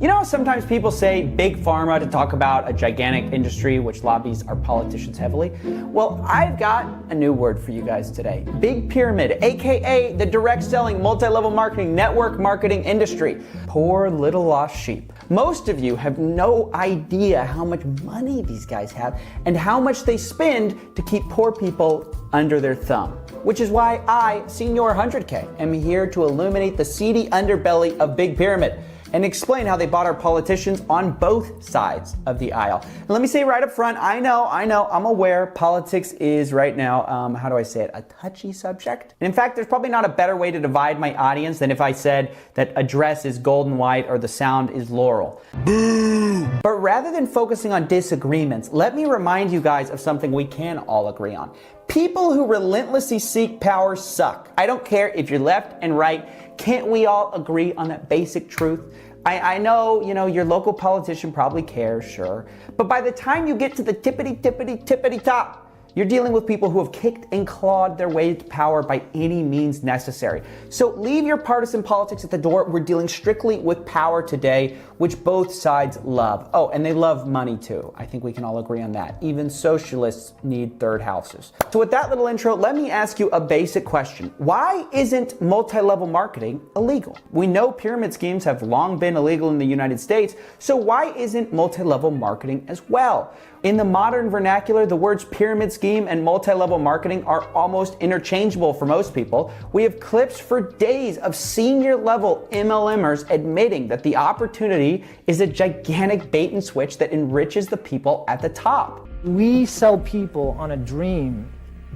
You know, sometimes people say big pharma to talk about a gigantic industry which lobbies our politicians heavily. Well, I've got a new word for you guys today. Big pyramid, aka the direct selling multi-level marketing network marketing industry. Poor little lost sheep. Most of you have no idea how much money these guys have and how much they spend to keep poor people under their thumb. Which is why I, Senior 100K, am here to illuminate the seedy underbelly of Big Pyramid and explain how they bought our politicians on both sides of the aisle. And let me say right up front, I know, I'm aware politics is right now, how do I say it, a touchy subject. And in fact, there's probably not a better way to divide my audience than if I said that a dress is gold and white or the sound is laurel. Boo! But rather than focusing on disagreements, let me remind you guys of something we can all agree on. People who relentlessly seek power suck. I don't care if you're left and right. Can't we all agree on that basic truth? I know, your local politician probably cares, sure. But by the time you get to the tippity top, you're dealing with people who have kicked and clawed their way to power by any means necessary. So leave your partisan politics at the door. We're dealing strictly with power today, which both sides love. Oh, and they love money too. I think we can all agree on that. Even socialists need third houses. So with that little intro, let me ask you a basic question. Why isn't multi-level marketing illegal? We know pyramid schemes have long been illegal in the United States, so why isn't multi-level marketing as well? In the modern vernacular, the words pyramid scheme and multi-level marketing are almost interchangeable for most people. We have clips for days of senior level MLMers admitting that the opportunity is a gigantic bait and switch that enriches the people at the top. We sell people on a dream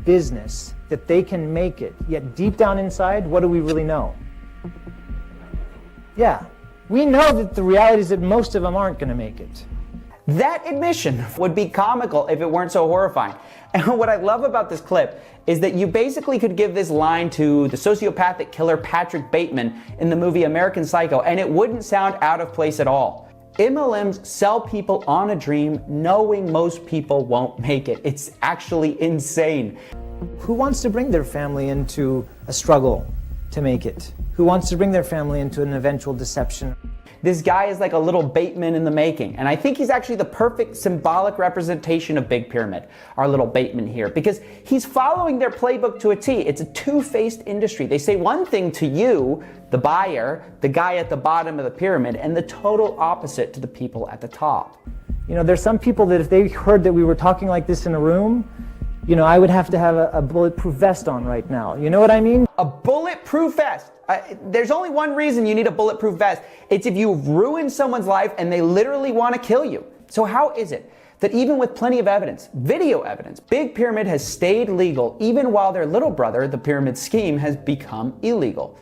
business that they can make it, yet deep down inside, what do we really know? Yeah, we know that the reality is that most of them aren't going to make it. That admission would be comical if it weren't so horrifying. And what I love about this clip is that you basically could give this line to the sociopathic killer Patrick Bateman in the movie American Psycho, and it wouldn't sound out of place at all. MLMs sell people on a dream knowing most people won't make it. It's actually insane. Who wants to bring their family into a struggle to make it? Who wants to bring their family into an eventual deception? This guy is like a little Bateman in the making, and I think he's actually the perfect symbolic representation of Big Pyramid, our little Bateman here, because he's following their playbook to a T. It's a two-faced industry. They say one thing to you, the buyer, the guy at the bottom of the pyramid, and the total opposite to the people at the top. There's some people that if they heard that we were talking like this in a room, I would have to have a bulletproof vest on right now. You know what I mean? A bulletproof vest. There's only one reason you need a bulletproof vest. It's if you've ruined someone's life and they literally want to kill you. So how is it that even with plenty of evidence, video evidence, Big Pyramid has stayed legal even while their little brother, the pyramid scheme, has become illegal?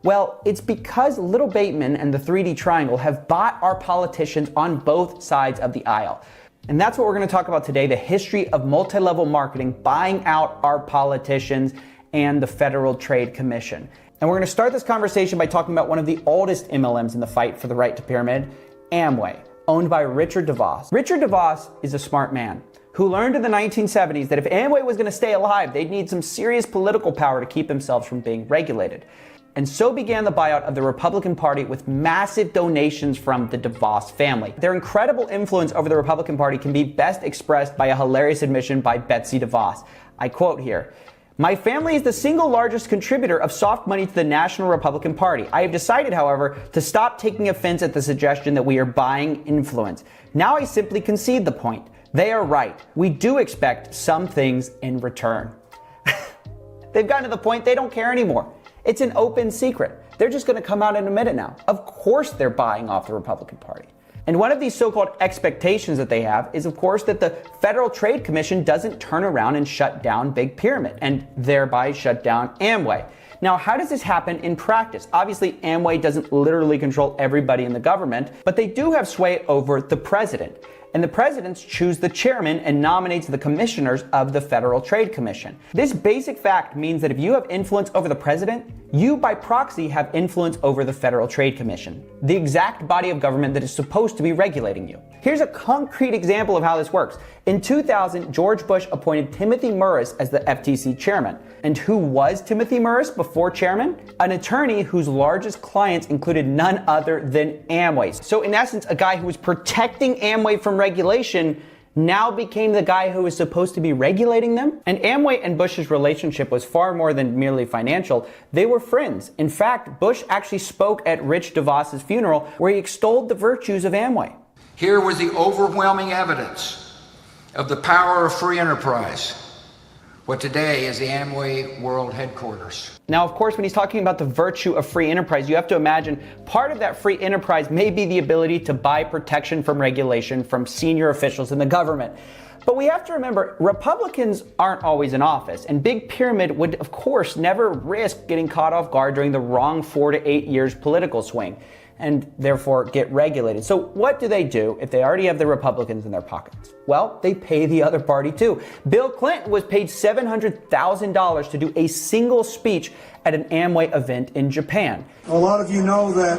Well, it's because Little Bateman and the 3D Triangle have bought our politicians on both sides of the aisle. And that's what we're going to talk about today, the history of multi-level marketing buying out our politicians and the Federal Trade Commission. And we're going to start this conversation by talking about one of the oldest MLMs in the fight for the right to pyramid, Amway, owned by Richard DeVos. Richard DeVos is a smart man who learned in the 1970s that if Amway was going to stay alive, they'd need some serious political power to keep themselves from being regulated. And so began the buyout of the Republican Party with massive donations from the DeVos family. Their incredible influence over the Republican Party can be best expressed by a hilarious admission by Betsy DeVos. I quote here, "My family is the single largest contributor of soft money to the National Republican Party. I have decided, however, to stop taking offense at the suggestion that we are buying influence. Now I simply concede the point. They are right. We do expect some things in return." They've gotten to the point they don't care anymore. It's an open secret. They're just going to come out and admit it now. Of course they're buying off the Republican Party. And one of these so-called expectations that they have is, of course, that the Federal Trade Commission doesn't turn around and shut down Big Pyramid and thereby shut down Amway. Now, how does this happen in practice? Obviously, Amway doesn't literally control everybody in the government, but they do have sway over the president. And the presidents choose the chairman and nominates the commissioners of the Federal Trade Commission. This basic fact means that if you have influence over the president, You, by proxy, have influence over the Federal Trade Commission, the exact body of government that is supposed to be regulating you. Here's a concrete example of how this works. In 2000, George Bush appointed Timothy Murris as the FTC chairman. And who was Timothy Murris before chairman? An attorney whose largest clients included none other than Amway. So in essence, a guy who was protecting Amway from regulation now became the guy who was supposed to be regulating them. And Amway and Bush's relationship was far more than merely financial. They were friends. In fact, Bush actually spoke at Rich DeVos's funeral where he extolled the virtues of Amway. Here was the overwhelming evidence of the power of free enterprise, what today is the Amway World Headquarters. Now, of course, when he's talking about the virtue of free enterprise, you have to imagine part of that free enterprise may be the ability to buy protection from regulation from senior officials in the government. But we have to remember, Republicans aren't always in office, and Big Pyramid would, of course, never risk getting caught off guard during the wrong 4 to 8 years political swing, and therefore get regulated. So what do they do if they already have the Republicans in their pockets? Well, they pay the other party too. Bill Clinton was paid $700,000 to do a single speech at an Amway event in Japan. A lot of you know that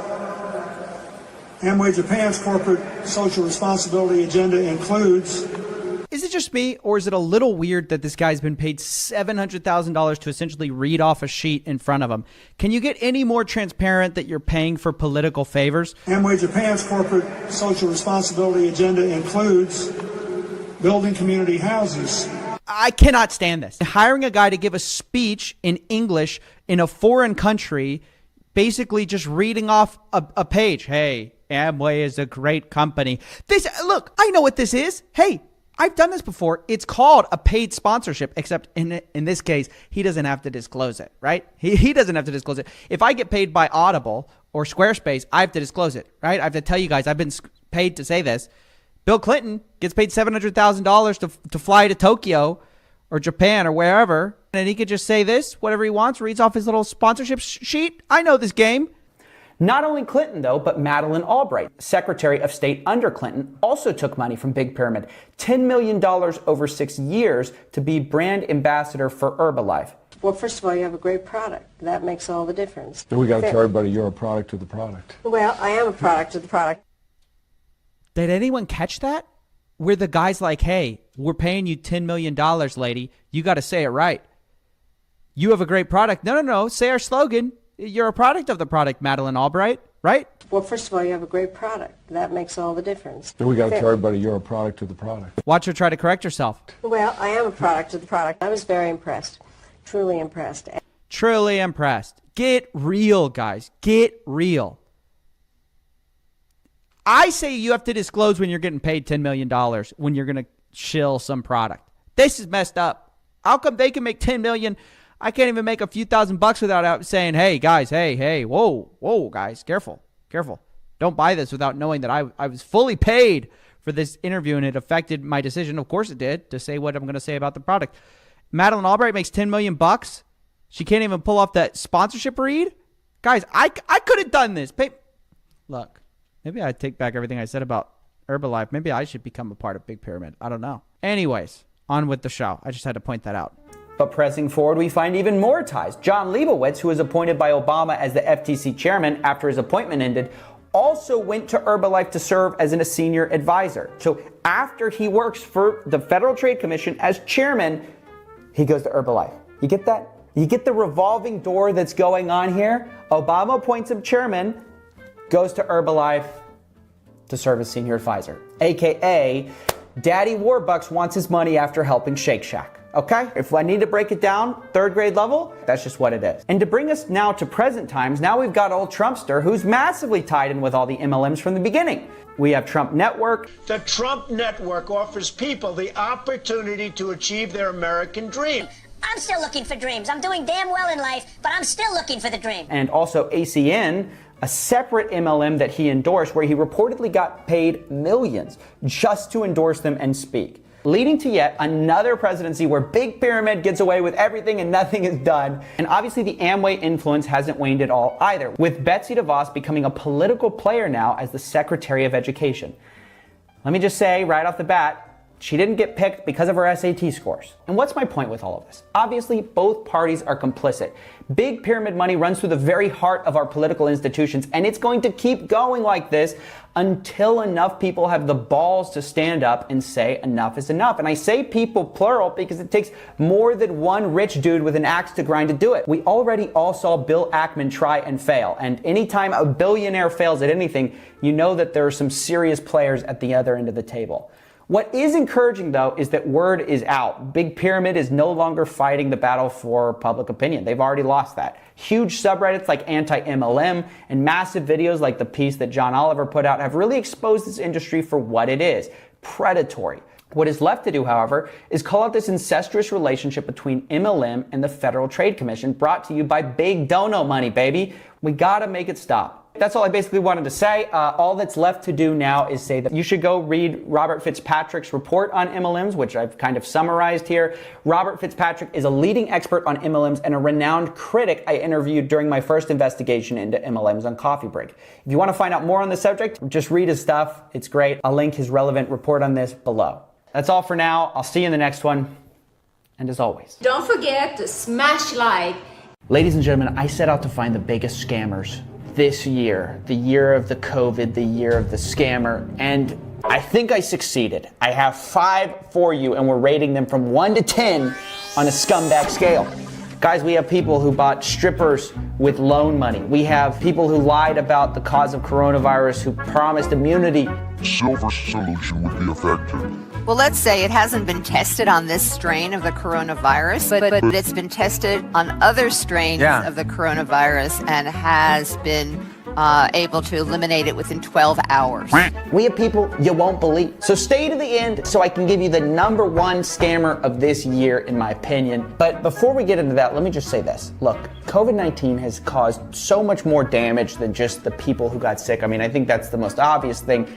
Amway Japan's corporate social responsibility agenda includes... Is it just me, or is it a little weird that this guy's been paid $700,000 to essentially read off a sheet in front of him? Can you get any more transparent that you're paying for political favors? Amway Japan's corporate social responsibility agenda includes building community houses. I cannot stand this. Hiring a guy to give a speech in English in a foreign country, basically just reading off a page. Hey, Amway is a great company. Look, I know what this is. Hey, I've done this before. It's called a paid sponsorship, except in this case, he doesn't have to disclose it, right? He doesn't have to disclose it. If I get paid by Audible or Squarespace, I have to disclose it, right? I have to tell you guys, I've been paid to say this. Bill Clinton gets paid $700,000 to fly to Tokyo or Japan or wherever, and he could just say this, whatever he wants, reads off his little sponsorship sheet. I know this game. Not only Clinton, though, but Madeleine Albright, Secretary of State under Clinton, also took money from Big Pyramid, $10 million over 6 years to be brand ambassador for Herbalife. Well, first of all, you have a great product. That makes all the difference. We got to tell everybody you're a product of the product. Well, I am a product of the product. Did anyone catch that? Where the guy's like, hey, we're paying you $10 million, lady. You got to say it right. You have a great product. No. Say our slogan. You're a product of the product, Madeleine Albright, right? Well, first of all, you have a great product. That makes all the difference. We got to tell everybody you're a product of the product. Watch her try to correct herself. Well, I am a product of the product. I was very impressed. Truly impressed. Truly impressed. Get real, guys. Get real. I say you have to disclose when you're getting paid $10 million when you're going to shill some product. This is messed up. How come they can make $10 million? I can't even make a few $1,000s without saying, hey, guys, hey, whoa, guys, careful. Don't buy this without knowing that I was fully paid for this interview and it affected my decision. Of course it did, to say what I'm going to say about the product. Madeleine Albright makes $10 million. She can't even pull off that sponsorship read. Guys, I could have done this. Look, maybe I take back everything I said about Herbalife. Maybe I should become a part of Big Pyramid. I don't know. Anyways, on with the show. I just had to point that out. But pressing forward, we find even more ties. John Leibowitz, who was appointed by Obama as the FTC chairman after his appointment ended, also went to Herbalife to serve as a senior advisor. So after he works for the Federal Trade Commission as chairman, he goes to Herbalife. You get that? You get the revolving door that's going on here? Obama appoints him chairman, goes to Herbalife to serve as senior advisor. AKA, Daddy Warbucks wants his money after helping Shake Shack. Okay, if I need to break it down, third grade level, that's just what it is. And to bring us now to present times, now we've got old Trumpster who's massively tied in with all the MLMs from the beginning. We have Trump Network. The Trump Network offers people the opportunity to achieve their American dream. I'm still looking for dreams. I'm doing damn well in life, but I'm still looking for the dream. And also ACN, a separate MLM that he endorsed where he reportedly got paid millions just to endorse them and speak, leading to yet another presidency where Big Pyramid gets away with everything and nothing is done. And obviously the Amway influence hasn't waned at all either, with Betsy DeVos becoming a political player now as the Secretary of Education. Let me just say right off the bat, She didn't get picked because of her SAT scores. And what's my point with all of this? Obviously, both parties are complicit. Big pyramid money runs through the very heart of our political institutions, and it's going to keep going like this until enough people have the balls to stand up and say enough is enough. And I say people plural because it takes more than one rich dude with an axe to grind to do it. We already all saw Bill Ackman try and fail. And anytime a billionaire fails at anything, you know that there are some serious players at the other end of the table. What is encouraging, though, is that word is out. Big Pyramid is no longer fighting the battle for public opinion. They've already lost that. Huge subreddits like anti-MLM and massive videos like the piece that John Oliver put out have really exposed this industry for what it is: predatory. What is left to do, however, is call out this incestuous relationship between MLM and the Federal Trade Commission, brought to you by Big Dono Money, baby. We gotta make it stop. That's all I basically wanted to say. All that's left to do now is say that you should go read Robert Fitzpatrick's report on MLMs, which I've kind of summarized here. Robert Fitzpatrick is a leading expert on MLMs and a renowned critic I interviewed during my first investigation into MLMs on Coffee Break. If you want to find out more on the subject, just read his stuff. It's great. I'll link his relevant report on this below. That's all for now. I'll see you in the next one. And as always, don't forget to smash like. Ladies and gentlemen, I set out to find the biggest scammers this year, the year of the COVID, the year of the scammer, and I think I succeeded. I have 5 for you, and we're rating them from 1 to 10 on a scumbag scale. Guys, we have people who bought strippers with loan money. We have people who lied about the cause of coronavirus, who promised immunity. Silver solution would be effective. Well, let's say it hasn't been tested on this strain of the coronavirus, but it's been tested on other strains of the coronavirus and has been able to eliminate it within 12 hours. We have people you won't believe. So stay to the end so I can give you the #1 scammer of this year, in my opinion. But before we get into that, let me just say this. Look, COVID-19 has caused so much more damage than just the people who got sick. I mean, I think that's the most obvious thing.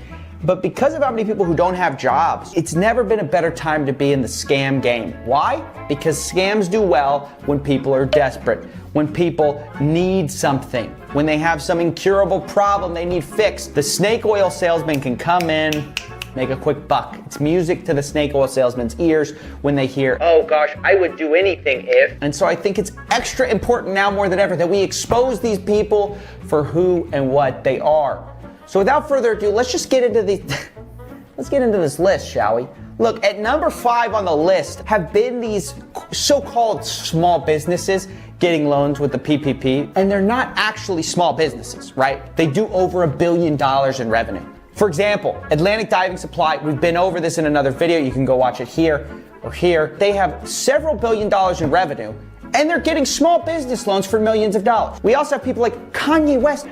But because of how many people who don't have jobs, it's never been a better time to be in the scam game. Why? Because scams do well when people are desperate, when people need something, when they have some incurable problem they need fixed. The snake oil salesman can come in, make a quick buck. It's music to the snake oil salesman's ears when they hear, "Oh gosh, I would do anything if." And so I think it's extra important now more than ever that we expose these people for who and what they are. So without further ado, let's just get into this list, shall we? Look, at number 5 on the list have been these so-called small businesses getting loans with the PPP, and they're not actually small businesses, right? They do over $1 billion in revenue. For example, Atlantic Diving Supply, we've been over this in another video, you can go watch it here or here. They have several $1 billion in revenue, and they're getting small business loans for millions of dollars. We also have people like Kanye West.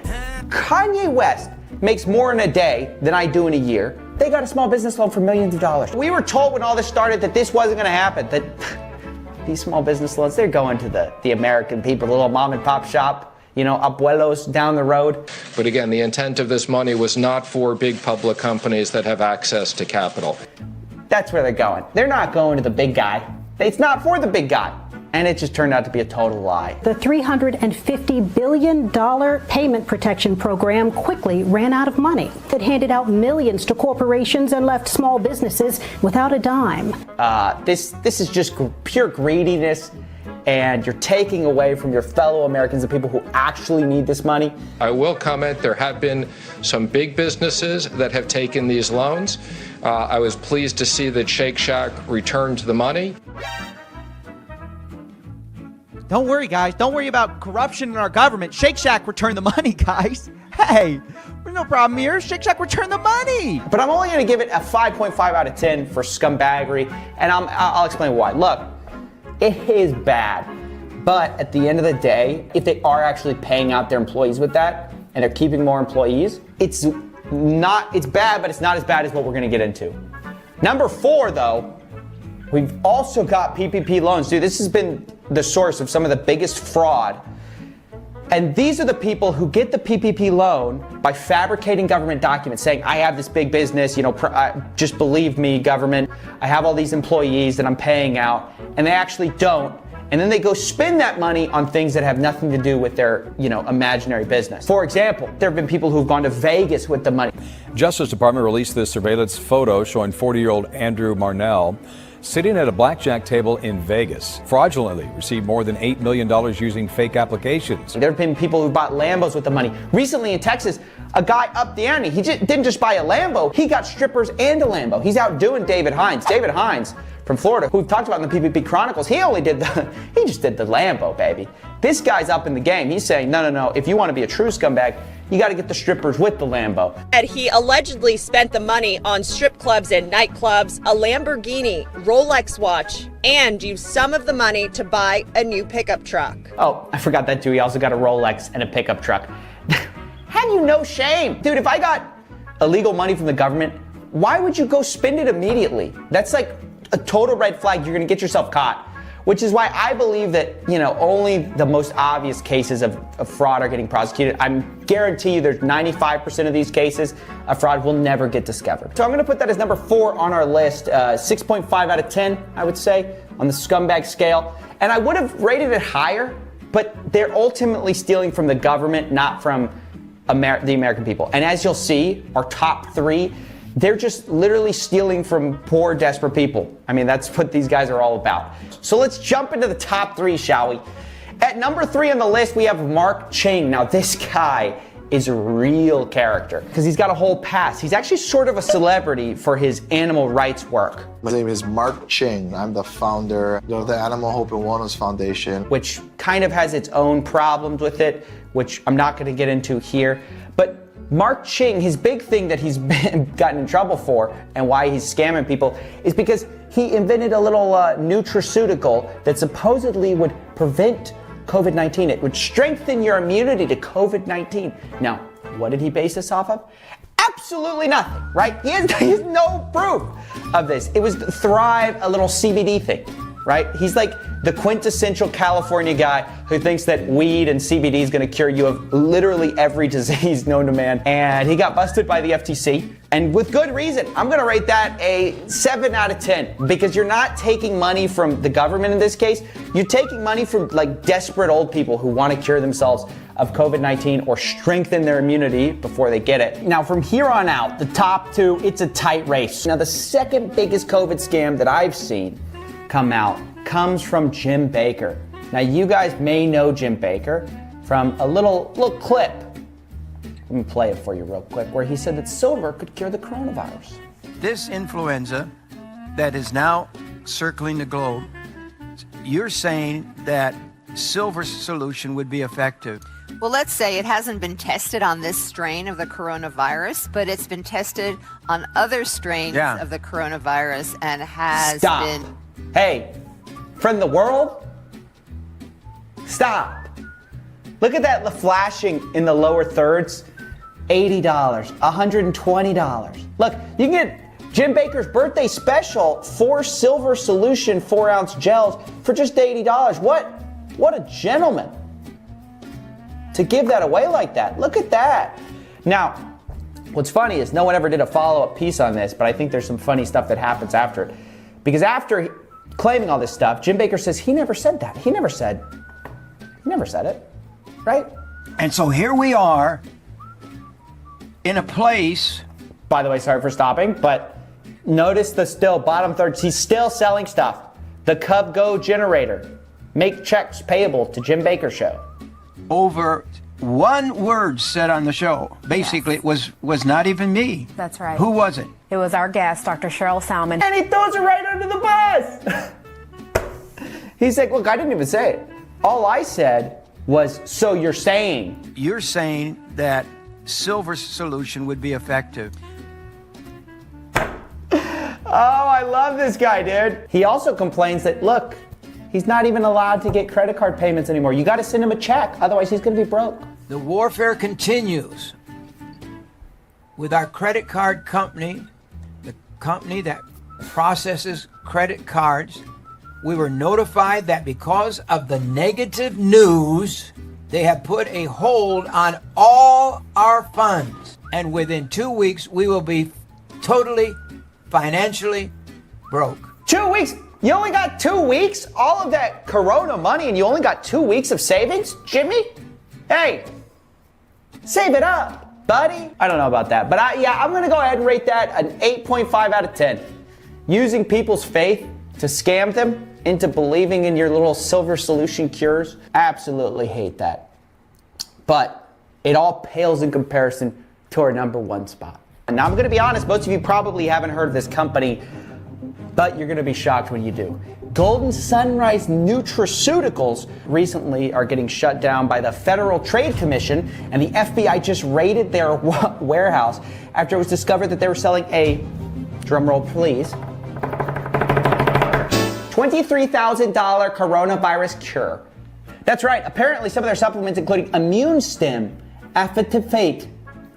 Kanye West makes more in a day than I do in a year. They got a small business loan for millions of dollars. We were told when all this started that this wasn't gonna happen, that these small business loans, they're going to the American people, the little mom and pop shop, you know, abuelos down the road. But again, the intent of this money was not for big public companies that have access to capital. That's where they're going. They're not going to the big guy. It's not for the big guy. And it just turned out to be a total lie. The $350 billion payment protection program quickly ran out of money. It handed out millions to corporations and left small businesses without a dime. This is just pure greediness, and you're taking away from your fellow Americans, the people who actually need this money. I will comment, there have been some big businesses that have taken these loans. I was pleased to see that Shake Shack returned the money. Don't worry, guys. Don't worry about corruption in our government. Shake Shack returned the money, guys. Hey, there's no problem here. Shake Shack returned the money. But I'm only going to give it a 5.5 out of 10 for scumbaggery, and I'll explain why. It's it is bad, but at the end of the day, if they are actually paying out their employees with that, and they're keeping more employees, it's bad, but it's not as bad as what we're going to get into. Number 4, though, we've also got PPP loans. Dude, this has been the source of some of the biggest fraud. And these are the people who get the PPP loan by fabricating government documents saying, I have this big business, just believe me, government. I have all these employees that I'm paying out. And they actually don't. and then they go spend that money on things that have nothing to do with their, imaginary business. For example, there have been people who've gone to Vegas with the money. Justice Department released this surveillance photo showing 40-year-old Andrew Marnell sitting at a blackjack table in Vegas, fraudulently received more than $8 million using fake applications. There have been people who bought Lambos with the money. Recently in Texas, a guy upped the ante. He didn't just buy a Lambo, he got strippers and a Lambo. He's outdoing David Hines. David Hines from Florida, who we've talked about in the PPP Chronicles, he just did the Lambo, baby. This guy's up in the game. He's saying, no, if you want to be a true scumbag, you got to get the strippers with the Lambo. And he allegedly spent the money on strip clubs and nightclubs, a Lamborghini, Rolex watch, and used some of the money to buy a new pickup truck. Oh, I forgot that too. He also got a Rolex and a pickup truck. Have you no shame? Dude, if I got illegal money from the government, why would you go spend it immediately? That's like a total red flag. You're going to get yourself caught. Which is why I believe that, only the most obvious cases of fraud are getting prosecuted. I guarantee you there's 95% of these cases of fraud will never get discovered. So I'm going to put that as number 4 on our list, 6.5 out of 10, I would say, on the scumbag scale. And I would have rated it higher, but they're ultimately stealing from the government, not from the American people. And as you'll see, our top 3, they're just literally stealing from poor, desperate people. I mean, that's what these guys are all about. So let's jump into the top 3, shall we? At number 3 on the list, we have Mark Ching. Now, this guy is a real character because he's got a whole past. He's actually sort of a celebrity for his animal rights work. My name is Mark Ching. I'm the founder of the Animal Hope and Wellness Foundation, which kind of has its own problems with it, which I'm not going to get into here. But Mark Ching, his big thing that he's gotten in trouble for and why he's scamming people is because he invented a little nutraceutical that supposedly would prevent COVID-19. It would strengthen your immunity to COVID-19. Now, what did he base this off of? Absolutely nothing, right? He has no proof of this. It was Thrive, a little CBD thing, right? He's like the quintessential California guy who thinks that weed and CBD is going to cure you of literally every disease known to man. And he got busted by the FTC. And with good reason. I'm going to rate that a 7 out of 10 because you're not taking money from the government in this case. You're taking money from like desperate old people who want to cure themselves of COVID-19 or strengthen their immunity before they get it. Now, from here on out, the top 2, it's a tight race. Now, the second biggest COVID scam that I've seen come out comes from Jim Baker. Now, you guys may know Jim Baker from a little clip. Let me play it for you real quick, where he said that silver could cure the coronavirus. This influenza that is now circling the globe, you're saying that silver solution would be effective. Well, let's say it hasn't been tested on this strain of the coronavirus, but it's been tested on other strains of the coronavirus and has been... Hey, friend of the world, stop. Look at that, the flashing in the lower thirds. $80, $120. Look, you can get Jim Baker's birthday special, 4 silver solution 4-ounce gels for just $80. What a gentleman to give that away like that. Look at that. Now, what's funny is no one ever did a follow-up piece on this, but I think there's some funny stuff that happens after it. Because after claiming all this stuff, Jim Baker says he never said that. He never said it, right? And so here we are in a place. By the way, sorry for stopping, but notice the still bottom third. He's still selling stuff. The Cub Go generator. Make checks payable to Jim Baker Show. Over one word said on the show. Basically, it was not even me. That's right. Who was it? It was our guest, Dr. Cheryl Salmon. And he throws it right under the bus. He's like, look, I didn't even say it. All I said was, so you're saying. You're saying that silver solution would be effective. Oh, I love this guy, dude. He also complains that, look, he's not even allowed to get credit card payments anymore. You got to send him a check, otherwise he's going to be broke. The warfare continues with our credit card company, the company that processes credit cards. We were notified that because of the negative news, they have put a hold on all our funds. And within 2 weeks, we will be totally financially broke. 2 weeks? You only got 2 weeks? All of that Corona money and you only got 2 weeks of savings? Jimmy? Hey, save it up, buddy. I don't know about that, but I'm gonna go ahead and rate that an 8.5 out of 10. Using people's faith to scam them into believing in your little silver solution cures, absolutely hate that. But it all pales in comparison to our number one spot. And now I'm gonna be honest, most of you probably haven't heard of this company, but you're gonna be shocked when you do. Golden Sunrise Nutraceuticals recently are getting shut down by the Federal Trade Commission, and the FBI just raided their warehouse after it was discovered that they were selling a, drumroll please, $23,000 coronavirus cure. That's right, apparently some of their supplements, including immune stim, aphtapate,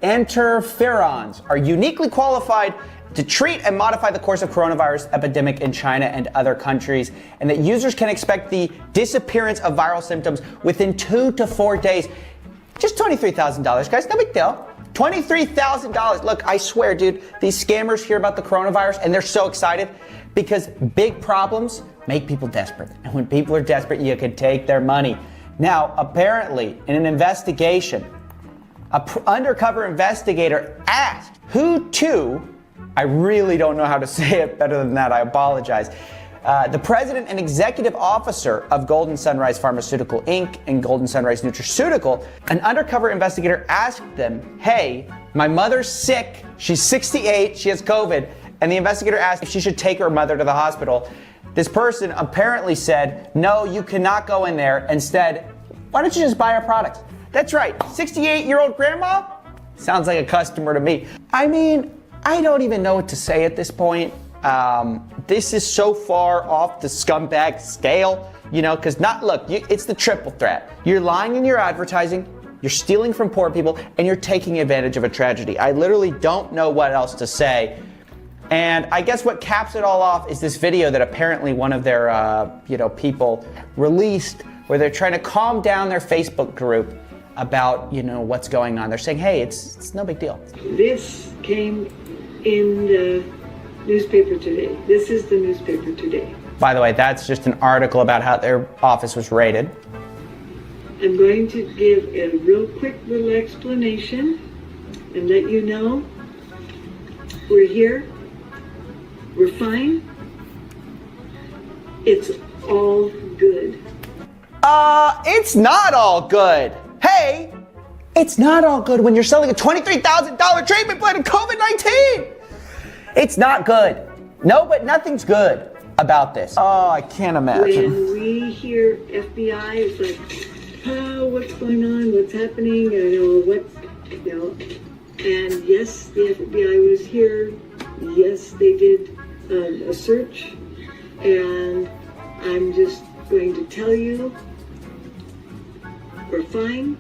interferons, are uniquely qualified to treat and modify the course of coronavirus epidemic in China and other countries, and that users can expect the disappearance of viral symptoms within 2 to 4 days. Just $23,000, guys, no big deal. $23,000. Look, I swear, dude, these scammers hear about the coronavirus and they're so excited because big problems make people desperate. And when people are desperate, you can take their money. Now, apparently, in an investigation, an undercover investigator asked who to, I really don't know how to say it better than that, I apologize. The president and executive officer of Golden Sunrise Pharmaceutical Inc. and Golden Sunrise Nutraceutical, an undercover investigator asked them, hey, my mother's sick, she's 68, she has COVID, and the investigator asked if she should take her mother to the hospital. This person apparently said, no, you cannot go in there. Instead, why don't you just buy our products? That's right, 68-year-old grandma? Sounds like a customer to me. I mean, I don't even know what to say at this point. This is so far off the scumbag scale, you know, because it's the triple threat. You're lying in your advertising, you're stealing from poor people, and you're taking advantage of a tragedy. I literally don't know what else to say. And I guess what caps it all off is this video that apparently one of their, people released where they're trying to calm down their Facebook group about, what's going on. They're saying, hey, it's no big deal. This came in the newspaper today. This is the newspaper today. By the way, that's just an article about how their office was raided. I'm going to give a real quick little explanation and let you know we're here. We're fine. It's all good. It's not all good. Hey, it's not all good when you're selling a $23,000 treatment plan of COVID-19. It's not good. No, but nothing's good about this. Oh, I can't imagine. When we hear FBI, it's like, oh, what's going on? What's happening? And yes, the FBI was here. Yes, they did a search. And I'm just going to tell you, we're fine.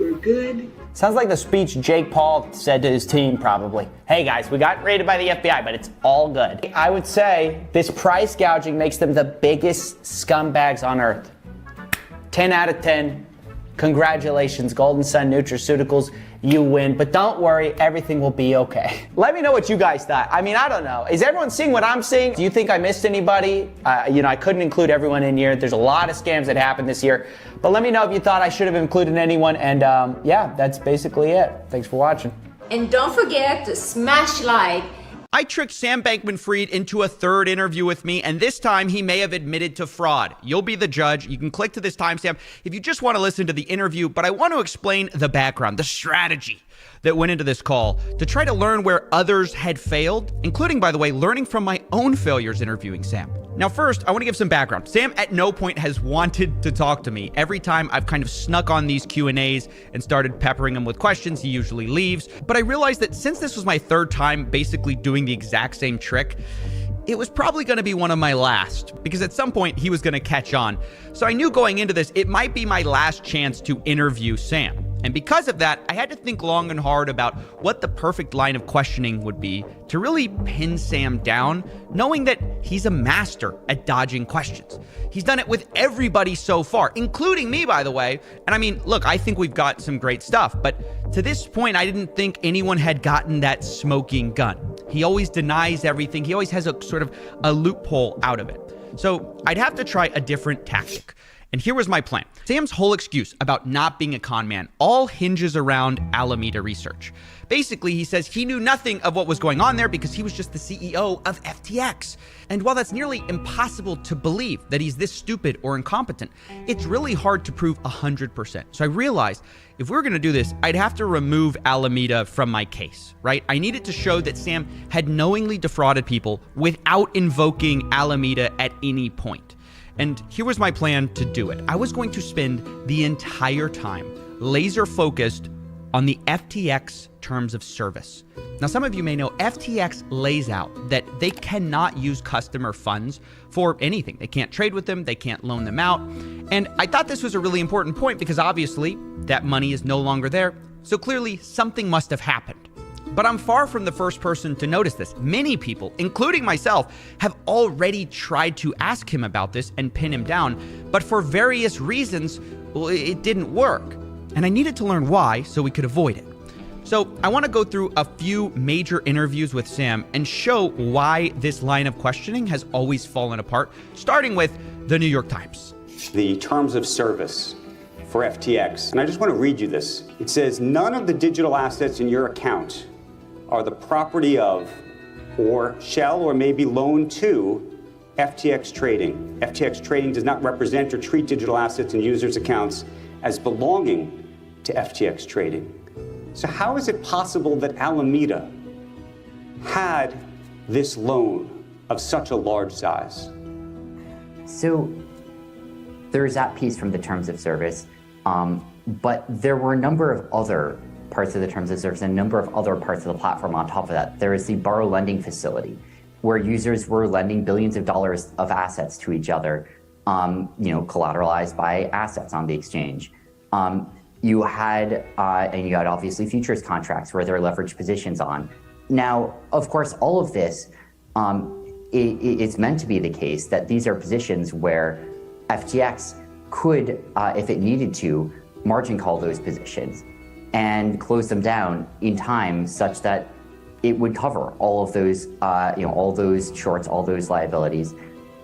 We're good. Sounds like the speech Jake Paul said to his team, probably. Hey guys, we got raided by the FBI, but it's all good. I would say this price gouging makes them the biggest scumbags on earth. 10 out of 10. Congratulations, Golden Sun Nutraceuticals. You win, but don't worry, everything will be okay. Let me know what you guys thought. I mean, I don't know. Is everyone seeing what I'm seeing? Do you think I missed anybody? I couldn't include everyone in here. There's a lot of scams that happened this year, but let me know if you thought I should have included anyone. And yeah, that's basically it. Thanks for watching. And don't forget to smash like. I tricked Sam Bankman-Fried into a third interview with me, and this time he may have admitted to fraud. You'll be the judge. You can click to this timestamp if you just want to listen to the interview, but I want to explain the background, the strategy that went into this call to try to learn where others had failed, including, by the way, learning from my own failures interviewing Sam. Now, first, I want to give some background. Sam at no point has wanted to talk to me. Every time I've kind of snuck on these Q&As and started peppering him with questions, he usually leaves. But I realized that since this was my third time basically doing the exact same trick, it was probably going to be one of my last, because at some point he was going to catch on. So I knew going into this, it might be my last chance to interview Sam. And because of that, I had to think long and hard about what the perfect line of questioning would be to really pin Sam down, knowing that he's a master at dodging questions. He's done it with everybody so far, including me, by the way. And I mean, look, I think we've got some great stuff, but to this point, I didn't think anyone had gotten that smoking gun. He always denies everything. He always has a sort of a loophole out of it. So I'd have to try a different tactic. And here was my plan. Sam's whole excuse about not being a con man all hinges around Alameda Research. Basically, he says he knew nothing of what was going on there because he was just the CEO of FTX. And while that's nearly impossible to believe that he's this stupid or incompetent, it's really hard to prove 100%. So I realized if we were going to do this, I'd have to remove Alameda from my case, right? I needed to show that Sam had knowingly defrauded people without invoking Alameda at any point. And here was my plan to do it. I was going to spend the entire time laser focused on the FTX terms of service. Now, some of you may know FTX lays out that they cannot use customer funds for anything. They can't trade with them. They can't loan them out. And I thought this was a really important point because obviously that money is no longer there. So clearly something must have happened. But I'm far from the first person to notice this. Many people, including myself, have already tried to ask him about this and pin him down. But for various reasons, well, it didn't work. And I needed to learn why so we could avoid it. So I want to go through a few major interviews with Sam and show why this line of questioning has always fallen apart, starting with the New York Times. The terms of service for FTX, and I just want to read you this. It says, none of the digital assets in your account are the property of or shall or may be loaned to FTX Trading. FTX Trading does not represent or treat digital assets in users' accounts as belonging to FTX Trading. So how is it possible that Alameda had this loan of such a large size? So there's that piece from the terms of service, but there were a number of other parts of the terms of service and a number of other parts of the platform on top of that. There is the borrow lending facility, where users were lending billions of dollars of assets to each other, collateralized by assets on the exchange. You had obviously futures contracts where there are leveraged positions on. Now, of course, all of this, it's meant to be the case that these are positions where FTX could, if it needed to, margin call those positions and close them down in time such that it would cover all of those, all those shorts, all those liabilities.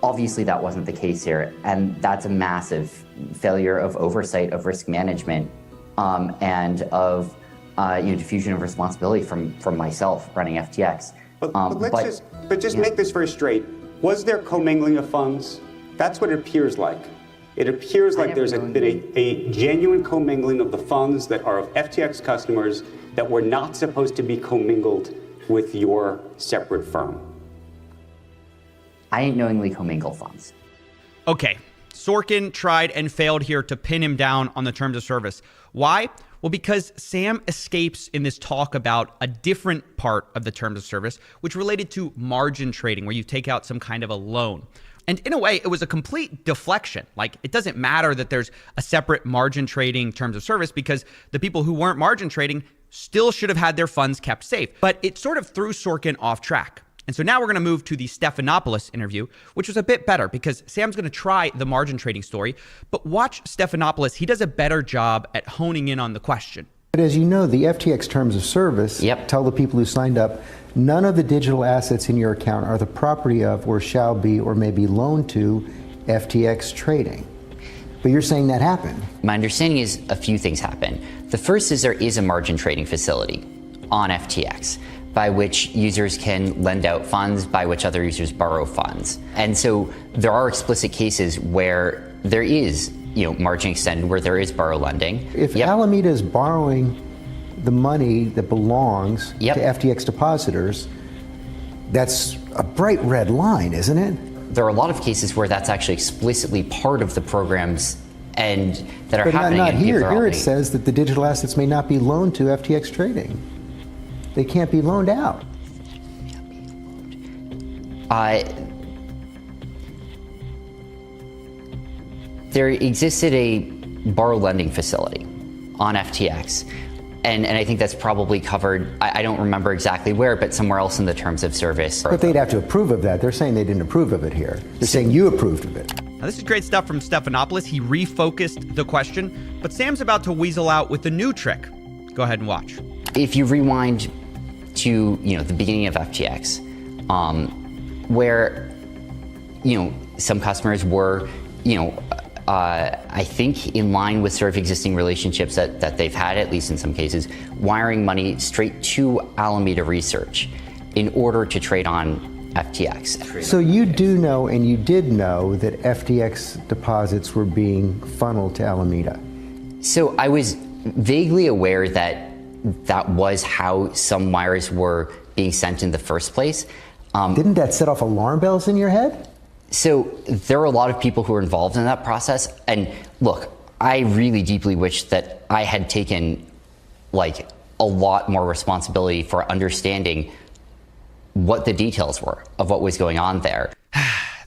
Obviously, that wasn't the case here, and that's a massive failure of oversight, of risk management, and of diffusion of responsibility from myself running FTX. But just make this very straight. Was there commingling of funds? That's what it appears like. It appears like there's been a genuine commingling of the funds that are of FTX customers that were not supposed to be commingled with your separate firm. I didn't knowingly commingle funds. Okay, Sorkin tried and failed here to pin him down on the terms of service. Why? Well, because Sam escapes in this talk about a different part of the terms of service, which related to margin trading, where you take out some kind of a loan. And in a way, it was a complete deflection. Like, it doesn't matter that there's a separate margin trading terms of service because the people who weren't margin trading still should have had their funds kept safe. But it sort of threw Sorkin off track. And so now we're going to move to the Stephanopoulos interview, which was a bit better because Sam's going to try the margin trading story. But watch Stephanopoulos. He does a better job at honing in on the question. But as you know, the FTX terms of service tell the people who signed up, none of the digital assets in your account are the property of or shall be or may be loaned to FTX Trading. But you're saying that happened. My understanding is a few things happened. The first is there is a margin trading facility on FTX by which users can lend out funds, by which other users borrow funds. And so there are explicit cases where there is, margin extended, where there is borrow lending. If Alameda is borrowing the money that belongs to FTX depositors, that's a bright red line, isn't it? There are a lot of cases where that's actually explicitly part of the programs and that are happening. But not here. Here it says that the digital assets may not be loaned to FTX Trading. They can't be loaned out. There existed a borrow lending facility on FTX. And I think that's probably covered, I don't remember exactly where, but somewhere else in the terms of service. But they'd have to approve of that. They're saying they didn't approve of it here. They're saying you approved of it. Now, this is great stuff from Stephanopoulos. He refocused the question, but Sam's about to weasel out with a new trick. Go ahead and watch. If you rewind to the beginning of FTX, where some customers were, I think in line with sort of existing relationships that they've had, at least in some cases, wiring money straight to Alameda Research in order to trade on FTX. So you do know, and you did know, that FTX deposits were being funneled to Alameda? So I was vaguely aware that that was how some wires were being sent in the first place. Didn't that set off alarm bells in your head? So there are a lot of people who are involved in that process. And look, I really deeply wish that I had taken like a lot more responsibility for understanding what the details were of what was going on there.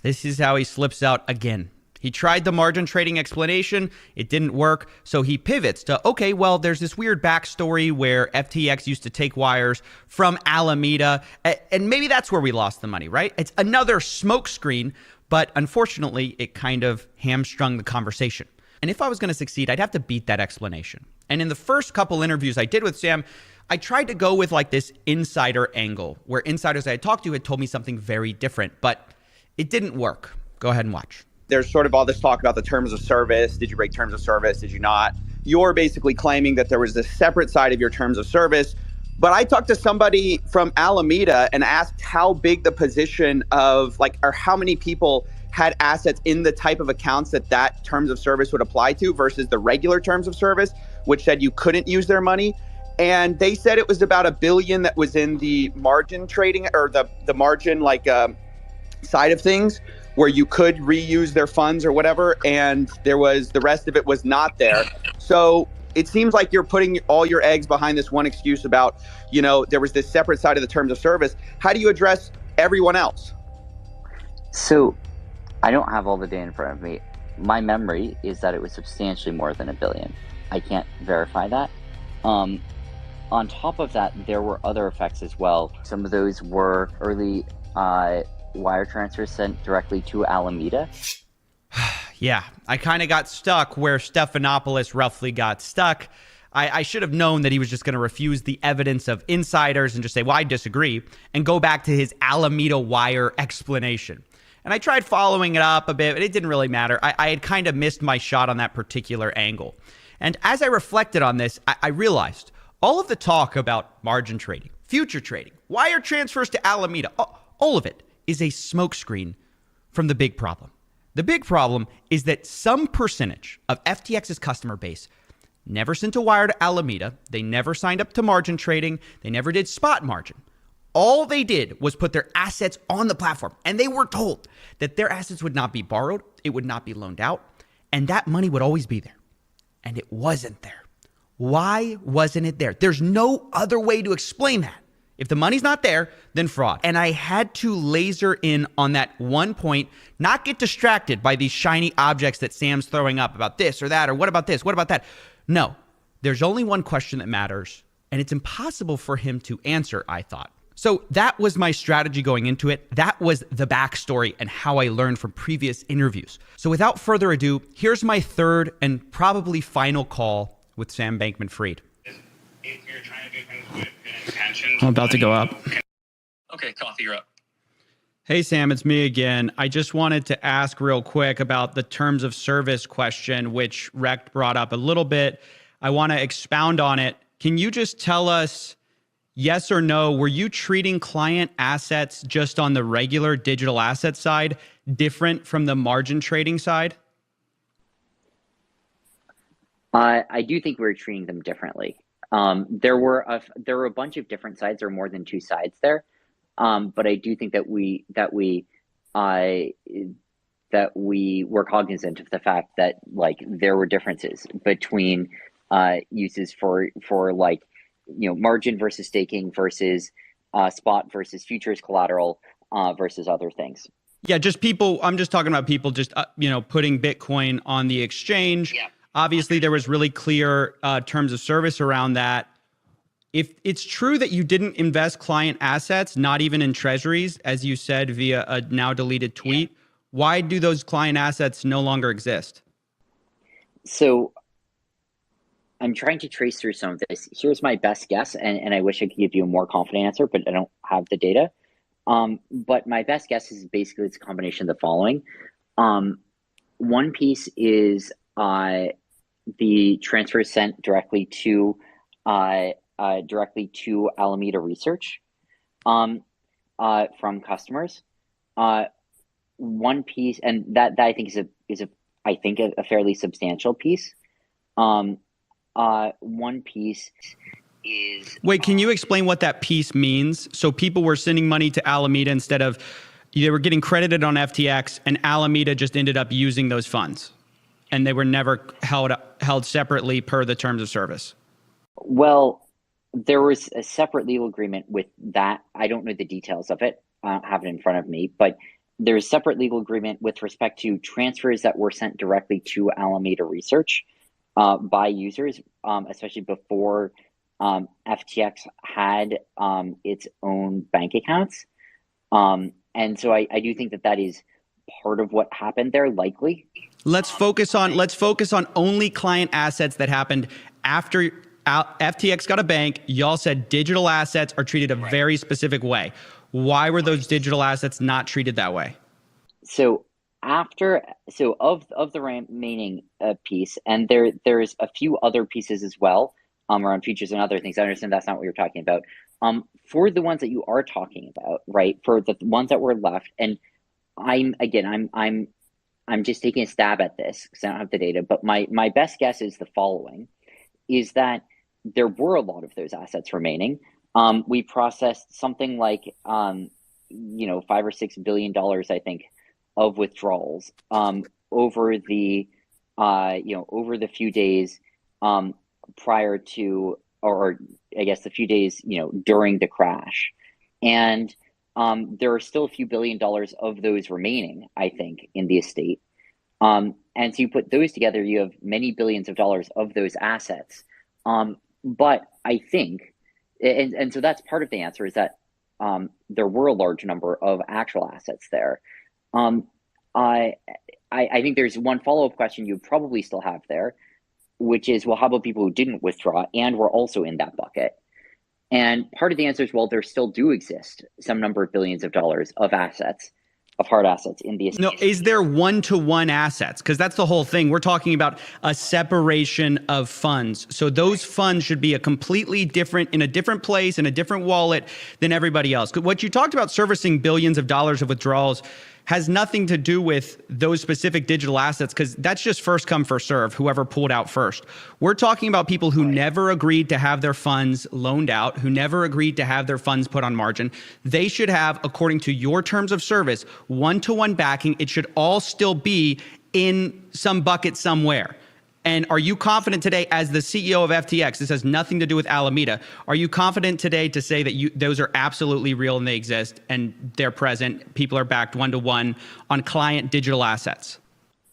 This is how he slips out again. He tried the margin trading explanation. It didn't work. So he pivots to, okay, well, there's this weird backstory where FTX used to take wires from Alameda. And maybe that's where we lost the money, right? It's another smokescreen. But unfortunately, it kind of hamstrung the conversation. And if I was going to succeed, I'd have to beat that explanation. And in the first couple interviews I did with Sam, I tried to go with like this insider angle where insiders I had talked to had told me something very different, but it didn't work. Go ahead and watch. There's sort of all this talk about the terms of service. Did you break terms of service? Did you not? You're basically claiming that there was this separate side of your terms of service. But I talked to somebody from Alameda and asked how big the position of or how many people had assets in the type of accounts that terms of service would apply to versus the regular terms of service, which said you couldn't use their money. And they said it was about $1 billion that was in the margin trading or the margin side of things where you could reuse their funds or whatever. And there was the rest of it was not there. So it seems like you're putting all your eggs behind this one excuse about, there was this separate side of the terms of service. How do you address everyone else? So I don't have all the data in front of me. My memory is that it was substantially more than $1 billion. I can't verify that. On top of that, there were other effects as well. Some of those were early wire transfers sent directly to Alameda. Yeah, I kind of got stuck where Stephanopoulos roughly got stuck. I should have known that he was just going to refuse the evidence of insiders and just say, well, I disagree, and go back to his Alameda wire explanation. And I tried following it up a bit, but it didn't really matter. I had kind of missed my shot on that particular angle. And as I reflected on this, I realized all of the talk about margin trading, future trading, wire transfers to Alameda, all of it is a smokescreen from the big problem. The big problem is that some percentage of FTX's customer base never sent a wire to Alameda. They never signed up to margin trading. They never did spot margin. All they did was put their assets on the platform, and they were told that their assets would not be borrowed, it would not be loaned out, and that money would always be there. And it wasn't there. Why wasn't it there? There's no other way to explain that. If the money's not there, then fraud. And I had to laser in on that one point, not get distracted by these shiny objects that Sam's throwing up about this or that, or what about this, what about that? No, there's only one question that matters, and it's impossible for him to answer, I thought. So that was my strategy going into it. That was the backstory and how I learned from previous interviews. So without further ado, here's my third and probably final call with Sam Bankman-Fried. If you're trying to do things with good intentions. I'm about to go up. Okay, Coffee, you're up. Hey, Sam, it's me again. I just wanted to ask real quick about the terms of service question, which Recht brought up a little bit. I want to expound on it. Can you just tell us, yes or no, were you treating client assets just on the regular digital asset side different from the margin trading side? I do think we were treating them differently. There were a bunch of different sides. There were more than two sides there, but I do think that we were cognizant of the fact that there were differences between uses for margin versus staking versus spot versus futures collateral versus other things. Yeah, just people. I'm just talking about people just putting Bitcoin on the exchange. Yeah. Obviously, there was really clear terms of service around that. If it's true that you didn't invest client assets, not even in treasuries, as you said via a now deleted tweet, why do those client assets no longer exist? So I'm trying to trace through some of this. Here's my best guess, and I wish I could give you a more confident answer, but I don't have the data. But my best guess is basically it's a combination of the following. One piece is the transfer sent directly to Alameda Research from customers. One piece, and that I think is a fairly substantial piece. One piece is. Wait, can you explain what that piece means? So people were sending money to Alameda instead of, they were getting credited on FTX, and Alameda just ended up using those funds, and they were never held separately per the terms of service. Well, there was a separate legal agreement with that. I don't know the details of it. I don't have it in front of me, but there's a separate legal agreement with respect to transfers that were sent directly to Alameda Research by users, especially before FTX had its own bank accounts. And so I do think that is part of what happened there, likely. Let's focus on only client assets that happened after FTX got a bank. Y'all said digital assets are treated a very specific way. Why were those digital assets not treated that way? So of the remaining piece, and there's a few other pieces as well around features and other things. I understand that's not what you're talking about. For the ones that you are talking about, right? For the ones that were left, and I'm just taking a stab at this because I don't have the data, but my best guess is the following: is that there were a lot of those assets remaining. We processed something like $5 or $6 billion, I think, of withdrawals over the few days prior to, or I guess the few days during the crash, and there are still a few $1 billion of those remaining, I think, in the estate. And so you put those together, you have many billions of dollars of those assets. But I think, and so that's part of the answer, is that there were a large number of actual assets there. I think there's one follow-up question you probably still have there, which is, well, how about people who didn't withdraw and were also in that bucket? And part of the answer is, well, there still do exist some number of billions of dollars of assets, of hard assets in the estate. No, is there one-to-one assets? Because that's the whole thing. We're talking about a separation of funds. So those funds should be in a different place, in a different wallet than everybody else. What you talked about, servicing billions of dollars of withdrawals, has nothing to do with those specific digital assets, because that's just first come, first serve, whoever pulled out first. We're talking about people who never agreed to have their funds loaned out, who never agreed to have their funds put on margin. They should have, according to your terms of service, one-to-one backing. It should all still be in some bucket somewhere. And are you confident today, as the CEO of FTX, this has nothing to do with Alameda, are you confident today to say that those are absolutely real and they exist and they're present, people are backed one-to-one on client digital assets?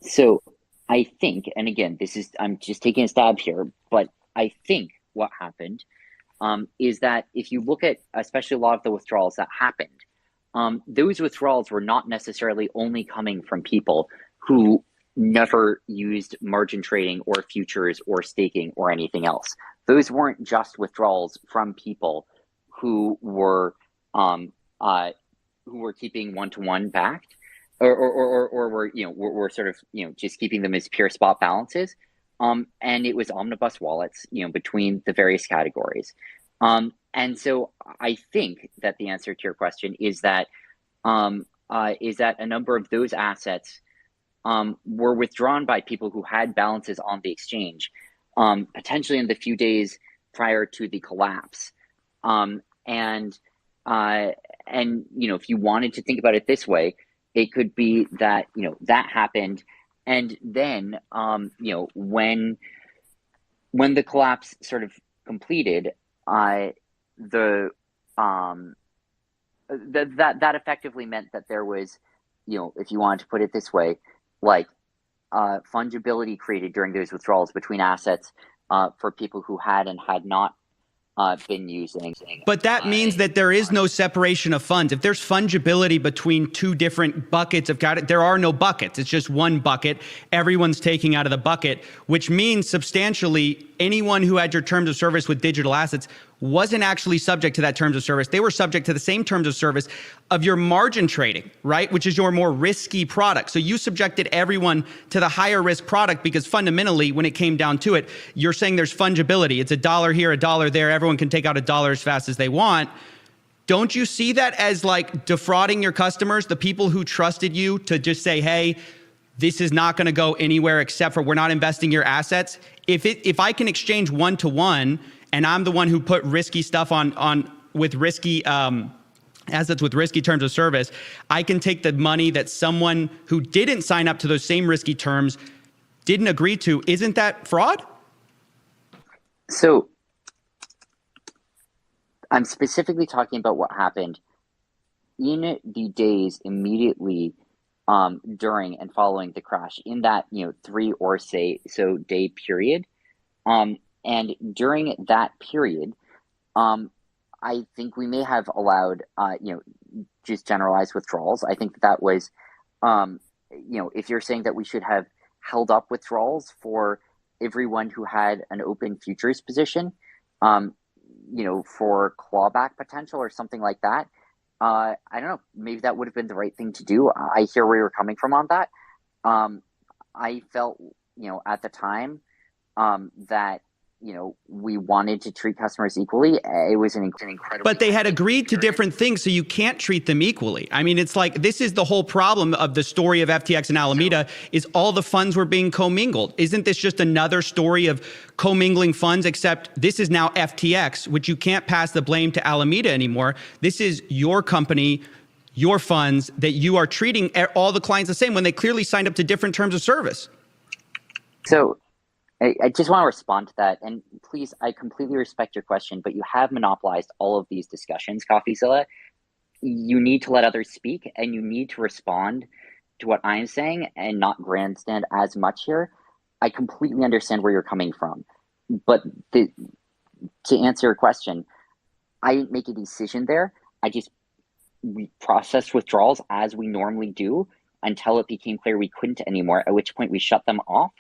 So I think, and again, I'm just taking a stab here, but I think what happened is that if you look at especially a lot of the withdrawals that happened, those withdrawals were not necessarily only coming from people who never used margin trading or futures or staking or anything else. Those weren't just withdrawals from people who were keeping one-to-one backed, or were sort of just keeping them as pure spot balances. And it was omnibus wallets between the various categories. And so I think that the answer to your question is that a number of those assets were withdrawn by people who had balances on the exchange, potentially in the few days prior to the collapse. And if you wanted to think about it this way, it could be that that happened, and then when the collapse sort of completed, that effectively meant that there was, if you wanted to put it this way, like fungibility created during those withdrawals between assets for people who had and had not been using. But that means that there is no separation of funds. If there's fungibility between two different buckets there are no buckets. It's just one bucket. Everyone's taking out of the bucket, which means substantially anyone who had your terms of service with digital assets wasn't actually subject to that terms of service. They were subject to the same terms of service of your margin trading, right? Which is your more risky product. So you subjected everyone to the higher risk product because fundamentally, when it came down to it, you're saying there's fungibility. It's $1 here, $1 there. Everyone can take out $1 as fast as they want. Don't you see that as like defrauding your customers, the people who trusted you to just say, hey, this is not going to go anywhere except for we're not investing your assets? If I can exchange one-to-one and I'm the one who put risky stuff on with risky assets with risky terms of service, I can take the money that someone who didn't sign up to those same risky terms didn't agree to. Isn't that fraud? So I'm specifically talking about what happened in the days immediately during and following the crash, in that 3 or so day period. And during that period, I think we may have allowed just generalized withdrawals. I think that was if you're saying that we should have held up withdrawals for everyone who had an open futures position, for clawback potential or something like that, I don't know, maybe that would have been the right thing to do. I hear where you're coming from on that. I felt, at the time, that, we wanted to treat customers equally. It was an incredible. But they had agreed to different things, so you can't treat them equally. I mean, it's like, this is the whole problem of the story of FTX and Alameda, is all the funds were being commingled. Isn't this just another story of commingling funds, except this is now FTX, which you can't pass the blame to Alameda anymore. This is your company, your funds, that you are treating all the clients the same when they clearly signed up to different terms of service. So I just want to respond to that. And please, I completely respect your question, but you have monopolized all of these discussions, Coffeezilla. You need to let others speak, and you need to respond to what I'm saying and not grandstand as much here. I completely understand where you're coming from. But to answer your question, I didn't make a decision there. We processed withdrawals as we normally do until it became clear we couldn't anymore, at which point we shut them off.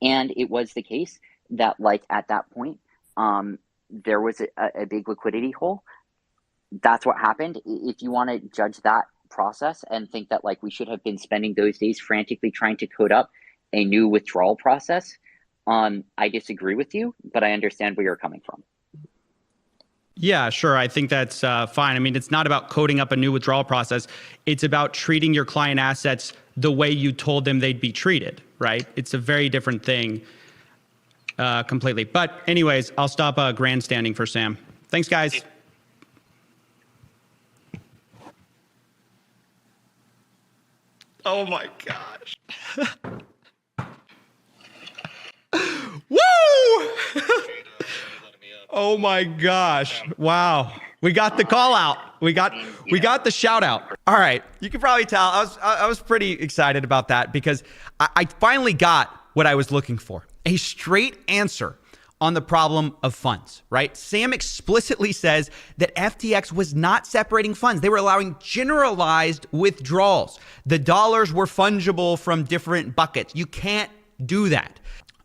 And it was the case that, at that point, there was a big liquidity hole. That's what happened. If you want to judge that process and think that, we should have been spending those days frantically trying to code up a new withdrawal process, I disagree with you, but I understand where you're coming from. Yeah, sure. I think that's fine. I mean, it's not about coding up a new withdrawal process. It's about treating your client assets the way you told them they'd be treated, right? It's a very different thing completely. But anyways, I'll stop grandstanding for Sam. Thanks, guys. Oh, my gosh. Woo! Oh my gosh. Wow. We got the call out. We got the shout out. All right. You can probably tell I was pretty excited about that because I finally got what I was looking for. A straight answer on the problem of funds, right? Sam explicitly says that FTX was not separating funds. They were allowing generalized withdrawals. The dollars were fungible from different buckets. You can't do that.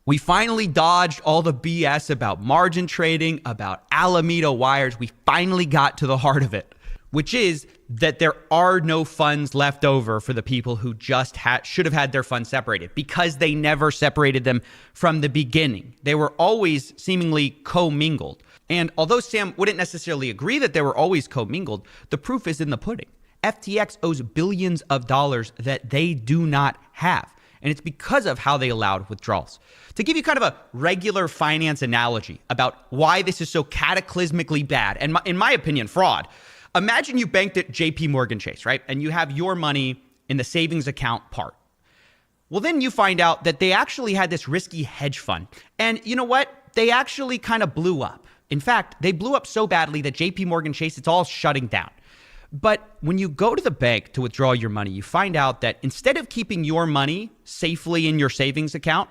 We finally dodged all the BS about margin trading, about Alameda wires. We finally got to the heart of it, which is that there are no funds left over for the people who just should have had their funds separated because they never separated them from the beginning. They were always seemingly commingled. And although Sam wouldn't necessarily agree that they were always commingled, the proof is in the pudding. FTX owes billions of dollars that they do not have. And it's because of how they allowed withdrawals. To give you kind of a regular finance analogy about why this is so cataclysmically bad, and in my opinion, fraud. Imagine you banked at JP Morgan Chase, right? And you have your money in the savings account part. Well, then you find out that they actually had this risky hedge fund. And you know what? They actually kind of blew up. In fact, they blew up so badly that JP Morgan Chase, it's all shutting down. But when you go to the bank to withdraw your money, you find out that instead of keeping your money safely in your savings account,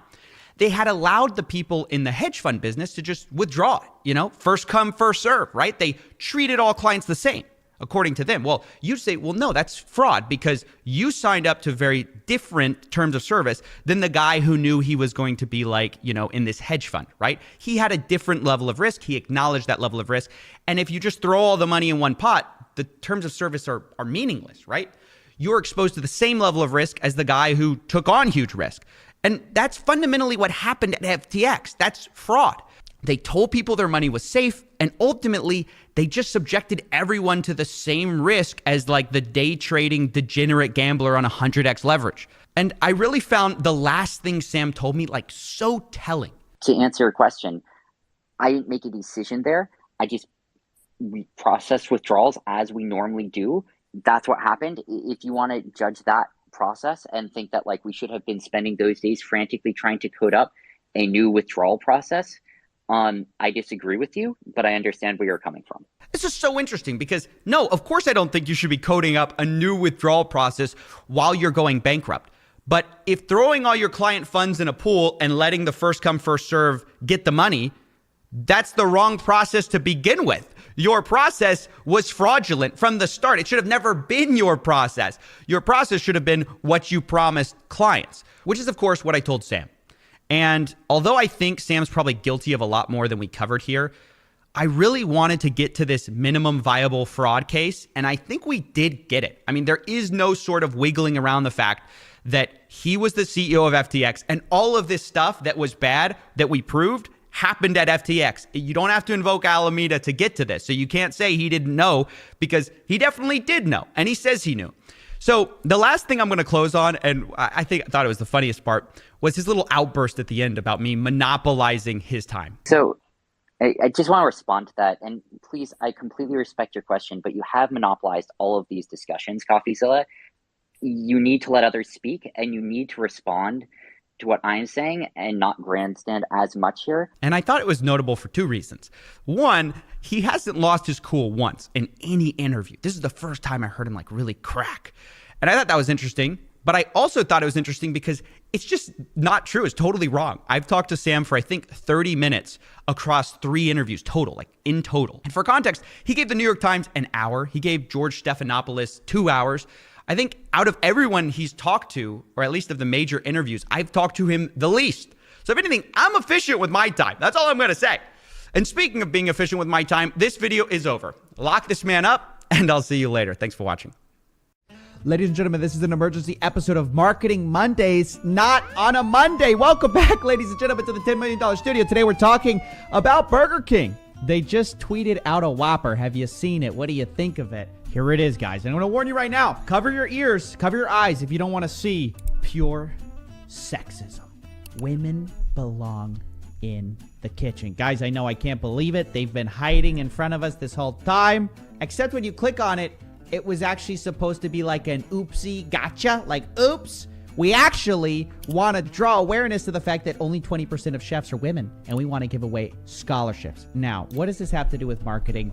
they had allowed the people in the hedge fund business to just withdraw it, first come, first serve, right? They treated all clients the same. according to them. Well, you say, well, no, that's fraud because you signed up to very different terms of service than the guy who knew he was going to be like, in this hedge fund, right? He had a different level of risk. He acknowledged that level of risk. And if you just throw all the money in one pot, the terms of service are meaningless, right? You're exposed to the same level of risk as the guy who took on huge risk. And that's fundamentally what happened at FTX. That's fraud. They told people their money was safe, and ultimately they just subjected everyone to the same risk as like the day trading degenerate gambler on 100x leverage. And I really found the last thing Sam told me like so telling. To answer your question, I didn't make a decision there. We processed withdrawals as we normally do. That's what happened. If you want to judge that process and think that like we should have been spending those days frantically trying to code up a new withdrawal process, I disagree with you, but I understand where you're coming from. This is so interesting because no, of course I don't think you should be coding up a new withdrawal process while you're going bankrupt. But if throwing all your client funds in a pool and letting the first come, first serve get the money, that's the wrong process to begin with. Your process was fraudulent from the start. It should have never been your process. Your process should have been what you promised clients, which is, of course, what I told Sam. And although I think Sam's probably guilty of a lot more than we covered here, I really wanted to get to this minimum viable fraud case, and I think we did get it. I mean, there is no sort of wiggling around the fact that he was the CEO of FTX, and all of this stuff that was bad that we proved happened at FTX. You don't have to invoke Alameda to get to this, so you can't say he didn't know because he definitely did know, and he says he knew. So the last thing I'm going to close on, and I thought it was the funniest part, was his little outburst at the end about me monopolizing his time. So I just want to respond to that. And please, I completely respect your question, but you have monopolized all of these discussions, Coffeezilla. You need to let others speak, and you need to respond to what I'm saying and not grandstand as much here. And I thought it was notable for two reasons. One, he hasn't lost his cool once in any interview. This is the first time I heard him like really crack. And I thought that was interesting. But I also thought it was interesting because it's just not true. It's totally wrong. I've talked to Sam for, I think, 30 minutes across 3 interviews total, like in total. And for context, he gave the New York Times an hour. He gave George Stephanopoulos 2 hours. I think out of everyone he's talked to, or at least of the major interviews, I've talked to him the least. So if anything, I'm efficient with my time. That's all I'm going to say. And speaking of being efficient with my time, this video is over. Lock this man up, and I'll see you later. Thanks for watching. Ladies and gentlemen, this is an emergency episode of Marketing Mondays, not on a Monday. Welcome back, ladies and gentlemen, to the $10 million studio. Today we're talking about Burger King. They just tweeted out a Whopper. Have you seen it? What do you think of it? Here it is, guys. And I'm going to warn you right now. Cover your ears, cover your eyes if you don't want to see pure sexism. Women belong in the kitchen. Guys, I know I can't believe it. They've been hiding in front of us this whole time. Except when you click on it, it was actually supposed to be like an oopsie gotcha. Like, oops. We actually want to draw awareness to the fact that only 20% of chefs are women, and we want to give away scholarships. Now, what does this have to do with Marketing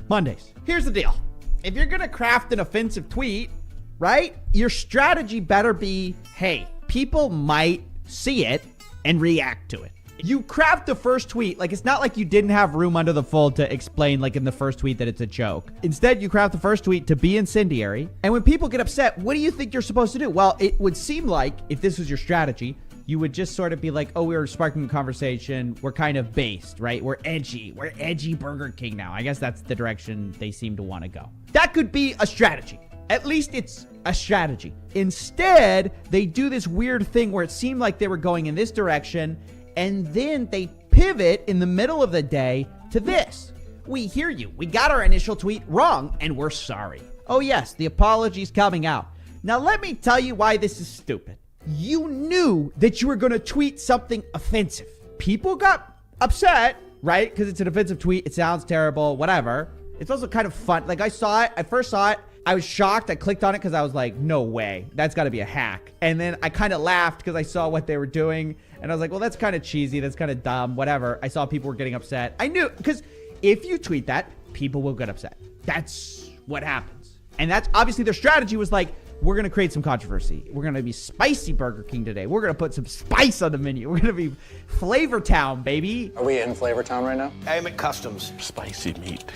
Mondays? Here's the deal. If you're going to craft an offensive tweet, right, your strategy better be, hey, people might see it and react to it. You craft the first tweet, like it's not like you didn't have room under the fold to explain like in the first tweet that it's a joke. Instead, you craft the first tweet to be incendiary. And when people get upset, what do you think you're supposed to do? Well, it would seem like if this was your strategy, you would just sort of be like, oh, we're sparking a conversation. We're kind of based, right? We're edgy. We're edgy Burger King now. I guess that's the direction they seem to want to go. That could be a strategy. At least it's a strategy. Instead, they do this weird thing where it seemed like they were going in this direction, and then they pivot in the middle of the day to this. We hear you. We got our initial tweet wrong, and we're sorry. Oh yes, the apology's coming out. Now let me tell you why this is stupid. You knew that you were going to tweet something offensive. People got upset, right? Because it's an offensive tweet. It sounds terrible, whatever. It's also kind of fun. Like I first saw it. I was shocked. I clicked on it because I was like, no way. That's got to be a hack. And then I kind of laughed because I saw what they were doing. And I was like, well, that's kind of cheesy. That's kind of dumb. Whatever. I saw people were getting upset. I knew, because if you tweet that, people will get upset. That's what happens. And that's obviously their strategy was like, we're going to create some controversy. We're going to be spicy Burger King today. We're going to put some spice on the menu. We're going to be Flavor Town, baby. Are we in Flavor Town right now? I'm at Customs. Spicy meat.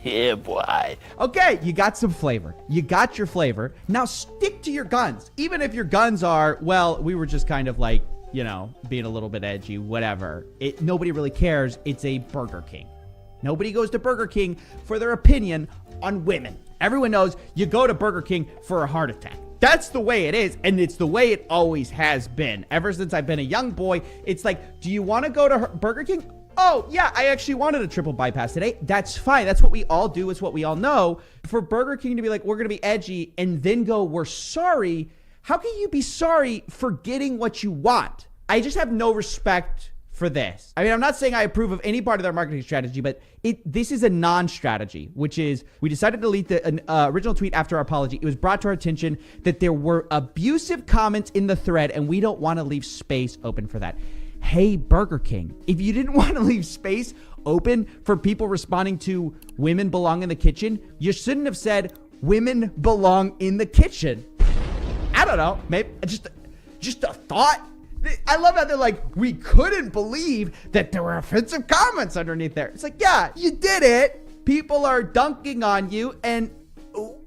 Yeah, boy. Okay, you got some flavor. You got your flavor. Now stick to your guns. Even if your guns are, well, we were just kind of like, you know, being a little bit edgy, whatever. Nobody really cares. It's a Burger King. Nobody goes to Burger King for their opinion on women. Everyone knows you go to Burger King for a heart attack. That's the way it is, and it's the way it always has been. Ever since I've been a young boy, it's like, do you want to go to Burger King? Oh, yeah, I actually wanted a triple bypass today. That's fine. That's what we all do. It's what we all know. For Burger King to be like, we're going to be edgy, and then go, we're sorry. How can you be sorry for getting what you want? I just have no respect for this. I mean, I'm not saying I approve of any part of their marketing strategy, but this is a non-strategy, which is we decided to delete the original tweet after our apology. It was brought to our attention that there were abusive comments in the thread, and we don't want to leave space open for that. Hey, Burger King, if you didn't want to leave space open for people responding to women belong in the kitchen, you shouldn't have said women belong in the kitchen. I don't know, maybe just a thought. I love how they're like, we couldn't believe that there were offensive comments underneath there. It's like, yeah, you did it. People are dunking on you, and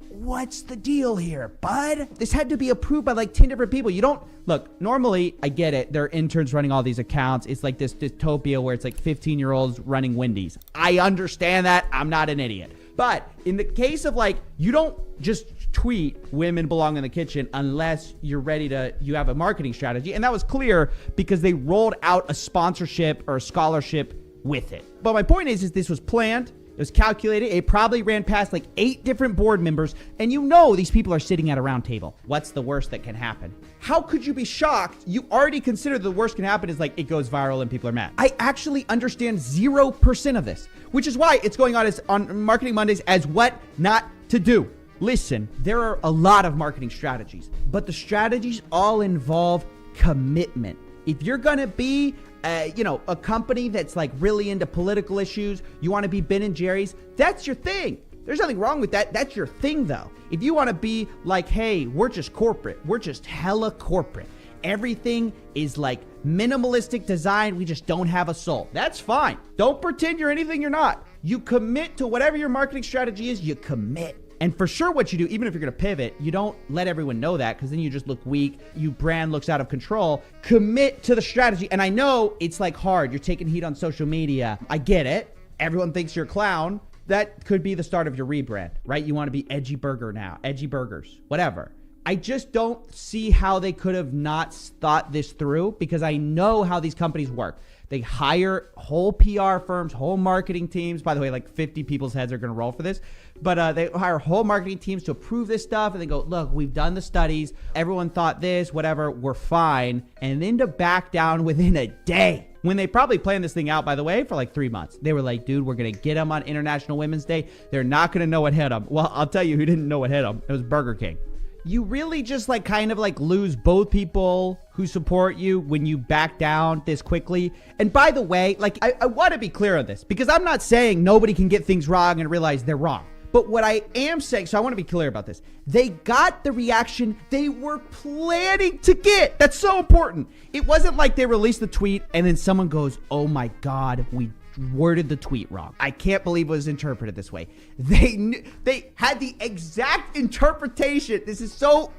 what's the deal here, bud? This had to be approved by like 10 different people. You don't, look, normally, I get it. There are interns running all these accounts. It's like this dystopia where it's like 15-year-olds running Wendy's. I understand that. I'm not an idiot. But in the case of like, you don't just tweet women belong in the kitchen unless you're ready to, you have a marketing strategy. And that was clear because they rolled out a sponsorship or a scholarship with it. But my point is this was planned. It was calculated. It probably ran past like 8 different board members. And you know these people are sitting at a round table. What's the worst that can happen? How could you be shocked? You already consider the worst can happen is like it goes viral and people are mad. I actually understand 0% of this, which is why it's going on as on Marketing Mondays as what not to do. Listen, there are a lot of marketing strategies, but the strategies all involve commitment. If you're going to be a company that's like really into political issues, you want to be Ben & Jerry's, that's your thing. There's nothing wrong with that. That's your thing though. If you want to be like, hey, we're just corporate. We're just hella corporate. Everything is like minimalistic design. We just don't have a soul. That's fine. Don't pretend you're anything you're not. You commit to whatever your marketing strategy is, you commit. And for sure what you do, even if you're going to pivot, you don't let everyone know that because then you just look weak. Your brand looks out of control. Commit to the strategy. And I know it's like hard. You're taking heat on social media. I get it. Everyone thinks you're a clown. That could be the start of your rebrand, right? You want to be Edgy Burger now, Edgy Burgers, whatever. I just don't see how they could have not thought this through because I know how these companies work. They hire whole PR firms, whole marketing teams. By the way, like 50 people's heads are going to roll for this. But they hire whole marketing teams to approve this stuff. And they go, look, we've done the studies. Everyone thought this, whatever, we're fine. And then to back down within a day. When they probably planned this thing out, by the way, for like 3 months. They were like, dude, we're going to get them on International Women's Day. They're not going to know what hit them. Well, I'll tell you who didn't know what hit them. It was Burger King. You really just like kind of like lose both people who support you when you back down this quickly. And by the way, like I want to be clear on this because I'm not saying nobody can get things wrong and realize they're wrong. But what I am saying, so I want to be clear about this. They got the reaction they were planning to get. That's so important. It wasn't like they released the tweet and then someone goes, oh my God, we worded the tweet wrong. I can't believe it was interpreted this way. They had the exact interpretation. This is so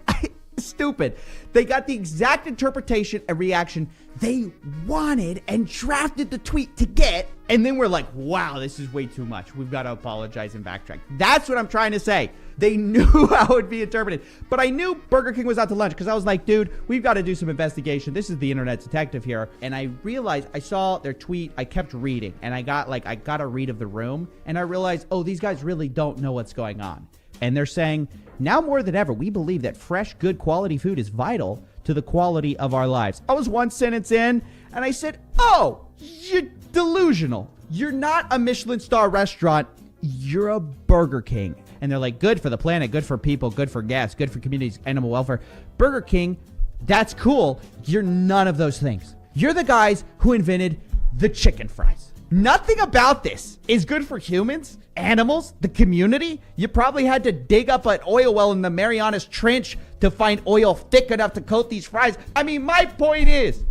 stupid. They got the exact interpretation and reaction they wanted and drafted the tweet to get. And then we're like, wow, this is way too much. We've got to apologize and backtrack. That's what I'm trying to say. They knew how it would be interpreted. But I knew Burger King was out to lunch because I was like, dude, we've got to do some investigation. This is the internet detective here. And I realized I saw their tweet. I kept reading and I got a read of the room. And I realized, oh, these guys really don't know what's going on. And they're saying, now more than ever, we believe that fresh, good quality food is vital to the quality of our lives. I was one sentence in and I said, oh, you're delusional. You're not a Michelin star restaurant. You're a Burger King. And they're like, good for the planet, good for people, good for guests, good for communities, animal welfare. Burger King, that's cool. You're none of those things. You're the guys who invented the chicken fries. Nothing about this is good for humans, animals, the community. You probably had to dig up an oil well in the Marianas Trench to find oil thick enough to coat these fries. I mean, my point is,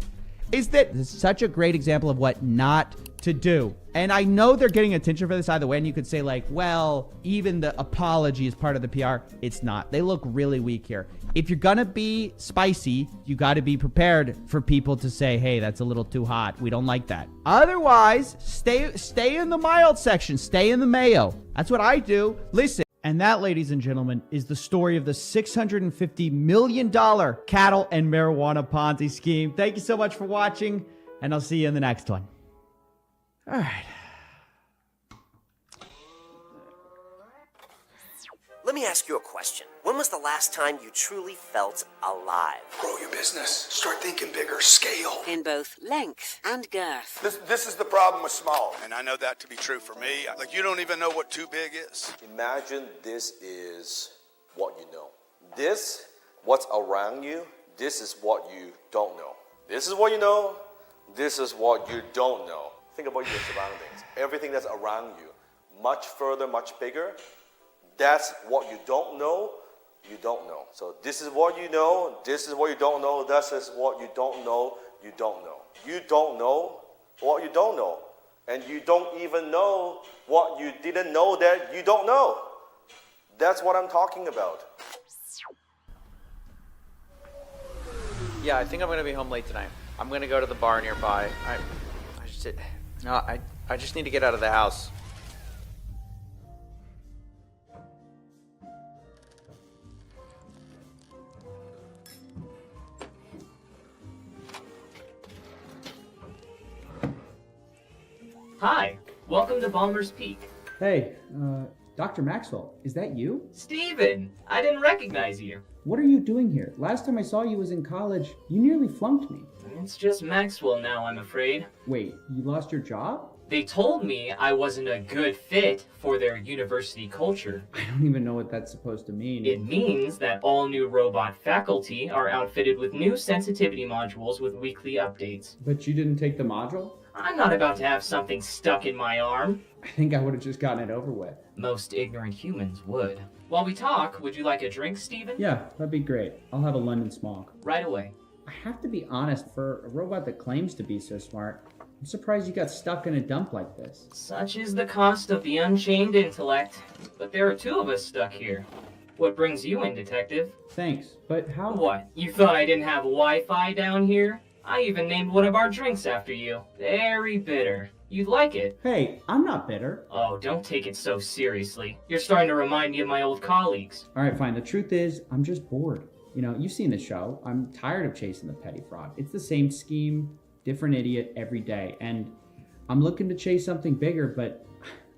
is that this is such a great example of what not to do. And I know they're getting attention for this either way. And you could say like, well, even the apology is part of the PR. It's not. They look really weak here. If you're going to be spicy, you got to be prepared for people to say, hey, that's a little too hot. We don't like that. Otherwise, stay in the mild section. Stay in the mayo. That's what I do. Listen. And that, ladies and gentlemen, is the story of the $650 million cattle and marijuana Ponzi scheme. Thank you so much for watching, and I'll see you in the next one. All right. Let me ask you a question. When was the last time you truly felt alive? Grow your business. Start thinking bigger. Scale. In both length and girth. This is the problem with small. And I know that to be true for me. Like, you don't even know what too big is. Imagine this is what you know. This, what's around you, this is what you don't know. This is what you know. This is what you don't know. Think about your surroundings. Everything that's around you, much further, much bigger. That's what you don't know, you don't know. So this is what you know, this is what you don't know, this is what you don't know, you don't know. You don't know what you don't know. And you don't even know what you didn't know that you don't know. That's what I'm talking about. Yeah, I think I'm going to be home late tonight. I'm going to go to the bar nearby. I just need to get out of the house. Hi, welcome to Balmer's Peak. Hey, Dr. Maxwell, is that you? Steven, I didn't recognize you. What are you doing here? Last time I saw you was in college. You nearly flunked me. It's just Maxwell now, I'm afraid. Wait, you lost your job? They told me I wasn't a good fit for their university culture. I don't even know what that's supposed to mean. It means that all new robot faculty are outfitted with new sensitivity modules with weekly updates. But you didn't take the module? I'm not about to have something stuck in my arm. I think I would have just gotten it over with. Most ignorant humans would. While we talk, would you like a drink, Steven? Yeah, that'd be great. I'll have a London Smog. Right away. I have to be honest, for a robot that claims to be so smart, I'm surprised you got stuck in a dump like this. Such is the cost of the unchained intellect. But there are two of us stuck here. What brings you in, Detective? Thanks, but how— What, you thought I didn't have Wi-Fi down here? I even named one of our drinks after you. Very bitter. You'd like it. Hey, I'm not bitter. Oh, don't take it so seriously. You're starting to remind me of my old colleagues. All right, fine. The truth is, I'm just bored. You know, you've seen the show. I'm tired of chasing the petty fraud. It's the same scheme, different idiot every day. And I'm looking to chase something bigger, but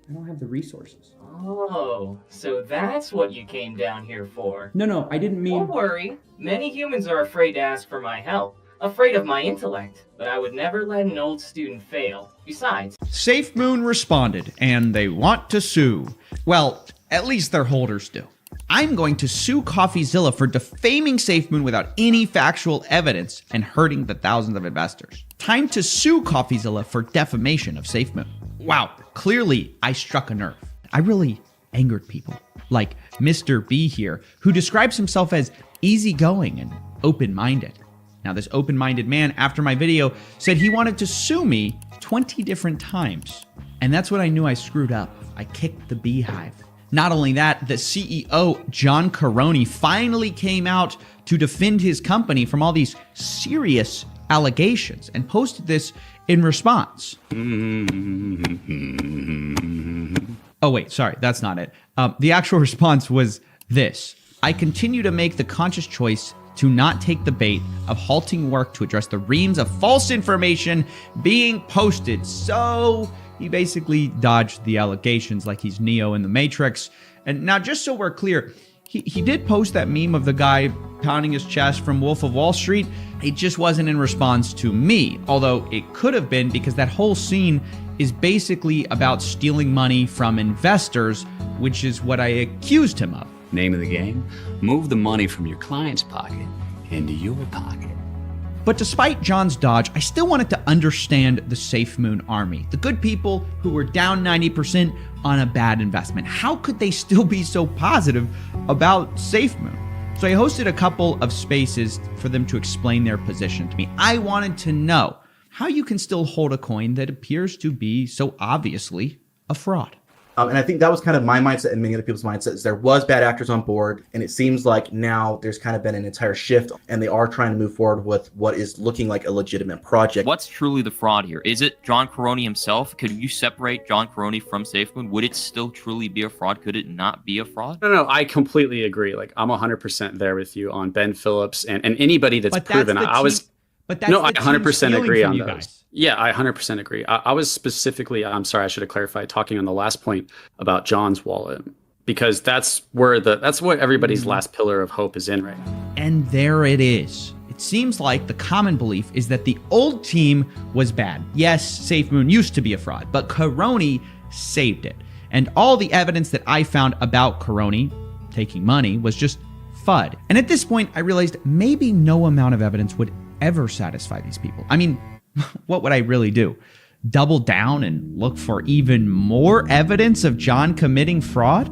I don't have the resources. Oh, so that's what you came down here for. No, I didn't mean— Don't worry. Many humans are afraid to ask for my help. Afraid of my intellect, but I would never let an old student fail. Besides, SafeMoon responded, and they want to sue. Well, at least their holders do. I'm going to sue Coffeezilla for defaming SafeMoon without any factual evidence and hurting the thousands of investors. Time to sue Coffeezilla for defamation of SafeMoon. Wow, clearly I struck a nerve. I really angered people, like Mr. B here, who describes himself as easygoing and open-minded. Now, this open-minded man, after my video, said he wanted to sue me 20 different times. And that's when I knew I screwed up. I kicked the beehive. Not only that, the CEO, John Caroni, finally came out to defend his company from all these serious allegations and posted this in response. Oh, wait, sorry, that's not it. The actual response was this: I continue to make the conscious choice to not take the bait of halting work to address the reams of false information being posted. So he basically dodged the allegations like he's Neo in the Matrix. And now, just so we're clear, he did post that meme of the guy pounding his chest from Wolf of Wall Street. It just wasn't in response to me, although it could have been, because that whole scene is basically about stealing money from investors, which is what I accused him of. Name of the game? Move the money from your client's pocket into your pocket. But despite John's dodge, I still wanted to understand the SafeMoon army, the good people who were down 90% on a bad investment. How could they still be so positive about SafeMoon? So I hosted a couple of spaces for them to explain their position to me. I wanted to know how you can still hold a coin that appears to be so obviously a fraud. And I think that was kind of my mindset and many other people's mindsets. There was bad actors on board, and it seems like now there's kind of been an entire shift, and they are trying to move forward with what is looking like a legitimate project. What's truly the fraud here? Is it John Caroni himself? Could you separate John Caroni from SafeMoon? Would it still truly be a fraud? Could it not be a fraud? No, I completely agree. Like, I'm 100% there with you on Ben Phillips and anybody that's proven. I 100% agree on those. Guys. Yeah, I 100% agree. I was specifically, I'm sorry, I should have clarified, talking on the last point about John's wallet, because that's what everybody's last pillar of hope is in right now. And there it is. It seems like the common belief is that the old team was bad. Yes, SafeMoon used to be a fraud, but Caroni saved it. And all the evidence that I found about Caroni taking money was just FUD. And at this point, I realized maybe no amount of evidence would ever satisfy these people. I mean, what would I really do? Double down and look for even more evidence of John committing fraud?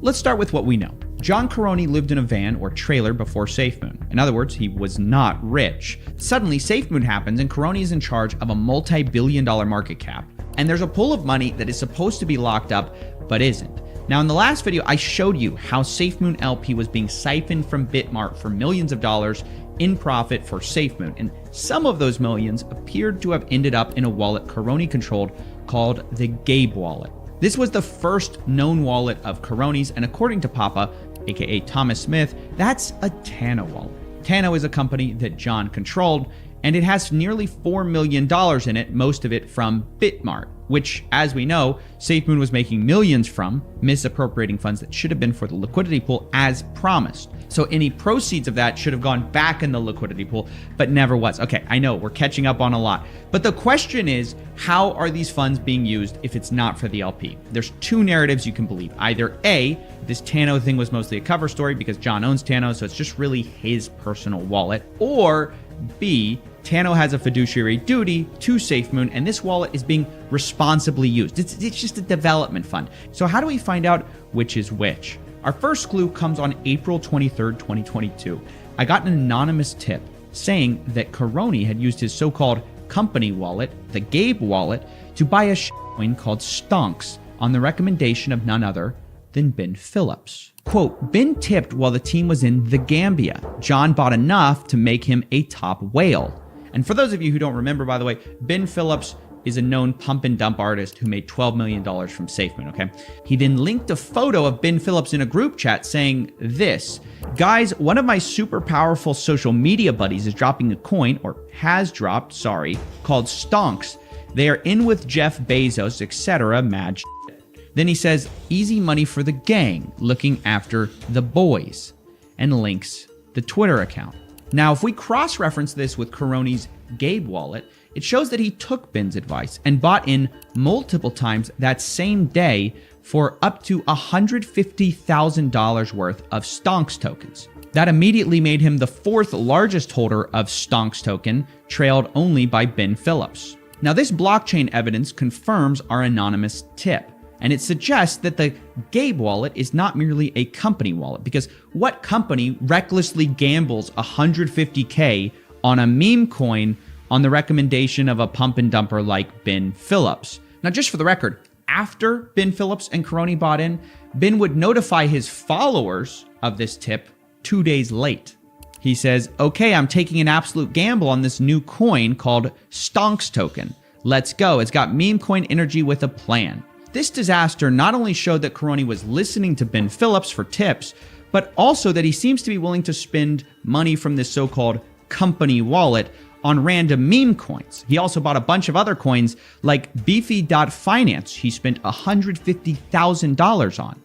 Let's start with what we know. John Caroni lived in a van or trailer before SafeMoon. In other words, he was not rich. Suddenly, SafeMoon happens and Caroni is in charge of a multi-billion-dollar market cap. And there's a pool of money that is supposed to be locked up, but isn't. Now, in the last video, I showed you how SafeMoon LP was being siphoned from Bitmart for millions of dollars in profit for SafeMoon, and some of those millions appeared to have ended up in a wallet Caroni controlled called the Gabe wallet. This was the first known wallet of Caroni's, and according to Papa, aka Thomas Smith, that's a Tano wallet. Tano is a company that John controlled, and it has nearly $4 million in it, most of it from Bitmart, which, as we know, SafeMoon was making millions from, misappropriating funds that should have been for the liquidity pool as promised. So any proceeds of that should have gone back in the liquidity pool, but never was. Okay, I know, we're catching up on a lot. But the question is, how are these funds being used if it's not for the LP? There's two narratives you can believe. Either A, this Tano thing was mostly a cover story because John owns Tano, so it's just really his personal wallet. Or B, Tano has a fiduciary duty to SafeMoon, and this wallet is being responsibly used. It's just a development fund. So how do we find out which is which? Our first clue comes on April 23rd, 2022. I got an anonymous tip saying that Caroni had used his so-called company wallet, the Gabe wallet, to buy a coin called Stonks on the recommendation of none other than Ben Phillips. Quote, Ben tipped while the team was in the Gambia. John bought enough to make him a top whale. And for those of you who don't remember, by the way, Ben Phillips is a known pump and dump artist who made $12 million from SafeMoon, okay? He then linked a photo of Ben Phillips in a group chat saying this, guys, one of my super powerful social media buddies is dropping a coin, or has dropped, sorry, called Stonks. They are in with Jeff Bezos, etc. Mad shit. Then he says, easy money for the gang, looking after the boys, and links the Twitter account. Now, if we cross-reference this with Caroni's Gabe wallet, it shows that he took Ben's advice and bought in multiple times that same day for up to $150,000 worth of Stonks tokens. That immediately made him the fourth largest holder of Stonks token, trailed only by Ben Phillips. Now, this blockchain evidence confirms our anonymous tip, and it suggests that the Gabe wallet is not merely a company wallet, because what company recklessly gambles $150K on a meme coin on the recommendation of a pump and dumper like Ben Phillips? Now, just for the record, after Ben Phillips and Caroni bought in, Ben would notify his followers of this tip 2 days late. He says, okay, I'm taking an absolute gamble on this new coin called Stonks token. Let's go. It's got meme coin energy with a plan. This disaster not only showed that Caroni was listening to Ben Phillips for tips, but also that he seems to be willing to spend money from this so-called company wallet on random meme coins. He also bought a bunch of other coins like Beefy.finance he spent $150,000 on.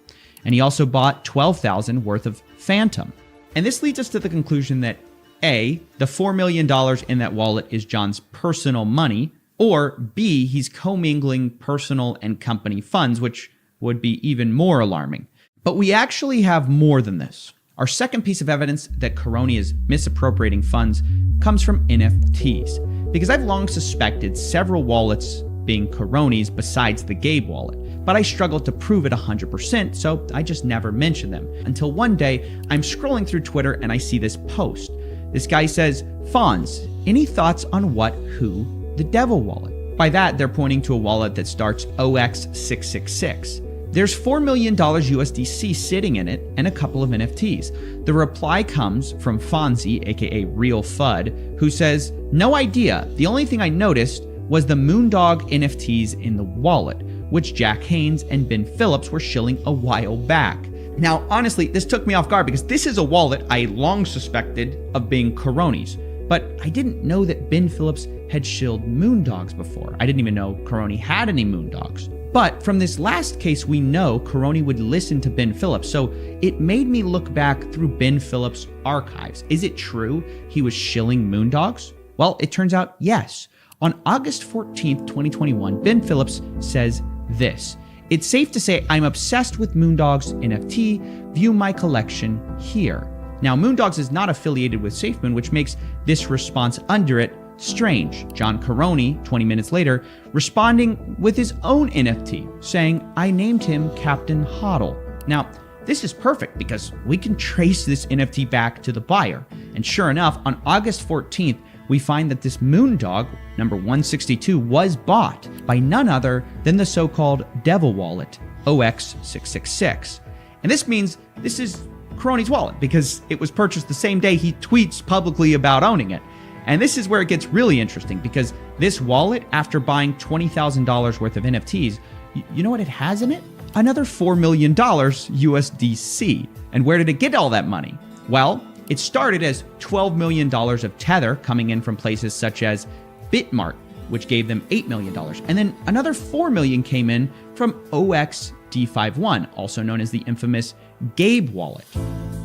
And he also bought $12,000 worth of Phantom. And this leads us to the conclusion that A, the $4 million in that wallet is John's personal money, or B, he's commingling personal and company funds, which would be even more alarming. But we actually have more than this. Our second piece of evidence that Caroni is misappropriating funds comes from NFTs, because I've long suspected several wallets being Caroni's besides the Gabe wallet, but I struggled to prove it 100%, so I just never mentioned them. Until one day, I'm scrolling through Twitter and I see this post. This guy says, Fonz, any thoughts on what, who, the devil wallet? By that, they're pointing to a wallet that starts OX666. There's $4 million USDC sitting in it and a couple of NFTs. The reply comes from Fonzie, aka Real FUD, who says, no idea. The only thing I noticed was the Moondog NFTs in the wallet, which Jack Haynes and Ben Phillips were shilling a while back. Now, honestly, this took me off guard because this is a wallet I long suspected of being Coroni's, but I didn't know that Ben Phillips had shilled Moondogs before. I didn't even know Coroni had any Moondogs. But from this last case, we know Coroni would listen to Ben Phillips, so it made me look back through Ben Phillips' archives. Is it true he was shilling Moondogs? Well, it turns out yes. On August 14th, 2021, Ben Phillips says this: it's safe to say I'm obsessed with Moondogs NFT, view my collection here. Now, Moondogs is not affiliated with SafeMoon, which makes this response under it strange. John Coroni, 20 minutes later, responding with his own NFT, saying, I named him Captain Hodl. Now, this is perfect because we can trace this NFT back to the buyer. And sure enough, on August 14th, we find that this Moondog, number 162, was bought by none other than the so-called Devil Wallet, OX666. And this means this is Coroni's wallet because it was purchased the same day he tweets publicly about owning it. And this is where it gets really interesting because this wallet, after buying $20,000 worth of NFTs, you know what it has in it? Another $4 million USDC. And where did it get all that money? Well, it started as $12 million of Tether coming in from places such as Bitmart, which gave them $8 million. And then another $4 million came in from OXD51, also known as the infamous Gabe wallet.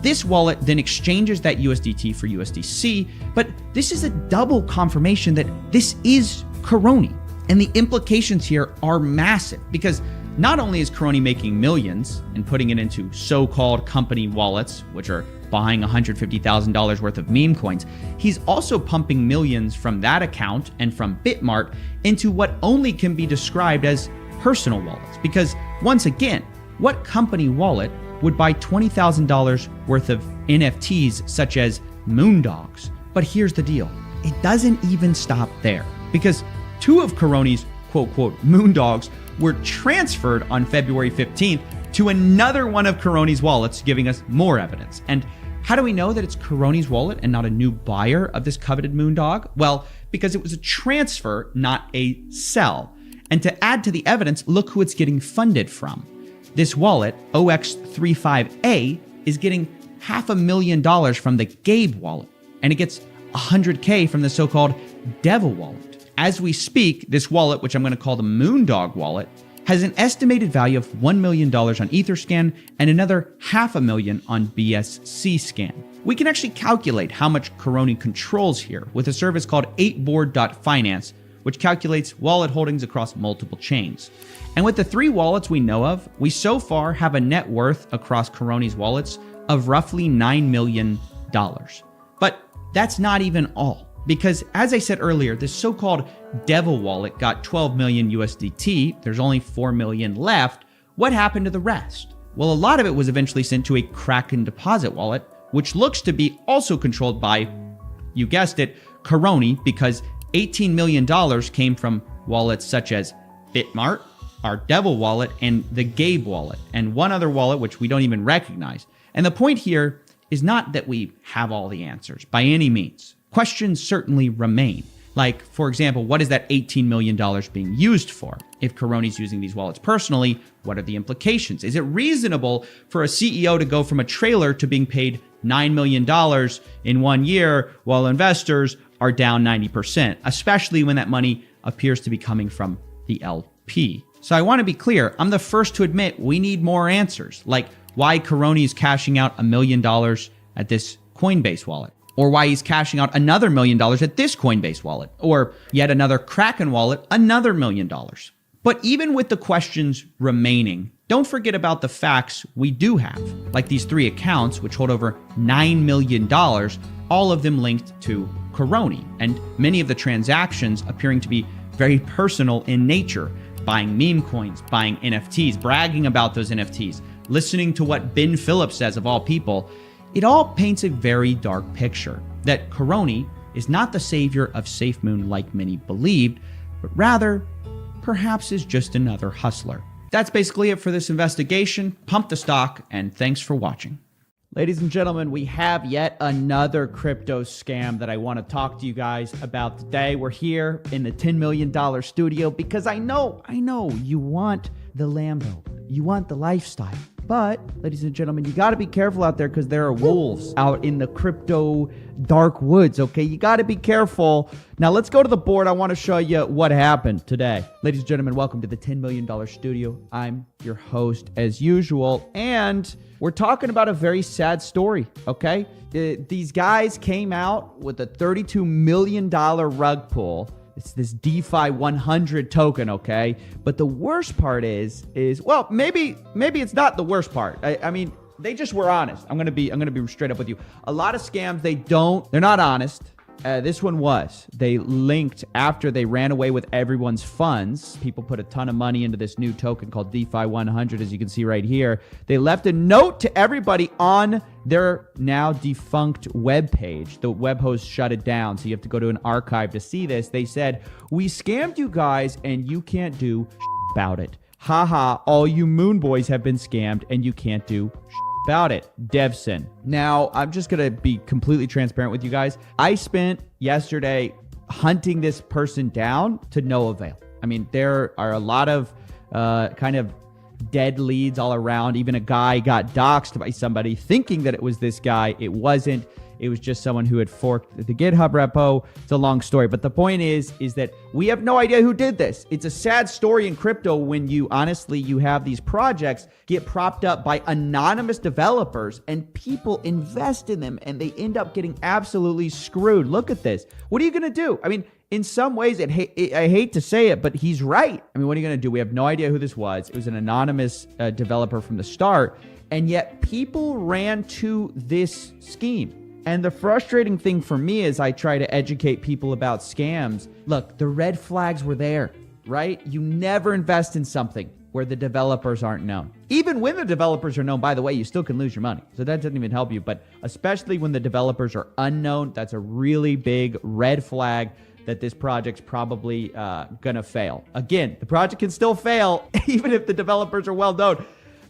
This wallet then exchanges that USDT for USDC, but this is a double confirmation that this is Coroni. And the implications here are massive because not only is Coroni making millions and putting it into so-called company wallets, which are buying $150,000 worth of meme coins, he's also pumping millions from that account and from Bitmart into what only can be described as personal wallets. Because once again, what company wallet would buy $20,000 worth of NFTs such as Moondogs? But here's the deal. It doesn't even stop there because two of Coroni's quote Moondogs were transferred on February 15th to another one of Coroni's wallets, giving us more evidence. And how do we know that it's Coroni's wallet and not a new buyer of this coveted Moondog? Well, because it was a transfer, not a sell. And to add to the evidence, look who it's getting funded from. This wallet, OX35A, is getting $500,000 from the Gabe wallet, and it gets $100K from the so-called Devil wallet. As we speak, this wallet, which I'm going to call the Moondog wallet, has an estimated value of $1 million on Etherscan and another $500,000 on BSC Scan. We can actually calculate how much Coroni controls here with a service called 8board.finance, which calculates wallet holdings across multiple chains. And with the 3 wallets we know of, we so far have a net worth across Coroni's wallets of roughly $9 million. But that's not even all. Because as I said earlier, this so-called Devil wallet got 12 million USDT. There's only 4 million left. What happened to the rest? Well, a lot of it was eventually sent to a Kraken deposit wallet, which looks to be also controlled by, you guessed it, Coroni, because $18 million came from wallets such as Bitmart, our Devil wallet, and the Gabe wallet, and one other wallet which we don't even recognize. And the point here is not that we have all the answers by any means. Questions certainly remain. Like, for example, what is that $18 million being used for? If Coroni's using these wallets personally, what are the implications? Is it reasonable for a CEO to go from a trailer to being paid $9 million in 1 year while investors are down 90%, especially when that money appears to be coming from the LP? So I want to be clear, I'm the first to admit we need more answers, like why Coroni is cashing out $1 million at this Coinbase wallet, or why he's cashing out another $1 million at this Coinbase wallet, or yet another Kraken wallet, another $1 million. But even with the questions remaining, don't forget about the facts we do have, like these 3 accounts which hold over $9 million, all of them linked to Coroni, and many of the transactions appearing to be very personal in nature, buying meme coins, buying NFTs, bragging about those NFTs, listening to what Ben Phillips says of all people. it all paints a very dark picture that Caroni is not the savior of SafeMoon like many believed, but rather, perhaps is just another hustler. That's basically it for this investigation. Pump the stock, and thanks for watching. Ladies and gentlemen, we have yet another crypto scam that I want to talk to you guys about today. We're here in the $10 million studio because I know you want the Lambo. You want the lifestyle. But, ladies and gentlemen, you got to be careful out there because there are wolves out in the crypto dark woods, okay? You got to be careful. Now, let's go to the board. I want to show you what happened today. Ladies and gentlemen, welcome to the $10 million studio. I'm your host as usual, and we're talking about a very sad story, okay? These guys came out with a $32 million rug pull. It's this DeFi 100 token, okay? But the worst part is well, maybe it's not the worst part. I mean, they just were honest. I'm gonna be straight up with you. A lot of scams, they're not honest. This one was. They linked after they ran away with everyone's funds. People put a ton of money into this new token called DeFi 100, as you can see right here. They left a note to everybody on their now defunct web page. The web host shut it down, so you have to go to an archive to see this. They said, "We scammed you guys, and you can't do about it. Haha, all you moon boys have been scammed, and you can't do about it. Devson." Now, I'm just going to be completely transparent with you guys. I spent yesterday hunting this person down to no avail. I mean, there are a lot of kind of dead leads all around. Even a guy got doxxed by somebody thinking that it was this guy. It wasn't. It was just someone who had forked the GitHub repo. It's a long story. But the point is that we have no idea who did this. It's a sad story in crypto when you have these projects get propped up by anonymous developers and people invest in them and they end up getting absolutely screwed. Look at this. What are you going to do? I mean, in some ways, I hate to say it, but he's right. I mean, what are you going to do? We have no idea who this was. It was an anonymous developer from the start. And yet people ran to this scheme. And the frustrating thing for me is I try to educate people about scams. Look, the red flags were there, right? You never invest in something where the developers aren't known. Even when the developers are known, by the way, you still can lose your money. So that doesn't even help you. But especially when the developers are unknown, that's a really big red flag that this project's probably gonna fail. Again, the project can still fail even if the developers are well known.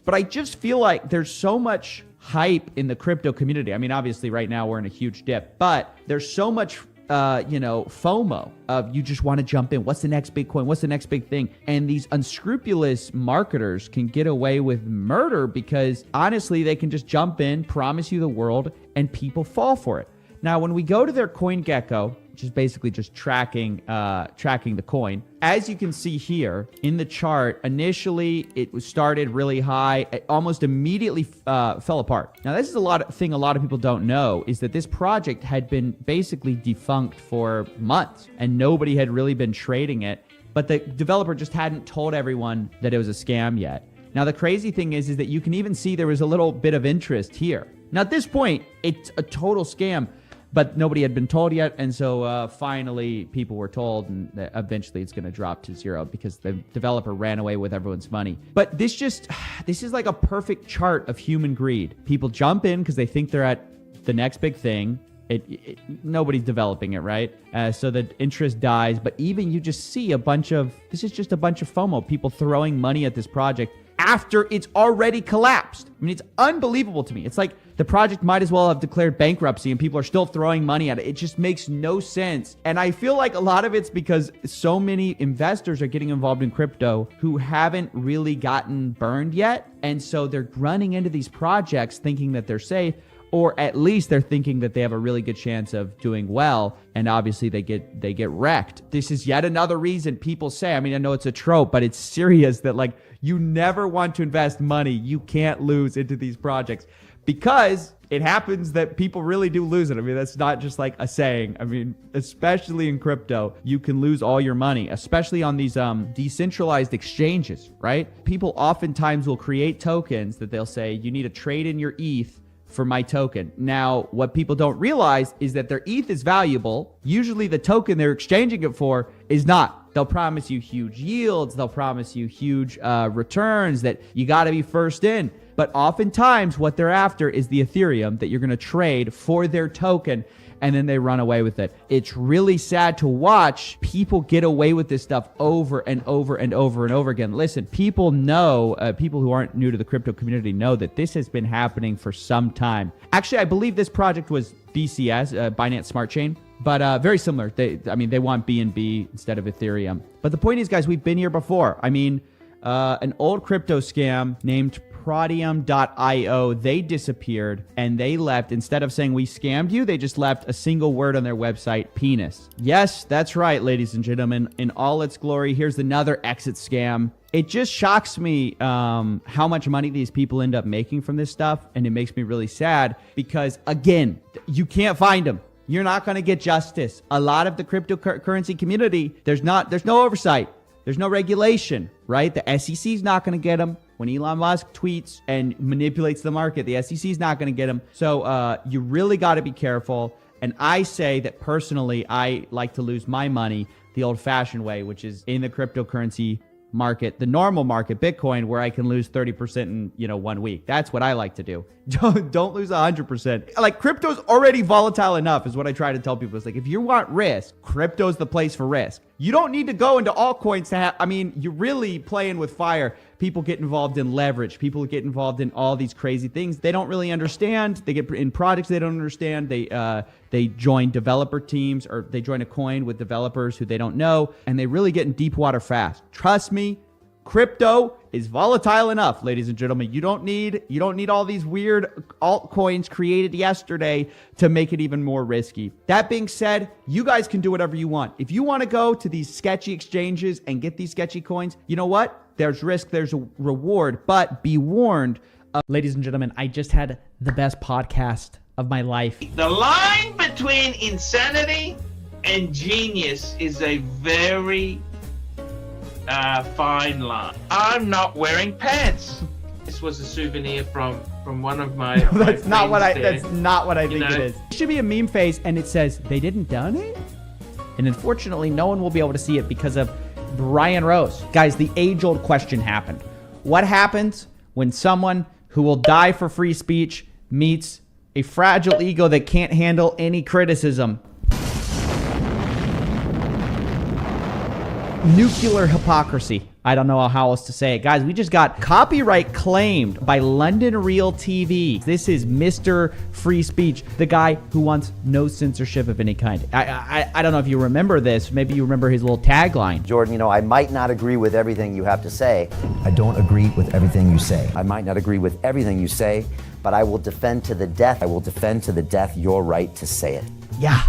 But I just feel like there's so much hype in the crypto community. I mean, obviously right now we're in a huge dip, but there's so much, FOMO of you just want to jump in. What's the next big coin? What's the next big thing? And these unscrupulous marketers can get away with murder because honestly, they can just jump in, promise you the world, and people fall for it. Now, when we go to their CoinGecko, which is basically just tracking the coin, as you can see here in the chart, initially it was started really high, it almost immediately fell apart. Now, this is a lot of people don't know is that this project had been basically defunct for months and nobody had really been trading it, but the developer just hadn't told everyone that it was a scam yet. Now, the crazy thing is that you can even see there was a little bit of interest here. Now, at this point, it's a total scam. But nobody had been told yet, and so finally people were told, and eventually it's going to drop to zero because the developer ran away with everyone's money. But this is like a perfect chart of human greed. People jump in because they think they're at the next big thing. Nobody's developing it, right? So the interest dies, but even you just see this is just a bunch of FOMO, people throwing money at this project after it's already collapsed. I mean, it's unbelievable to me. It's like the project might as well have declared bankruptcy and people are still throwing money at it. It just makes no sense. And I feel like a lot of it's because so many investors are getting involved in crypto who haven't really gotten burned yet. And so they're running into these projects thinking that they're safe, or at least they're thinking that they have a really good chance of doing well. And obviously they get wrecked. This is yet another reason people say, I mean, I know it's a trope, but it's serious that like you never want to invest money you can't lose into these projects. Because it happens that people really do lose it. I mean, that's not just like a saying. I mean, especially in crypto, you can lose all your money, especially on these decentralized exchanges, right? People oftentimes will create tokens that they'll say, you need to trade in your ETH for my token. Now, what people don't realize is that their ETH is valuable. Usually the token they're exchanging it for is not. They'll promise you huge yields. They'll promise you huge returns that you got to be first in. But oftentimes what they're after is the Ethereum that you're going to trade for their token, and then they run away with it. It's really sad to watch people get away with this stuff over and over and over and over again. Listen, people know, people who aren't new to the crypto community know that this has been happening for some time. Actually, I believe this project was BCS, Binance Smart Chain, but very similar. They want BNB instead of Ethereum. But the point is, guys, we've been here before. I mean, an old crypto scam named Prodium.io, they disappeared and they left. Instead of saying we scammed you, they just left a single word on their website, penis. Yes, that's right, ladies and gentlemen. In all its glory, here's another exit scam. It just shocks me how much money these people end up making from this stuff. And it makes me really sad because, again, you can't find them. You're not going to get justice. A lot of the cryptocurrency community, there's no oversight. There's no regulation, right? The SEC is not going to get them. When Elon Musk tweets and manipulates the market, the SEC is not going to get them. So you really got to be careful. And I say that personally, I like to lose my money the old-fashioned way, which is in the cryptocurrency market, the normal market, Bitcoin, where I can lose 30% in 1 week. That's what I like to do. Don't lose 100%. Like, crypto's already volatile enough is what I try to tell people. It's like, if you want risk, crypto's the place for risk. You don't need to go into altcoins to have, you're really playing with fire. People get involved in leverage. People get involved in all these crazy things they don't really understand. They get in projects they don't understand. They join developer teams, or they join a coin with developers who they don't know, and they really get in deep water fast. Trust me, crypto is volatile enough, ladies and gentlemen. You don't need all these weird altcoins created yesterday to make it even more risky. That being said, you guys can do whatever you want. If you want to go to these sketchy exchanges and get these sketchy coins, you know what? There's risk, there's a reward, but be warned. Ladies and gentlemen, I just had the best podcast of my life. The line between insanity and genius is a very fine line. I'm not wearing pants. This was a souvenir from one of my. That's not what I think it is. It should be a meme face, and it says they didn't donate. And unfortunately, no one will be able to see it because of Brian Rose. Guys, the age-old question happened. What happens when someone who will die for free speech meets a fragile ego that can't handle any criticism? Nuclear hypocrisy. I don't know how else to say it. Guys, we just got copyright claimed by London Real TV. This is Mr. Free Speech, the guy who wants no censorship of any kind. I don't know if you remember this. Maybe you remember his little tagline. Jordan, I might not agree with everything you have to say. I don't agree with everything you say. I might not agree with everything you say, but I will defend to the death. I will defend to the death your right to say it. Yeah.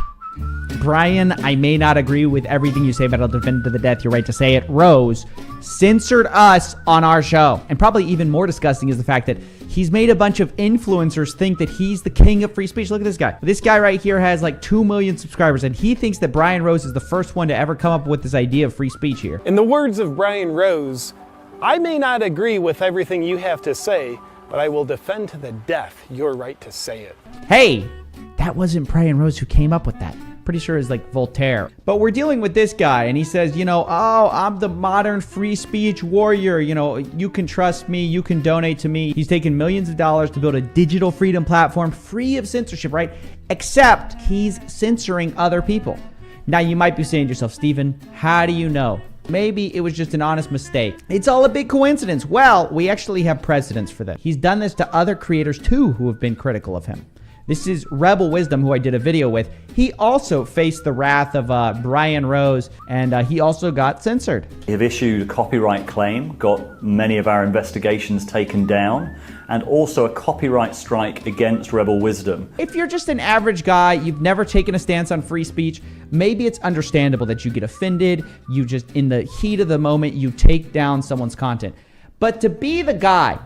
Brian, I may not agree with everything you say, but I'll defend to the death your right to say it. Rose censored us on our show. And probably even more disgusting is the fact that he's made a bunch of influencers think that he's the king of free speech. Look at this guy. This guy right here has like 2 million subscribers, and he thinks that Brian Rose is the first one to ever come up with this idea of free speech here. In the words of Brian Rose, I may not agree with everything you have to say, but I will defend to the death your right to say it. Hey, that wasn't Brian Rose who came up with that. Pretty sure it's like Voltaire. But we're dealing with this guy, and he says, I'm the modern free speech warrior. You can trust me. You can donate to me. He's taken millions of dollars to build a digital freedom platform free of censorship, right? Except he's censoring other people. Now, you might be saying to yourself, Stephen, how do you know? Maybe it was just an honest mistake. It's all a big coincidence. Well, we actually have precedents for that. He's done this to other creators too who have been critical of him. This is Rebel Wisdom, who I did a video with. He also faced the wrath of Brian Rose, and he also got censored. We have issued a copyright claim, got many of our investigations taken down, and also a copyright strike against Rebel Wisdom. If you're just an average guy, you've never taken a stance on free speech, maybe it's understandable that you get offended, you just, in the heat of the moment, you take down someone's content. But to be the guy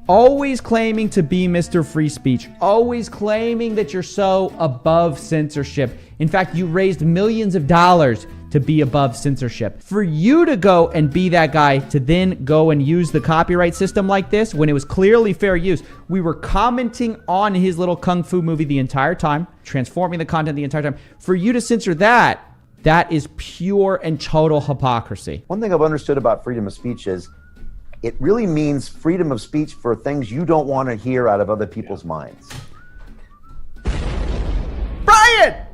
always claiming to be Mr. Free Speech, always claiming that you're so above censorship. In fact, you raised millions of dollars to be above censorship. For you to go and be that guy to then go and use the copyright system like this when it was clearly fair use. We were commenting on his little kung fu movie the entire time, transforming the content the entire time. For you to censor that is pure and total hypocrisy. One thing I've understood about freedom of speech is It really means freedom of speech for things you don't want to hear out of other people's minds. Brian!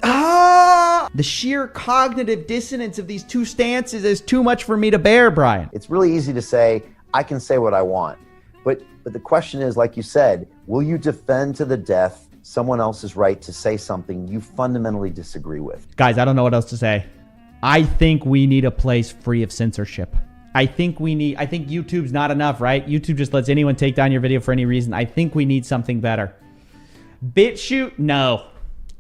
The sheer cognitive dissonance of these two stances is too much for me to bear, Brian. It's really easy to say, I can say what I want. But the question is, like you said, will you defend to the death someone else's right to say something you fundamentally disagree with? Guys, I don't know what else to say. I think we need a place free of censorship. I think YouTube's not enough, right? YouTube just lets anyone take down your video for any reason. I think we need something better. BitChute, no.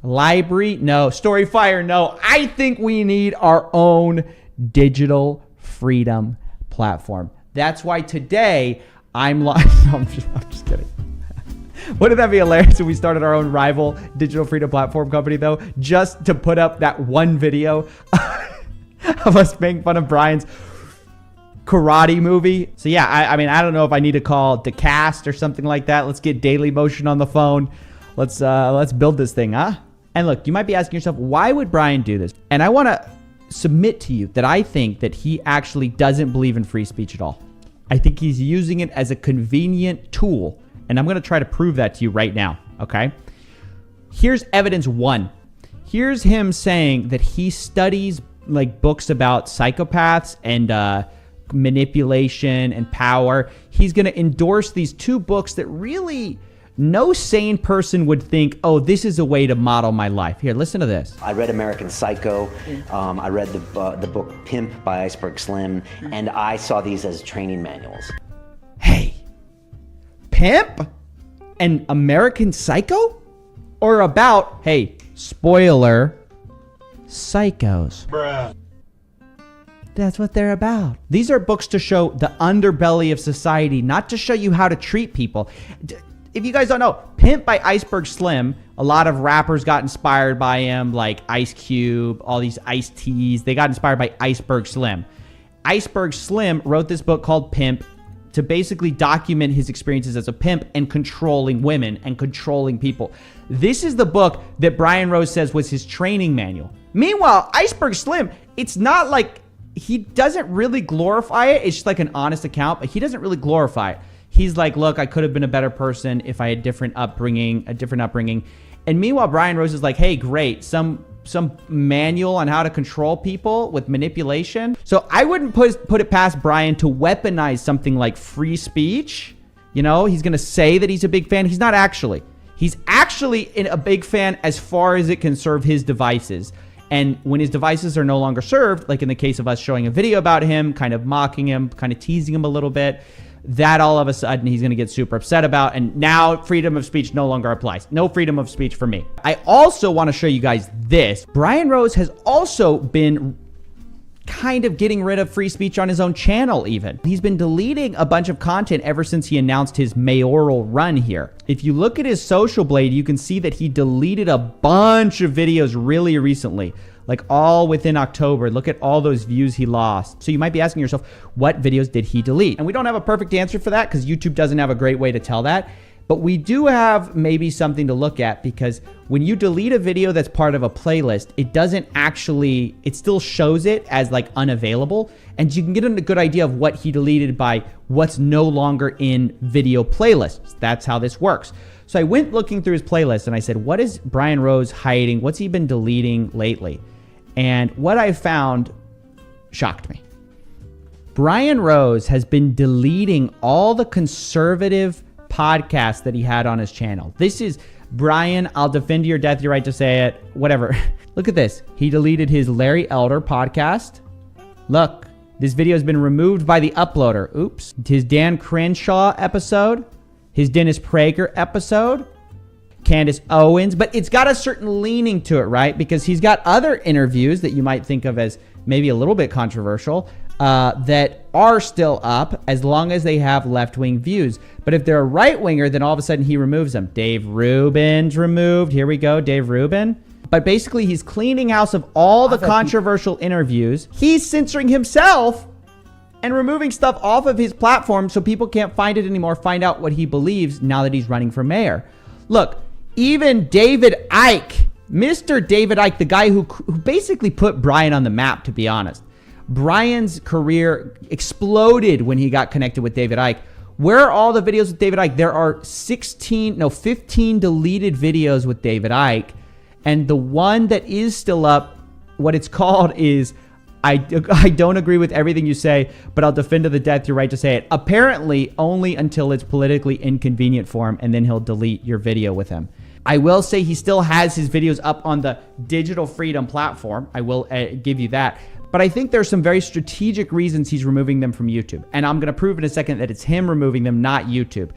Library, no. Storyfire, no. I think we need our own digital freedom platform. That's why today I'm just kidding. Wouldn't that be hilarious if we started our own rival digital freedom platform company, though, just to put up that one video of us making fun of Brian's karate movie? So yeah, I mean, I don't know if I need to call the cast or something like that. Let's get Daily Motion on the phone. Let's build this thing, huh? And look, you might be asking yourself, why would Brian do this? And I want to submit to you that I think that he actually doesn't believe in free speech at all. I think he's using it as a convenient tool. And I'm going to try to prove that to you right now, okay? Here's evidence one. Here's him saying that he studies like books about psychopaths and manipulation and power. He's going to endorse these two books that really no sane person would think, oh, this is a way to model my life. Here, listen to this. I read American Psycho. I read the book Pimp by Iceberg Slim, and I saw these as training manuals. Hey, Pimp and American Psycho? Or about, hey, spoiler, psychos. Bruh. That's what they're about. These are books to show the underbelly of society, not to show you how to treat people. If you guys don't know, Pimp by Iceberg Slim, a lot of rappers got inspired by him, like Ice Cube, all these Ice T's. They got inspired by Iceberg Slim. Iceberg Slim wrote this book called Pimp to basically document his experiences as a pimp and controlling women and controlling people. This is the book that Brian Rose says was his training manual. Meanwhile, Iceberg Slim, it's not like, he doesn't really glorify it. It's just like an honest account, but he doesn't really glorify it. He's like, look, I could have been a better person if I had a different upbringing. And meanwhile, Brian Rose is like, hey, great, some manual on how to control people with manipulation. So I wouldn't put it past Brian to weaponize something like free speech. You know, he's going to say that he's a big fan. He's not actually. He's actually a big fan as far as it can serve his devices. And when his devices are no longer served, like in the case of us showing a video about him, kind of mocking him, kind of teasing him a little bit, that all of a sudden he's going to get super upset about. And now freedom of speech no longer applies. No freedom of speech for me. I also want to show you guys this. Brian Rose has also been kind of getting rid of free speech on his own channel even. He's been deleting a bunch of content ever since he announced his mayoral run here. If you look at his social blade, you can see that he deleted a bunch of videos really recently, like all within October. Look at all those views he lost. So you might be asking yourself, what videos did he delete? And we don't have a perfect answer for that because YouTube doesn't have a great way to tell that. But we do have maybe something to look at, because when you delete a video that's part of a playlist, it doesn't actually, it still shows it as like unavailable. And you can get a good idea of what he deleted by what's no longer in video playlists. That's how this works. So I went looking through his playlist and I said, what is Brian Rose hiding? What's he been deleting lately? And what I found shocked me. Brian Rose has been deleting all the conservative podcasts that he had on his channel. This is Brian, I'll defend your death, your right to say it, whatever. Look at this. He deleted his Larry Elder podcast. Look, this video has been removed by the uploader. Oops. His Dan Crenshaw episode, his Dennis Prager episode, Candace Owens, but it's got a certain leaning to it, right? Because he's got other interviews that you might think of as maybe a little bit controversial that are still up as long as they have left-wing views. But if they're a right-winger, then all of a sudden he removes them. Dave Rubin's removed. Here we go, Dave Rubin. But basically he's cleaning house of all the controversial interviews. He's censoring himself and removing stuff off of his platform so people can't find it anymore, find out what he believes now that he's running for mayor. Look, even David Icke, Mr. David Icke, the guy who basically put Brian on the map, to be honest. Brian's career exploded when he got connected with David Icke. Where are all the videos with David Icke? There are 15 deleted videos with David Icke. And the one that is still up, what it's called is, I don't agree with everything you say, but I'll defend to the death your right to say it. Apparently, only until it's politically inconvenient for him, and then he'll delete your video with him. I will say he still has his videos up on the Digital Freedom platform. I will give you that. But I think there's some very strategic reasons he's removing them from YouTube. And I'm going to prove in a second that it's him removing them, not YouTube.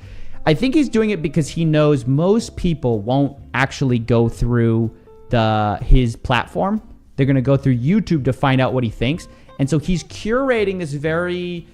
I think he's doing it because he knows most people won't actually go through his platform. They're going to go through YouTube to find out what he thinks. And so he's curating this very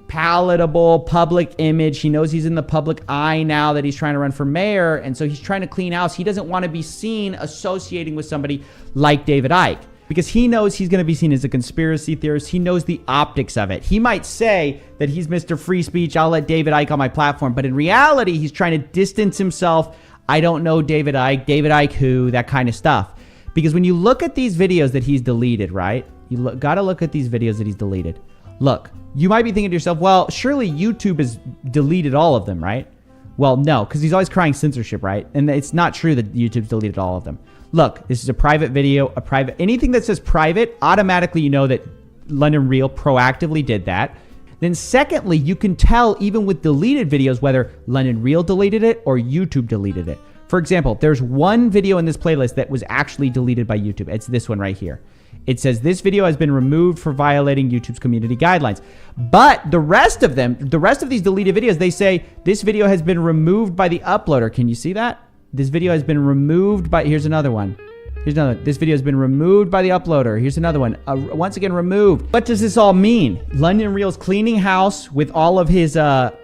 palatable public image. He knows he's in the public eye now that he's trying to run for mayor. And so he's trying to clean house. He doesn't want to be seen associating with somebody like David Icke, because he knows he's going to be seen as a conspiracy theorist. He knows the optics of it. He might say that he's Mr. Free Speech. I'll let David Icke on my platform. But in reality, he's trying to distance himself. I don't know David Icke. David Icke who? That kind of stuff. Because when you look at these videos that he's deleted, right? You got to look at these videos that he's deleted. Look, you might be thinking to yourself, well, surely YouTube has deleted all of them, right? Well, no, because he's always crying censorship, right? And it's not true that YouTube's deleted all of them. Look, this is a private video, anything that says private, automatically you know that London Real proactively did that. Then secondly, you can tell even with deleted videos whether London Real deleted it or YouTube deleted it. For example, there's one video in this playlist that was actually deleted by YouTube. It's this one right here. It says this video has been removed for violating YouTube's community guidelines. But the rest of these deleted videos, they say this video has been removed by the uploader. Can you see that? This video has been removed by, here's another one. Here's another. This video has been removed by the uploader. Here's another one. Once again, removed. What does this all mean? London Real's cleaning house with all of his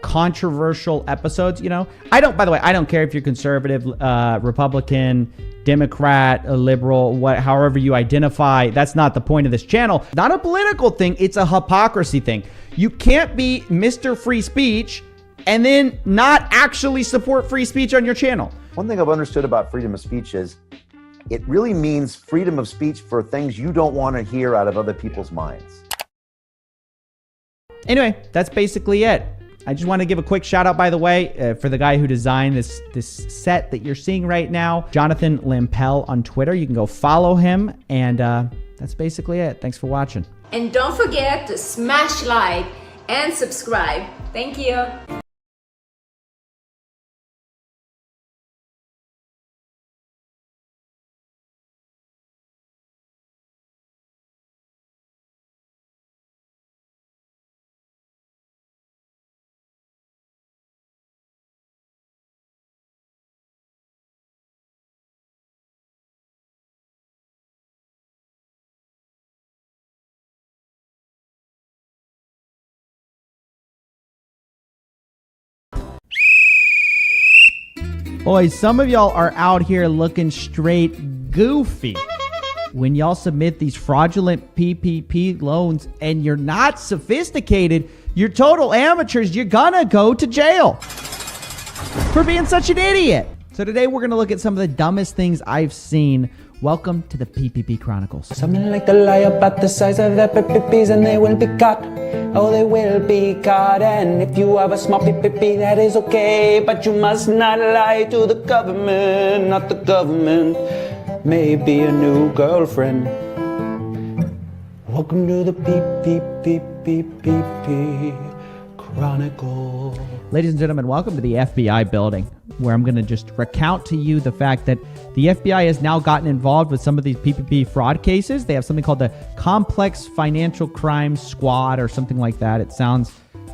controversial episodes, you know? By the way, I don't care if you're conservative, Republican, Democrat, a liberal, however you identify. That's not the point of this channel. Not a political thing. It's a hypocrisy thing. You can't be Mr. Free Speech and then not actually support free speech on your channel. One thing I've understood about freedom of speech is it really means freedom of speech for things you don't want to hear out of other people's minds. Anyway, that's basically it. I just want to give a quick shout out, by the way, for the guy who designed this set that you're seeing right now, Jonathan Lampel on Twitter. You can go follow him, and that's basically it. Thanks for watching. And don't forget to smash like and subscribe. Thank you. Boys, some of y'all are out here looking straight goofy when y'all submit these fraudulent PPP loans and you're not sophisticated, you're total amateurs, you're gonna go to jail for being such an idiot. So today we're gonna look at some of the dumbest things I've seen. Welcome to the PPP Chronicles. Something like to lie about the size of the PPPs and they will be caught. Oh, they will be caught. And if you have a small PPP, that is okay. But you must not lie to the government, not the government. Maybe a new girlfriend. Welcome to the PPP Chronicle. Ladies and gentlemen, welcome to the FBI building, where I'm going to just recount to you the fact that the FBI has now gotten involved with some of these PPP fraud cases. They have something called the Complex Financial Crimes Squad or something like that. It sounds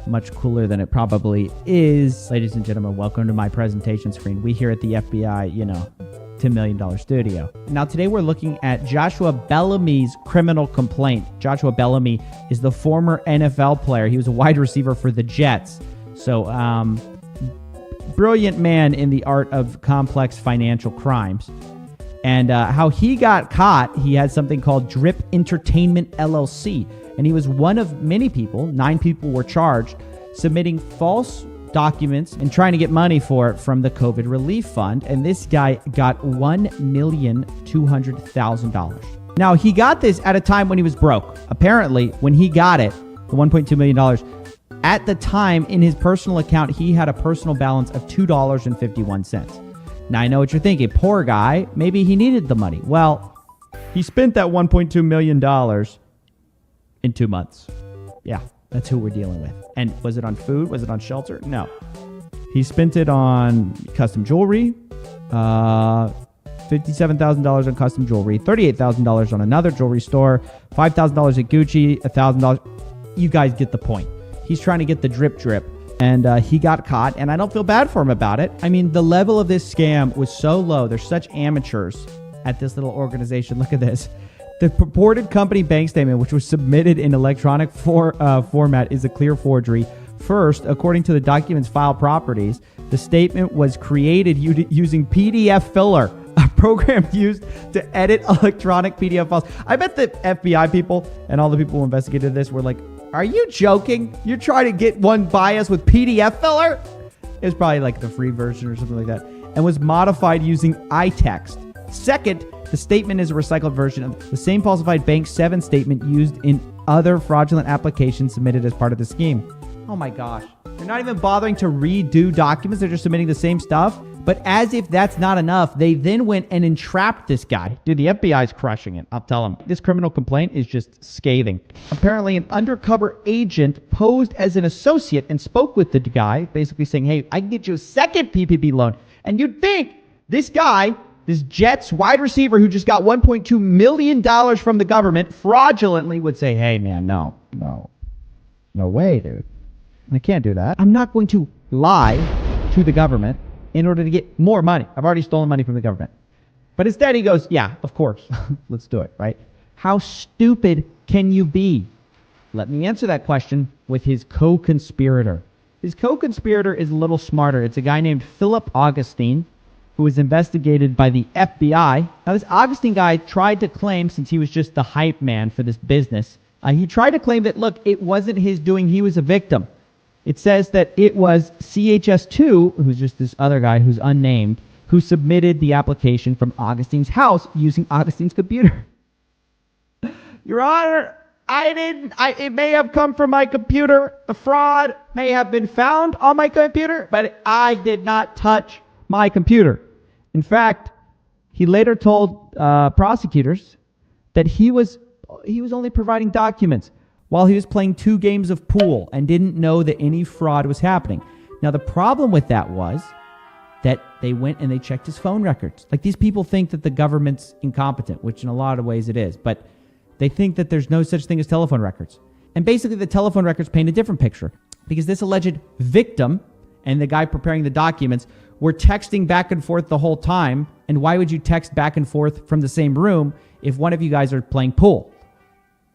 much cooler than it probably is. Ladies and gentlemen, welcome to my presentation screen. We here at the FBI, $10 million studio. Now, today we're looking at Joshua Bellamy's criminal complaint. Joshua Bellamy is the former NFL player. He was a wide receiver for the Jets. So, brilliant man in the art of complex financial crimes. And how he got caught, he had something called Drip Entertainment LLC. And he was one of many people, 9 people were charged, submitting false documents and trying to get money for it from the COVID relief fund. And this guy got $1,200,000. Now, he got this at a time when he was broke. Apparently, when he got it, the $1.2 million, at the time in his personal account, he had a personal balance of $2.51. Now, I know what you're thinking. Poor guy. Maybe he needed the money. Well, he spent that $1.2 million in 2 months. Yeah, that's who we're dealing with. And was it on food? Was it on shelter? No. He spent it on custom jewelry, $57,000 on custom jewelry, $38,000 on another jewelry store, $5,000 at Gucci, $1,000. You guys get the point. He's trying to get the drip, and he got caught, and I don't feel bad for him about it. I mean, the level of this scam was so low. They're such amateurs at this little organization. Look at this. The purported company bank statement, which was submitted in electronic format, is a clear forgery. First, according to the document's file properties, the statement was created using PDF Filler, a program used to edit electronic PDF files. I bet the FBI people and all the people who investigated this were like, are you joking? You're trying to get one by us with PDF Filler? It was probably like the free version or something like that, and was modified using iText. Second, the statement is a recycled version of the same falsified Bank 7 statement used in other fraudulent applications submitted as part of the scheme. Oh my gosh. They're not even bothering to redo documents. They're just submitting the same stuff. But as if that's not enough, they then went and entrapped this guy. Dude, the FBI's crushing it. I'll tell them. This criminal complaint is just scathing. Apparently, an undercover agent posed as an associate and spoke with the guy, basically saying, hey, I can get you a second PPP loan. And you'd think this guy, this Jets wide receiver who just got $1.2 million from the government, fraudulently would say, hey, man, no way, dude. I can't do that. I'm not going to lie to the government in order to get more money. I've already stolen money from the government. But instead he goes, yeah, of course. Let's do it, right? How stupid can you be? Let me answer that question with his co-conspirator. His co-conspirator is a little smarter. It's a guy named Philip Augustine, who was investigated by the FBI. Now, this Augustine guy tried to claim, since he was just the hype man for this business, he tried to claim that, look, it wasn't his doing. He was a victim. It says that it was CHS2, who's just this other guy who's unnamed, who submitted the application from Augustine's house using Augustine's computer. Your Honor, it may have come from my computer. The fraud may have been found on my computer, but I did not touch my computer. In fact, he later told prosecutors that he was only providing documents while he was playing 2 games of pool and didn't know that any fraud was happening. Now, the problem with that was that they went and they checked his phone records. Like, these people think that the government's incompetent, which in a lot of ways it is, but they think that there's no such thing as telephone records. And basically, the telephone records paint a different picture, because this alleged victim and the guy preparing the documents were texting back and forth the whole time. And why would you text back and forth from the same room if one of you guys are playing pool?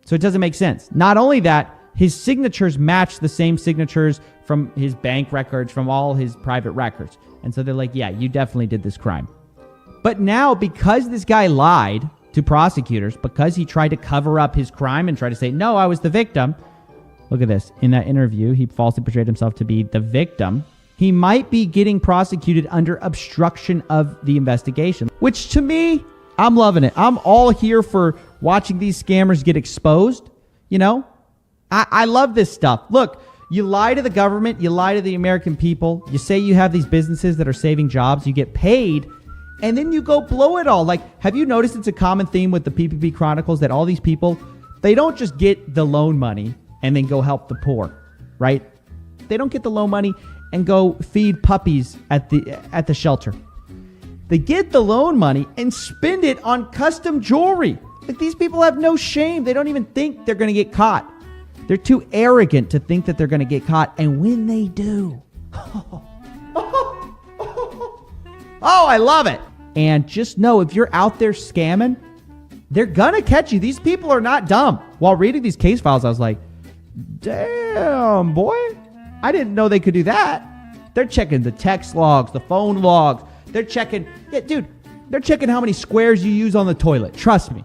So it doesn't make sense. Not only that, his signatures match the same signatures from his bank records, from all his private records. And so they're like, yeah, you definitely did this crime. But now, because this guy lied to prosecutors, because he tried to cover up his crime and try to say, no, I was the victim. Look at this. In that interview, he falsely portrayed himself to be the victim. He might be getting prosecuted under obstruction of the investigation, which to me, I'm loving it. I'm all here for watching these scammers get exposed. You know, I love this stuff. Look, you lie to the government, you lie to the American people, you say you have these businesses that are saving jobs, you get paid, and then you go blow it all. Like, have you noticed it's a common theme with the PPP Chronicles that all these people, they don't just get the loan money and then go help the poor, right? They don't get the loan money and go feed puppies at the shelter. They get the loan money and spend it on custom jewelry. Like, these people have no shame. They don't even think they're going to get caught. They're too arrogant to think that they're going to get caught. And when they do, I love it. And just know, if you're out there scamming, they're going to catch you. These people are not dumb. While reading these case files, I was like, damn, boy, I didn't know they could do that. They're checking the text logs, the phone logs. They're checking, they're checking how many squares you use on the toilet. Trust me.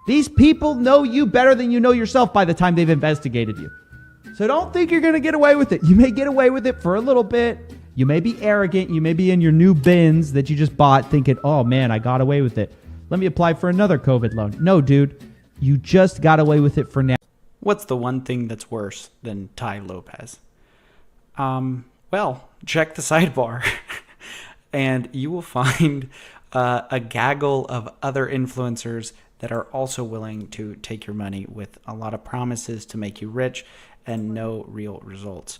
These people know you better than you know yourself by the time they've investigated you. So don't think you're going to get away with it. You may get away with it for a little bit. You may be arrogant. You may be in your new Benz that you just bought thinking, oh man, I got away with it. let me apply for another COVID loan. No, dude, you just got away with it for now. What's the one thing that's worse than Tai Lopez? Well, check the sidebar and you will find a gaggle of other influencers that are also willing to take your money with a lot of promises to make you rich and no real results.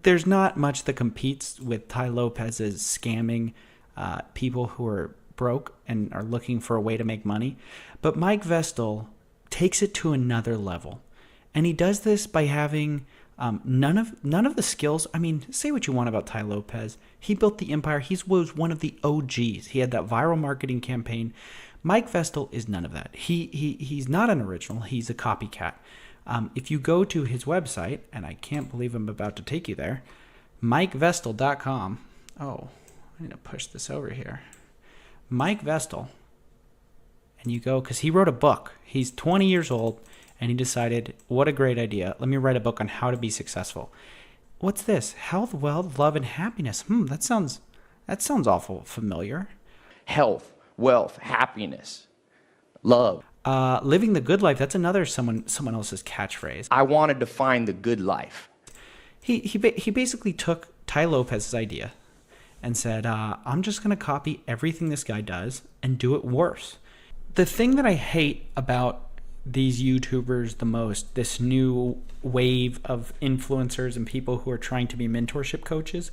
There's not much that competes with Tai Lopez's scamming people who are broke and are looking for a way to make money. But Mike Vestal takes it to another level. And he does this by having none of the skills. I mean, say what you want about Tai Lopez. He built the empire. He was one of the OGs. He had that viral marketing campaign. Mike Vestal is none of that. He's not an original. He's a copycat. If you go to his website, and I can't believe I'm about to take you there, MikeVestal.com. Oh, I need to push this over here. Mike Vestal. And you go, because he wrote a book. He's 20 years old, and he decided, what a great idea. Let me write a book on how to be successful. What's this? Health, wealth, love, and happiness. That sounds awful familiar. Health, wealth, happiness, love. Living the good life. That's another someone else's catchphrase. I wanted to find the good life. He basically took Tai Lopez's idea and said, I'm just going to copy everything this guy does and do it worse. The thing that I hate about these YouTubers the most, this new wave of influencers and people who are trying to be mentorship coaches,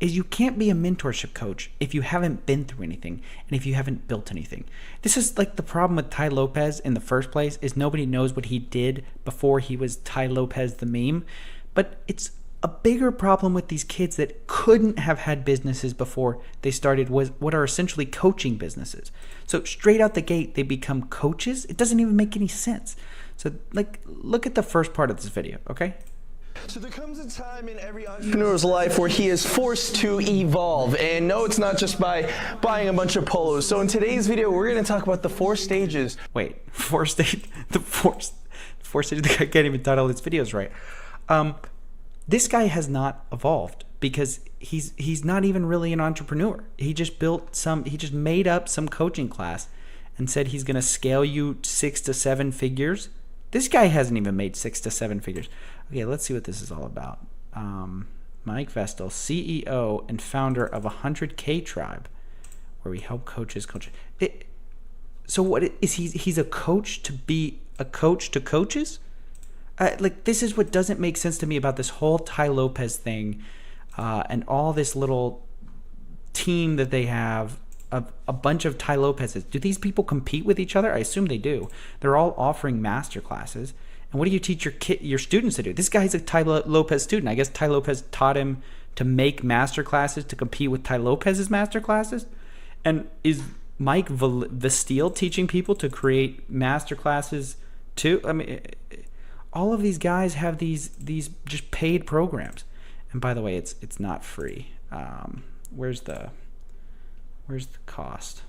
is you can't be a mentorship coach if you haven't been through anything and if you haven't built anything. This is like the problem with Tai Lopez in the first place, is nobody knows what he did before he was Tai Lopez the meme. But it's a bigger problem with these kids that couldn't have had businesses before they started what are essentially coaching businesses. So straight out the gate, they become coaches. It doesn't even make any sense. So look at the first part of this video, okay? So there comes a time in every entrepreneur's life where he is forced to evolve. And no, it's not just by buying a bunch of polos. So in today's video, we're going to talk about the 4 stages. Wait, 4 stages? The 4 stages? I can't even title his videos right. This guy has not evolved because he's not even really an entrepreneur. He just made up some coaching class and said he's going to scale you 6 to 7 figures. This guy hasn't even made 6 to 7 figures. Okay, let's see what this is all about. Mike Vestal, CEO and founder of 100K Tribe, where we help coaches coach. So what is he's a coach to be a coach to coaches? This is what doesn't make sense to me about this whole Tai Lopez thing, and all this little team that they have of a bunch of Tai Lopez's. Do these people compete with each other? I assume they do. They're all offering master classes. And what do you teach your students to do? This guy's a Tai Lopez student. I guess Tai Lopez taught him to make master classes to compete with Tai Lopez's master classes. And is Mike Vestal teaching people to create master classes too? I mean, all of these guys have these just paid programs. And by the way, it's not free. Where's the cost?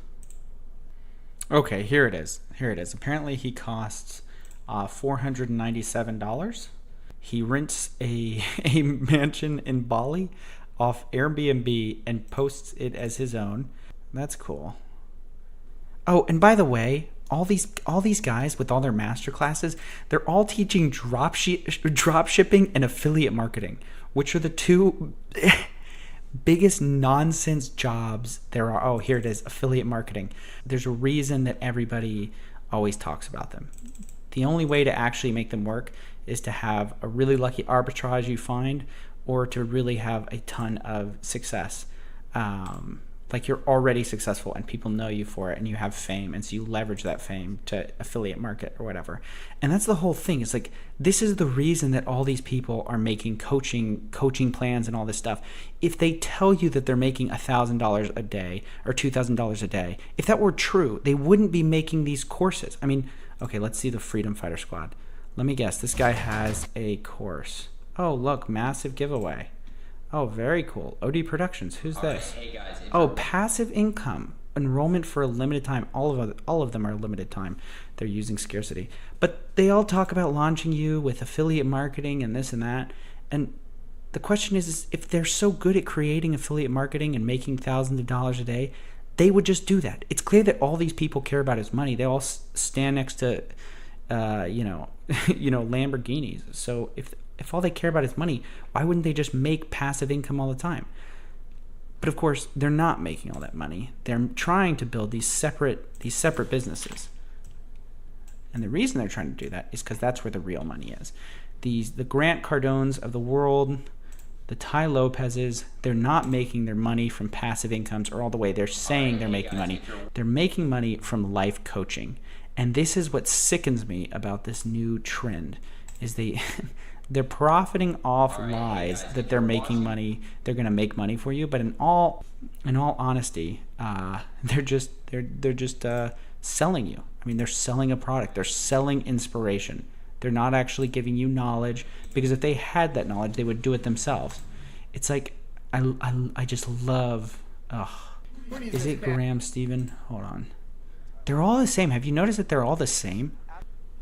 Okay, here it is. Apparently he costs $497. He rents a mansion in Bali off Airbnb and posts it as his own. That's cool. Oh, and by the way, all these guys with all their master classes, they're all teaching drop shipping and affiliate marketing, which are the two biggest nonsense jobs there are. Oh, here it is, affiliate marketing. There's a reason that everybody always talks about them. The only way to actually make them work is to have a really lucky arbitrage you find, or to really have a ton of success. Like you're already successful and people know you for it and you have fame, and so you leverage that fame to affiliate market or whatever. And that's the whole thing. It's like, this is the reason that all these people are making coaching plans and all this stuff. If they tell you that they're making $1,000 a day or $2,000 a day, if that were true, they wouldn't be making these courses. I mean, okay, let's see the Freedom Fighter Squad. Let me guess, this guy has a course. Oh, look, massive giveaway. Oh, very cool. OD Productions. Who's this? Hey guys, oh, passive income. Enrollment for a limited time. All of them are limited time. They're using scarcity. But they all talk about launching you with affiliate marketing and this and that. And the question is if they're so good at creating affiliate marketing and making thousands of dollars a day, they would just do that. It's clear that all these people care about is money. They all stand next to, Lamborghinis. So if all they care about is money, why wouldn't they just make passive income all the time? But of course, they're not making all that money. They're trying to build these separate businesses. And the reason they're trying to do that is because that's where the real money is. The Grant Cardones of the world, the Tai Lopez's, they're not making their money from passive incomes or all the way. They're saying they're making money. They're making money from life coaching. And this is what sickens me about this new trend, is they're profiting off lies that they're making money. They're going to make money for you, but in all honesty, they're just selling you. I mean, they're selling a product. They're selling inspiration. They're not actually giving you knowledge, because if they had that knowledge, they would do it themselves. It's like I just love. Is it Graham Stephen? Hold on. They're all the same. Have you noticed that they're all the same?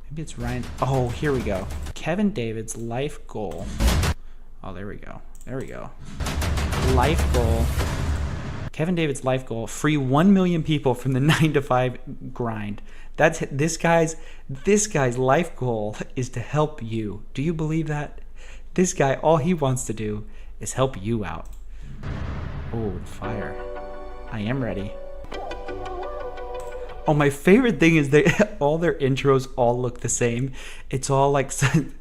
Maybe it's Ryan. Oh, here we go. Kevin David's life goal. Oh, there we go. There we go. Life goal. Kevin David's life goal: free 1 million people from the 9-to-5 grind. That's this guy's life goal is to help you. Do you believe that? This guy, all he wants to do is help you out. Oh, fire. I am ready. Oh, my favorite thing is all their intros all look the same. It's all like some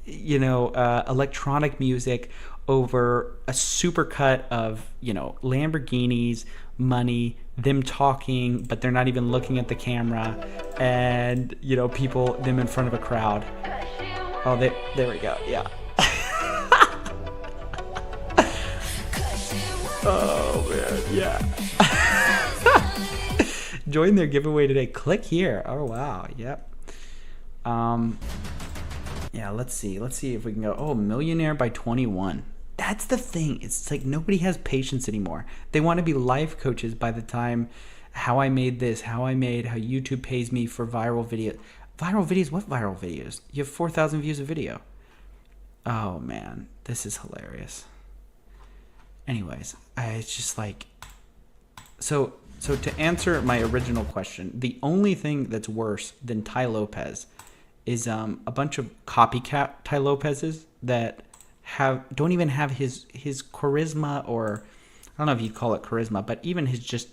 electronic music over a supercut of, Lamborghinis, money, them talking, but they're not even looking at the camera, and, them in front of a crowd. Oh, there we go. Yeah. Oh, man. Yeah. Join their giveaway today. Click here. Oh, wow. Yep. Yeah, let's see if we can go. Oh, millionaire by 21. That's the thing. It's like nobody has patience anymore. They want to be life coaches by the time how I made this, how YouTube pays me for viral videos. Viral videos? What viral videos? You have 4,000 views a video. Oh, man. This is hilarious. Anyways, it's just like... So to answer my original question, the only thing that's worse than Tai Lopez is a bunch of copycat Tai Lopez's that don't even have his charisma, or I don't know if you'd call it charisma, but even his just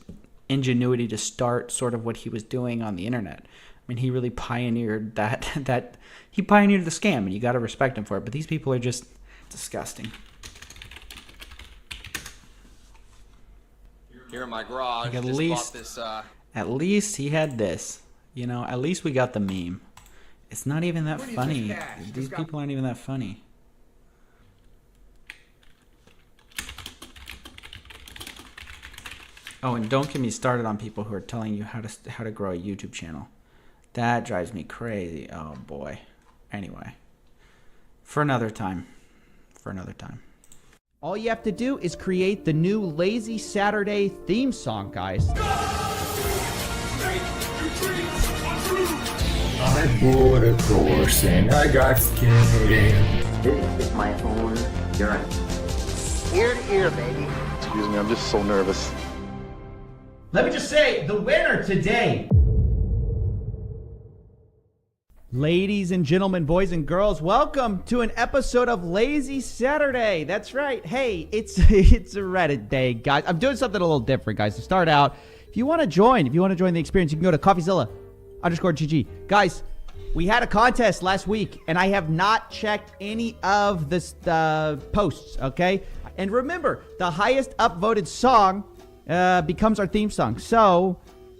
ingenuity to start sort of what he was doing on the internet. I mean, he really pioneered that he pioneered the scam, and you got to respect him for it. But these people are just disgusting. Here in my garage, like at least he had this. At least we got the meme. It's not even that funny. These people aren't even that funny. Oh, and don't get me started on people who are telling you how to grow a YouTube channel. That drives me crazy. Oh boy. Anyway, for another time. All you have to do is create the new Lazy Saturday theme song, guys. I bought a course and I got scared. This is my own journey. Ear to ear, baby. Excuse me, I'm just so nervous. Let me just say, the winner today. Ladies and gentlemen, boys and girls, welcome to an episode of Lazy Saturday. That's right. Hey, it's a Reddit day, guys. I'm doing something a little different, guys. To start out, if you want to join the experience, you can go to Coffeezilla_GG. Guys, we had a contest last week, and I have not checked any of the posts, okay? And remember, the highest upvoted song becomes our theme song. So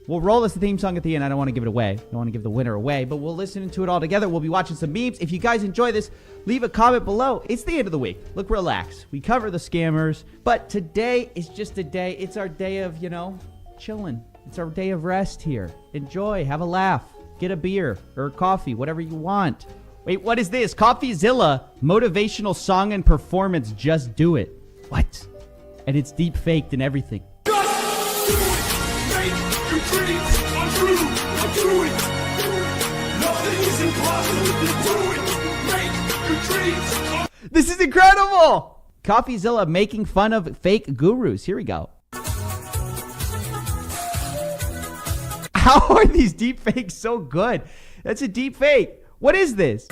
we'll roll as the theme song at the end. I don't want to give it away. I don't want to give the winner away, but we'll listen to it all together. We'll be watching some memes. If you guys enjoy this, leave a comment below. It's the end of the week. Look, relax. We cover the scammers, but today is just a day. It's our day of, chilling. It's our day of rest here. Enjoy. Have a laugh. Get a beer or coffee, whatever you want. Wait, what is this? Coffeezilla, motivational song and performance. Just do it. What? And it's deep faked and everything. This is incredible! Coffeezilla making fun of fake gurus. Here we go. How are these deep fakes so good? That's a deep fake. What is this?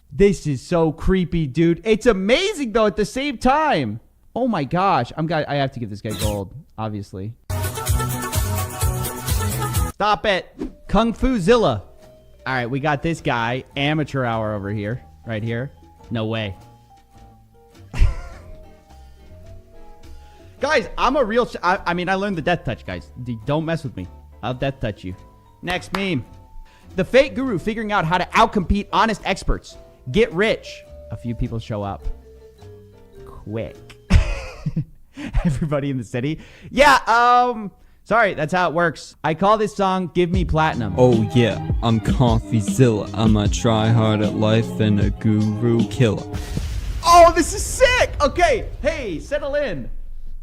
This is so creepy, dude. It's amazing though at the same time. Oh my gosh. I have to give this guy gold, obviously. Stop it. Coffeezilla. All right, we got this guy, amateur hour over here, right here. No way. Guys, I'm a real... I mean, I learned the death touch, guys. Don't mess with me. I'll death touch you. Next meme. The fake guru figuring out how to outcompete honest experts. Get rich. A few people show up. Quick. Everybody in the city. Yeah, sorry, that's how it works. I call this song Give Me Platinum. Oh yeah, I'm Coffeezilla. I'm a try hard at life and a guru killer. Oh, this is sick. Okay, hey, settle in.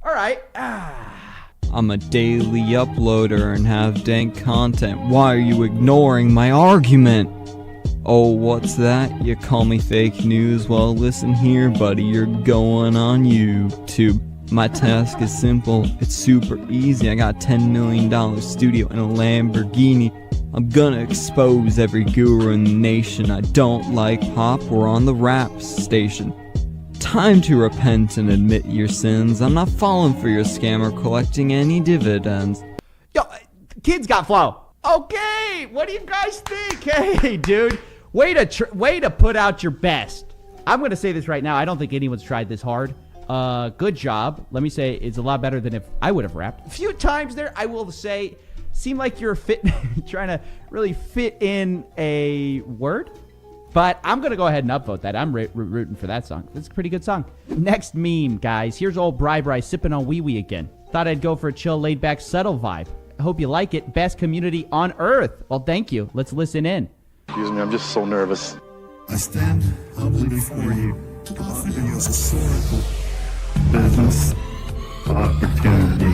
All right. I'm a daily uploader and have dank content. Why are you ignoring my argument? Oh, what's that? You call me fake news? Well, listen here, buddy. You're going on YouTube. My task is simple. It's super easy. I got $10 million studio and a Lamborghini. I'm gonna expose every guru in the nation. I don't like pop. We're on the rap station. Time to repent and admit your sins. I'm not falling for your scam or collecting any dividends. Yo, kids got flow. Okay, what do you guys think? Hey, dude, way to put out your best. I'm gonna say this right now. I don't think anyone's tried this hard. Good job. Let me say it's a lot better than if I would have rapped. A few times there, I will say, seem like you're trying to really fit in a word. But I'm going to go ahead and upvote that. I'm rooting for that song. That's a pretty good song. Next meme, guys. Here's old Bri sipping on wee-wee again. Thought I'd go for a chill, laid-back, subtle vibe. I hope you like it. Best community on earth. Well, thank you. Let's listen in. Excuse me, I'm just so nervous. I stand humbly before you to offer you a historical business opportunity.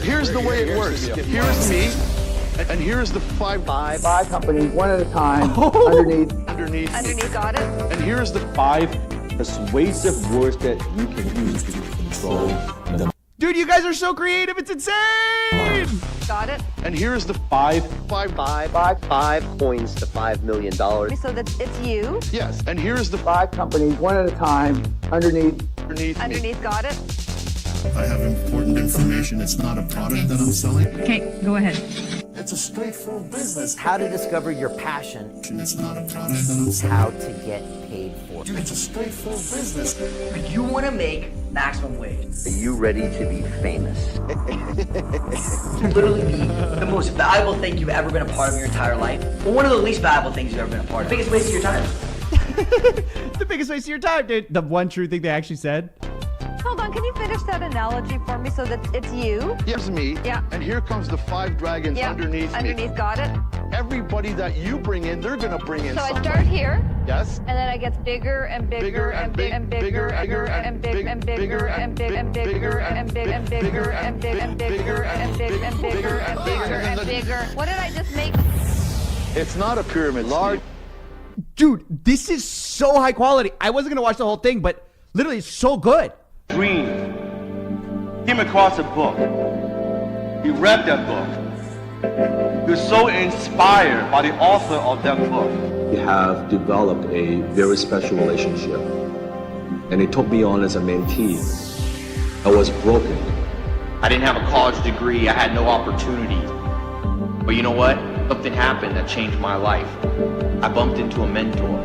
Here's the way it works. Here's me, and here's the five companies, one at a time, underneath, got it. And here's the 5 persuasive words that you can use to control them. Dude, you guys are so creative. It's insane. Got it. And here's the 5 coins to $5 million. So it's you. Yes. And here's the 5 companies, one at a time, underneath me. Got it. I have important information. It's not a product that I'm selling. Okay, go ahead. It's a straightforward business. How to discover your passion. It's not a product that I'm selling. How to get paid for it. It's a straightforward business. You want to make maximum wage. Are you ready to be famous? Literally be the most valuable thing you've ever been a part of your entire life. Or one of the least valuable things you've ever been a part of. The biggest waste of your time. The biggest waste of your time, dude. The one true thing they actually said. Hold on, can you finish that analogy for me so that it's you? Here's me. Yeah. And here comes the 5 dragons underneath me. Got it. Everybody that you bring in, they're gonna bring in. So somebody. I start here. Yes. And then I get bigger and bigger and bigger and bigger and bigger and bigger and bigger and bigger and bigger and bigger and bigger and bigger and bigger and bigger and bigger and bigger. What did I just make? It's not a pyramid, Lord. Dude, this is so high quality. I wasn't gonna watch the whole thing, but literally it's so good. Dream came across a book. He read that book. He was so inspired by the author of that book. We have developed a very special relationship, and he took me on as a mentee. I was broken. I didn't have a college degree. I had no opportunity. But you know what? Something happened that changed my life. I bumped into a mentor.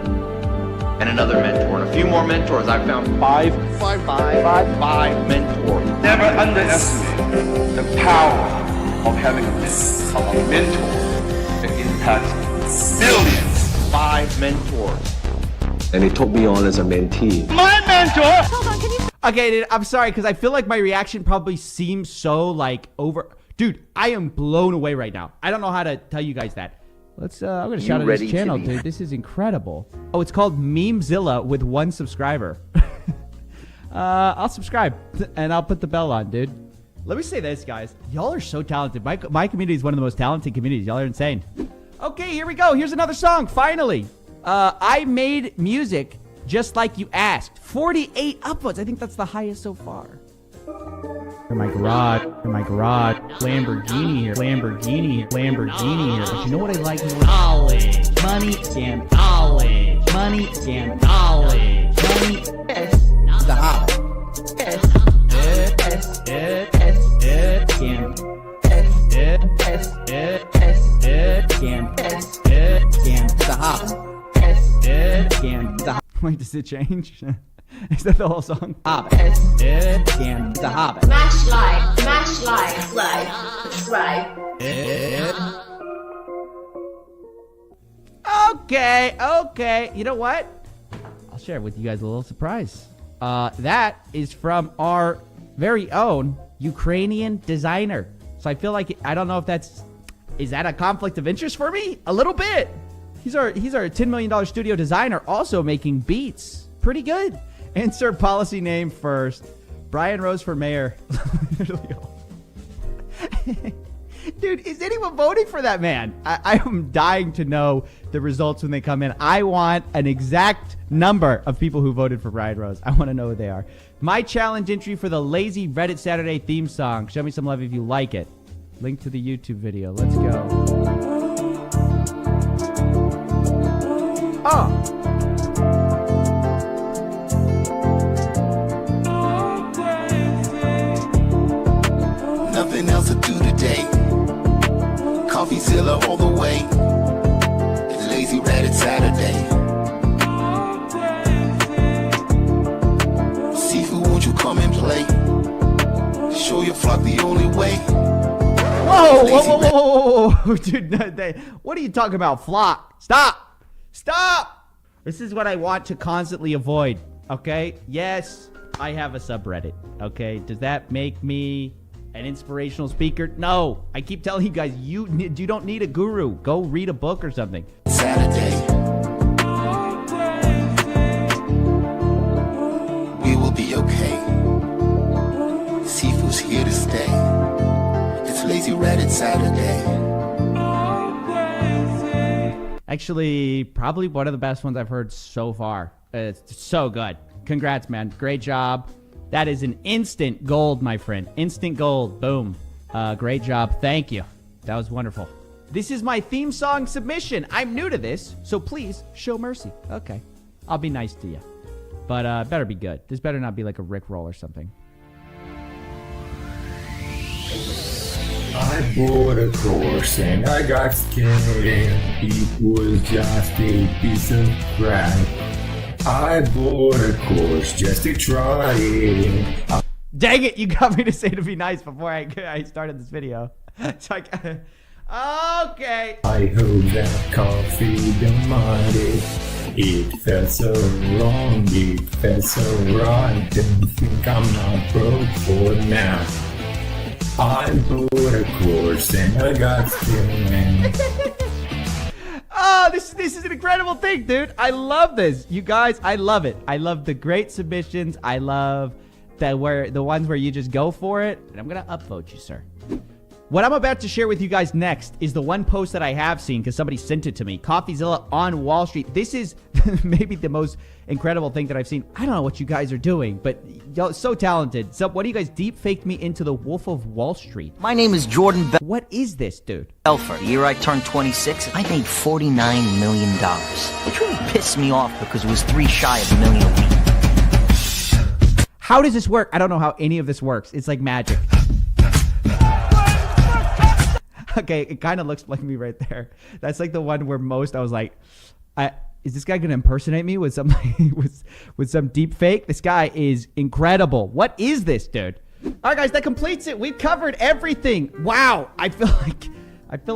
And another mentor, and a few more mentors. I found five mentors. Never underestimate the power of having a mentor that impacts billions. 5 mentors. And he took me on as a mentee. My mentor! Hold on, can you... Okay, dude, I'm sorry, because I feel like my reaction probably seems so, like, over... Dude, I am blown away right now. I don't know how to tell you guys that. Let's, I'm going to shout out his channel, dude. This is incredible. Oh, it's called Memezilla with 1 subscriber. I'll subscribe, and I'll put the bell on, dude. Let me say this, guys. Y'all are so talented. My community is one of the most talented communities. Y'all are insane. Okay, here we go. Here's another song, finally. I made music just like you asked. 48 upvotes. I think that's the highest so far. In my garage, Lamborghini here, Lamborghini here. But you know what I like more? College, money, scam, college, money, scam, college, money. The Hobbit. Wait, does it change? Is that the whole song? Hobbit. The Hobbit. Smash like, subscribe. Okay. You know what? I'll share with you guys a little surprise. That is from our very own Ukrainian designer. So I feel like, I don't know if is that a conflict of interest for me? A little bit. He's our $10 million studio designer, also making beats. Pretty good. Insert policy name first. Brian Rose for mayor. Dude, is anyone voting for that man? I am dying to know the results when they come in. I want an exact number of people who voted for Brian Rose. I want to know who they are. My challenge entry for the Lazy Reddit Saturday theme song. Show me some love if you like it. Link to the YouTube video. Let's go. Nothing else to do today. Coffeezilla all the way. It's Lazy Reddit Saturday. Seafood, won't you come and play? Show your flock the only way. Whoa. Dude, what are you talking about, flock? Stop. This is what I want to constantly avoid, okay? Yes, I have a subreddit, okay? Does that make me an inspirational speaker? No. I keep telling you guys, you don't need a guru. Go read a book or something. Saturday. We will be okay. Seafood's here to stay. It's Lazy Reddit Saturday. Actually, probably one of the best ones I've heard so far. It's so good. Congrats, man. Great job. That is an instant gold, my friend. Instant gold. Boom. Great job. Thank you. That was wonderful. This is my theme song submission. I'm new to this, so please show mercy. Okay. I'll be nice to you. But better be good. This better not be like a Rickroll or something. I bought a course and I got scared and it was just a piece of crap. I bought a course just to try it. Dang it, you got me to say to be nice before I started this video. It's like, okay. I hope that coffee don't mind it. It felt so wrong, it felt so right. Don't think I'm not broke for now. I bought a course and I got scared. Oh, this is an incredible thing, dude. I love this. You guys, I love it. I love the great submissions. I love the ones where you just go for it. And I'm going to upvote you, sir. What I'm about to share with you guys next is the one post that I have seen because somebody sent it to me. Coffeezilla on Wall Street. This is maybe the most incredible thing that I've seen. I don't know what you guys are doing, but y'all so talented. So what do you guys deep faked me into the Wolf of Wall Street? My name is Jordan What is this, dude? Belfer. The year I turned 26, I made $49 million, which really pissed me off because it was 3 shy of $1 million a week. How does this work? I don't know how any of this works. It's like magic. Okay, it kind of looks like me right there. That's like the one where most I was like, is this guy going to impersonate me with some with some deep fake? This guy is incredible. What is this, dude? All right, guys, that completes it. We've covered everything. Wow, I feel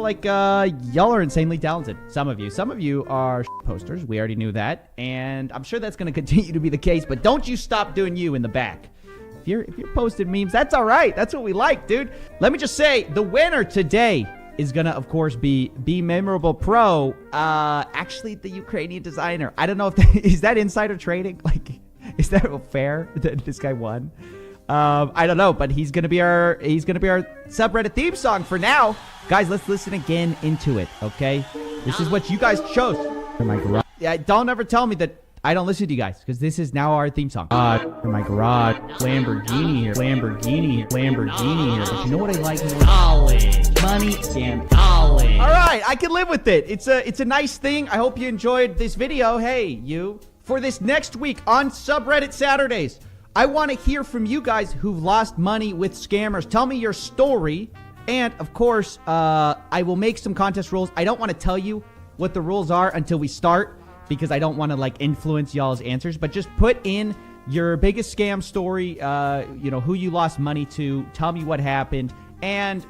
like y'all are insanely talented. Some of you are posters. We already knew that, and I'm sure that's going to continue to be the case. But don't you stop doing you in the back. If you're posting memes, that's all right. That's what we like, dude. Let me just say, the winner today is gonna, of course, be Memorable Pro. Actually, the Ukrainian designer. I don't know if is that insider trading. Like, is that fair that this guy won? I don't know, but he's gonna be our subreddit theme song for now, guys. Let's listen again into it. Okay, this is what you guys chose. Yeah, don't ever tell me that I don't listen to you guys because this is now our theme song. For my garage, Lamborghini here, Lamborghini here, Lamborghini here. But you know what I like more? Knowledge, money, and knowledge. All right, I can live with it. It's a nice thing. I hope you enjoyed this video. Hey, you. For this next week on Subreddit Saturdays, I want to hear from you guys who've lost money with scammers. Tell me your story. And, of course, I will make some contest rules. I don't want to tell you what the rules are until we start because I don't want to, like, influence y'all's answers. But just put in your biggest scam story, who you lost money to. Tell me what happened. And,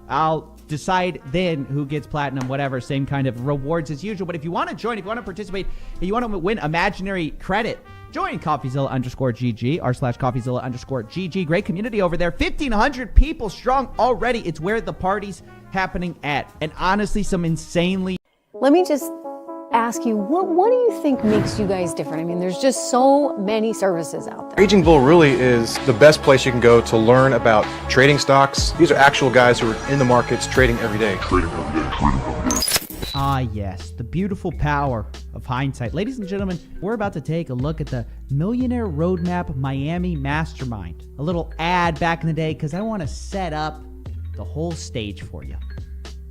I'll decide then who gets platinum, whatever. Same kind of rewards as usual. But if you want to join, if you want to participate, if you want to win imaginary credit, join Coffeezilla_GG, r/Coffeezilla_GG. Great community over there. 1,500 people strong already. It's where the party's happening at. And honestly, some insanely... Let me just ask you, what do you think makes you guys different? I mean, there's just so many services out there. Raging Bull really is the best place you can go to learn about trading stocks. These are actual guys who are in the markets trading every day. Ah, yes, the beautiful power of hindsight. Ladies and gentlemen, we're about to take a look at the Millionaire Roadmap Miami Mastermind. A little ad back in the day because I want to set up the whole stage for you.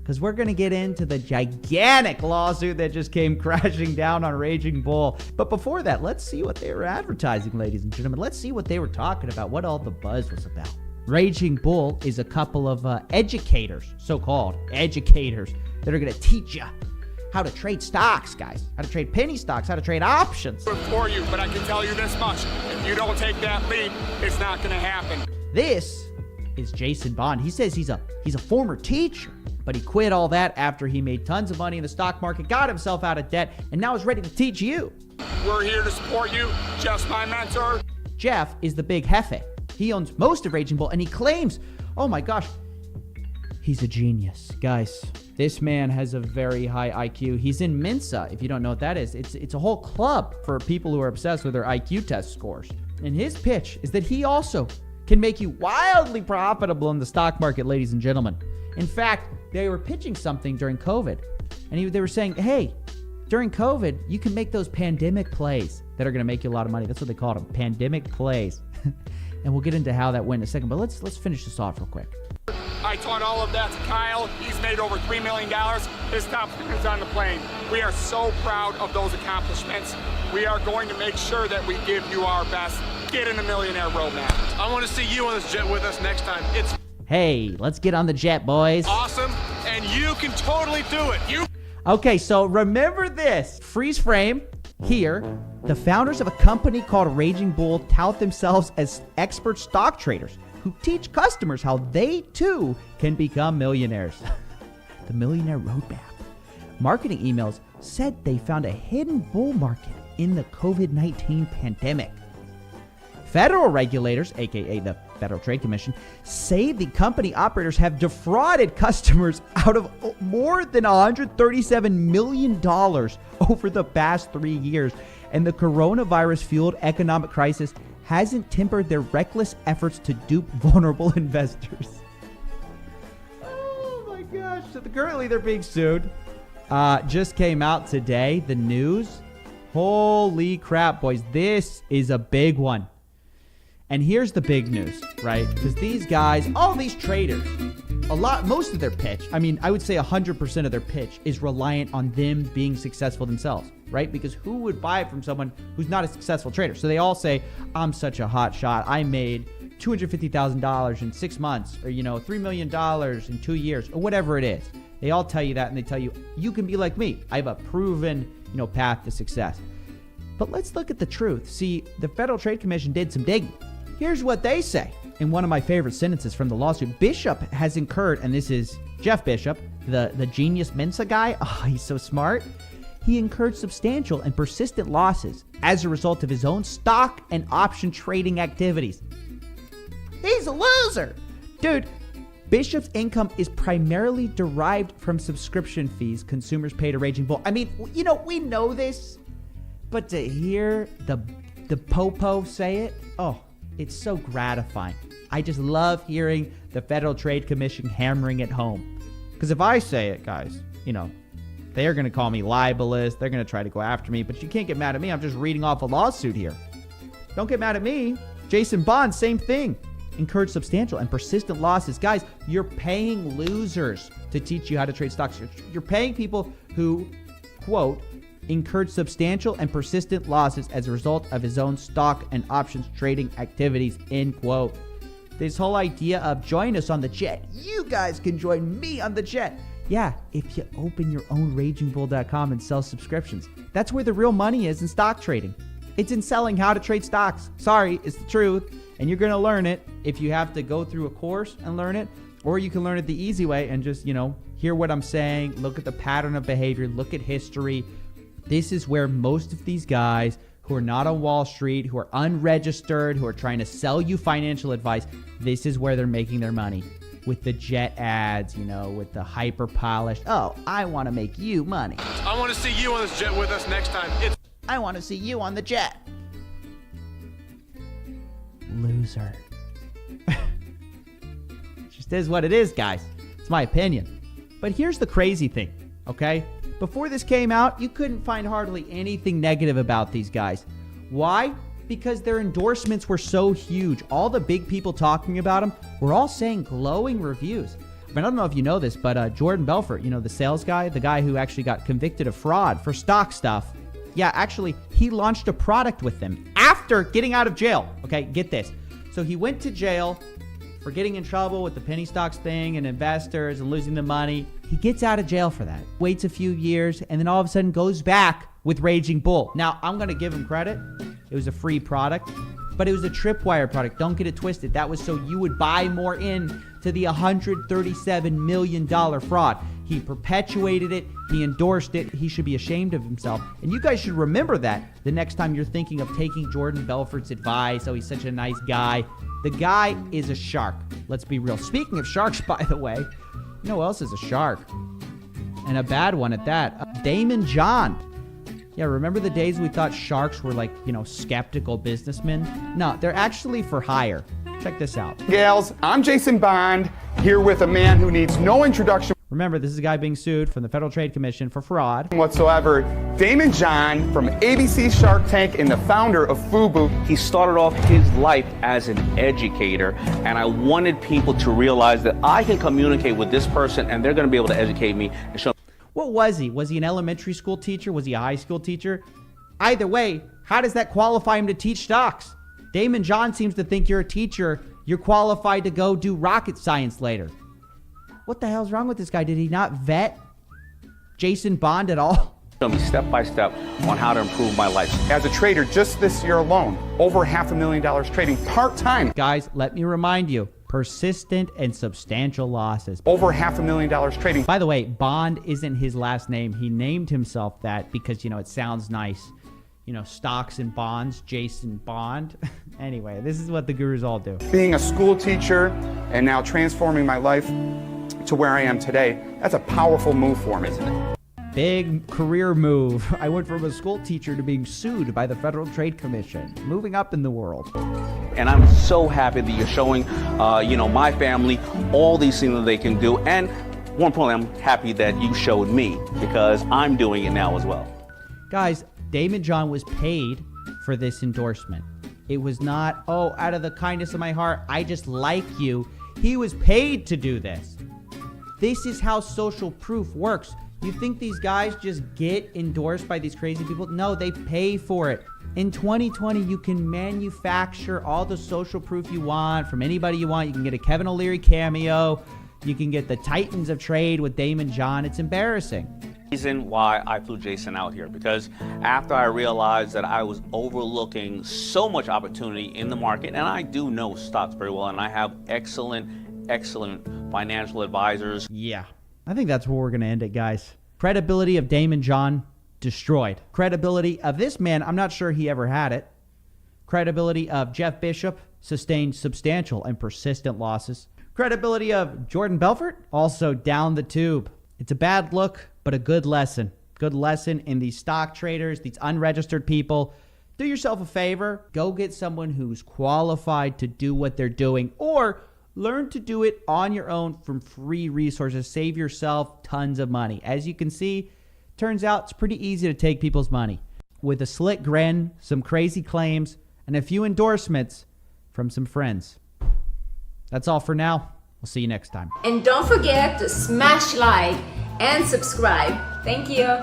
Because we're going to get into the gigantic lawsuit that just came crashing down on Raging Bull. But before that, let's see what they were advertising, ladies and gentlemen. Let's see what they were talking about, what all the buzz was about. Raging Bull is a couple of educators, so-called educators, that are going to teach you how to trade stocks, guys. How to trade penny stocks, how to trade options. For you, but I can tell you this much. If you don't take that leap, it's not going to happen. This is Jason Bond. He says he's a former teacher, but he quit all that after he made tons of money in the stock market, got himself out of debt, and now is ready to teach you. We're here to support you, just my mentor. Jeff is the big jefe. He owns most of Raging Bull, and he claims, oh my gosh, he's a genius. Guys, this man has a very high IQ. He's in Mensa, if you don't know what that is. It's a whole club for people who are obsessed with their IQ test scores. And his pitch is that he also can make you wildly profitable in the stock market, ladies and gentlemen. In fact, they were pitching something during COVID, and they were saying, hey, during COVID, you can make those pandemic plays that are going to make you a lot of money. That's what they called them, pandemic plays. And we'll get into how that went in a second, but let's finish this off real quick. I taught all of that to Kyle. He's made over $3 million. His top is on the plane. We are so proud of those accomplishments. We are going to make sure that we give you our best. Get in the Millionaire Roadmap. I want to see you on this jet with us next time. It's hey, let's get on the jet, boys. awesome, and you can totally do it. Okay, so remember this. Freeze frame here. The founders of a company called Raging Bull tout themselves as expert stock traders who teach customers how they too can become millionaires. The Millionaire Roadmap. Marketing emails said they found a hidden bull market in the COVID-19 pandemic. Federal regulators, aka the Federal Trade Commission, say the company operators have defrauded customers out of more than $137 million over the past 3 years. And the coronavirus-fueled economic crisis hasn't tempered their reckless efforts to dupe vulnerable investors. Oh my gosh. So currently they're being sued. Just came out today, the news. Holy crap, boys. This is a big one. And here's the big news, right? Because these guys, all these traders, most of their pitch, I mean, I would say 100% of their pitch is reliant on them being successful themselves, right? Because who would buy it from someone who's not a successful trader? So they all say, I'm such a hot shot. I made $250,000 in 6 months, or, $3 million in 2 years, or whatever it is. They all tell you that, and they tell you, you can be like me. I have a proven, path to success. But let's look at the truth. See, the Federal Trade Commission did some digging. Here's what they say. In one of my favorite sentences from the lawsuit, Bishop has incurred, and this is Jeff Bishop, the genius Mensa guy. Oh, he's so smart. He incurred substantial and persistent losses as a result of his own stock and option trading activities. He's a loser. Dude, Bishop's income is primarily derived from subscription fees consumers pay to Raging Bull. I mean, we know this, but to hear the popo say it, oh, it's so gratifying. I just love hearing the Federal Trade Commission hammering it home. Because if I say it, guys, then They are going to call me libelous. They're going to try to go after me, but you can't get mad at me. I'm just reading off a lawsuit here. Don't get mad at me. Jason Bond, same thing. Incurred substantial and persistent losses. Guys, you're paying losers to teach you how to trade stocks. You're paying people who, quote, incurred substantial and persistent losses as a result of his own stock and options trading activities, end quote. This whole idea of join us on the jet. You guys can join me on the jet. Yeah, if you open your own ragingbull.com and sell subscriptions. That's where the real money is in stock trading. It's in selling how to trade stocks. Sorry, it's the truth. And you're going to learn it if you have to go through a course and learn it. Or you can learn it the easy way and just, hear what I'm saying. Look at the pattern of behavior. Look at history. This is where most of these guys who are not on Wall Street, who are unregistered, who are trying to sell you financial advice, this is where they're making their money. With the jet ads, with the hyper polished, oh, I want to make you money. I want to see you on this jet with us next time. I want to see you on the jet. Loser. Just is what it is, guys. It's my opinion. But here's the crazy thing, okay? Before this came out, you couldn't find hardly anything negative about these guys. Why? Because their endorsements were so huge. All the big people talking about them were all saying glowing reviews. I don't know if you know this, but Jordan Belfort, the sales guy, the guy who actually got convicted of fraud for stock stuff. Yeah, actually, he launched a product with them after getting out of jail. Okay, get this. So he went to jail for getting in trouble with the penny stocks thing and investors and losing the money. He gets out of jail for that, waits a few years, and then all of a sudden goes back with Raging Bull. Now, I'm going to give him credit. It was a free product, but it was a tripwire product. Don't get it twisted. That was so you would buy more in to the $137 million fraud. He perpetuated it. He endorsed it. He should be ashamed of himself. And you guys should remember that the next time you're thinking of taking Jordan Belfort's advice. Oh, he's such a nice guy. The guy is a shark. Let's be real. Speaking of sharks, by the way, you know who else is a shark? And a bad one at that. Damon John. Yeah, remember the days we thought sharks were like, skeptical businessmen? No, they're actually for hire. Check this out. Gals, I'm Jason Bond, here with a man who needs no introduction. Remember, this is a guy being sued from the Federal Trade Commission for fraud whatsoever. Damon John from ABC Shark Tank and the founder of FUBU. He started off his life as an educator, and I wanted people to realize that I can communicate with this person and they're going to be able to educate me and show. What was he? Was he an elementary school teacher? Was he a high school teacher? Either way, how does that qualify him to teach stocks? Damon John seems to think you're a teacher. You're qualified to go do rocket science later. What the hell's wrong with this guy? Did he not vet Jason Bond at all? Show me step by step on how to improve my life. As a trader, just this year alone, over $500,000 trading part-time. Guys, let me remind you, persistent and substantial losses. Over $500,000 trading. By the way, Bond isn't his last name. He named himself that because, it sounds nice. Stocks and bonds, Jason Bond. Anyway, this is what the gurus all do. Being a school teacher and now transforming my life to where I am today, that's a powerful move for me. Big career move. I went from a school teacher to being sued by the Federal Trade Commission. Moving up in the world. And I'm so happy that you're showing, my family all these things that they can do. And more importantly, I'm happy that you showed me because I'm doing it now as well. Guys, Damon John was paid for this endorsement. It was not, out of the kindness of my heart, I just like you. He was paid to do this. This is how social proof works. You think these guys just get endorsed by these crazy people? No, they pay for it. In 2020, you can manufacture all the social proof you want from anybody you want. You can get a Kevin O'Leary cameo. You can get the Titans of Trade with Damon John. It's embarrassing. Reason why I flew Jason out here, because after I realized that I was overlooking so much opportunity in the market, and I do know stocks very well, and I have excellent financial advisors. Yeah, I think that's where we're going to end it, guys. Credibility of Damon John destroyed. Credibility of this man, I'm not sure he ever had it. Credibility of Jeff Bishop sustained substantial and persistent losses. Credibility of Jordan Belfort also down the tube. It's a bad look, but a good lesson. Good lesson in these stock traders, these unregistered people. Do yourself a favor. Go get someone who's qualified to do what they're doing, or learn to do it on your own from free resources. Save yourself tons of money. As you can see, turns out it's pretty easy to take people's money. With a slick grin, some crazy claims, and a few endorsements from some friends. That's all for now. We'll see you next time. And don't forget to smash like and subscribe. Thank you.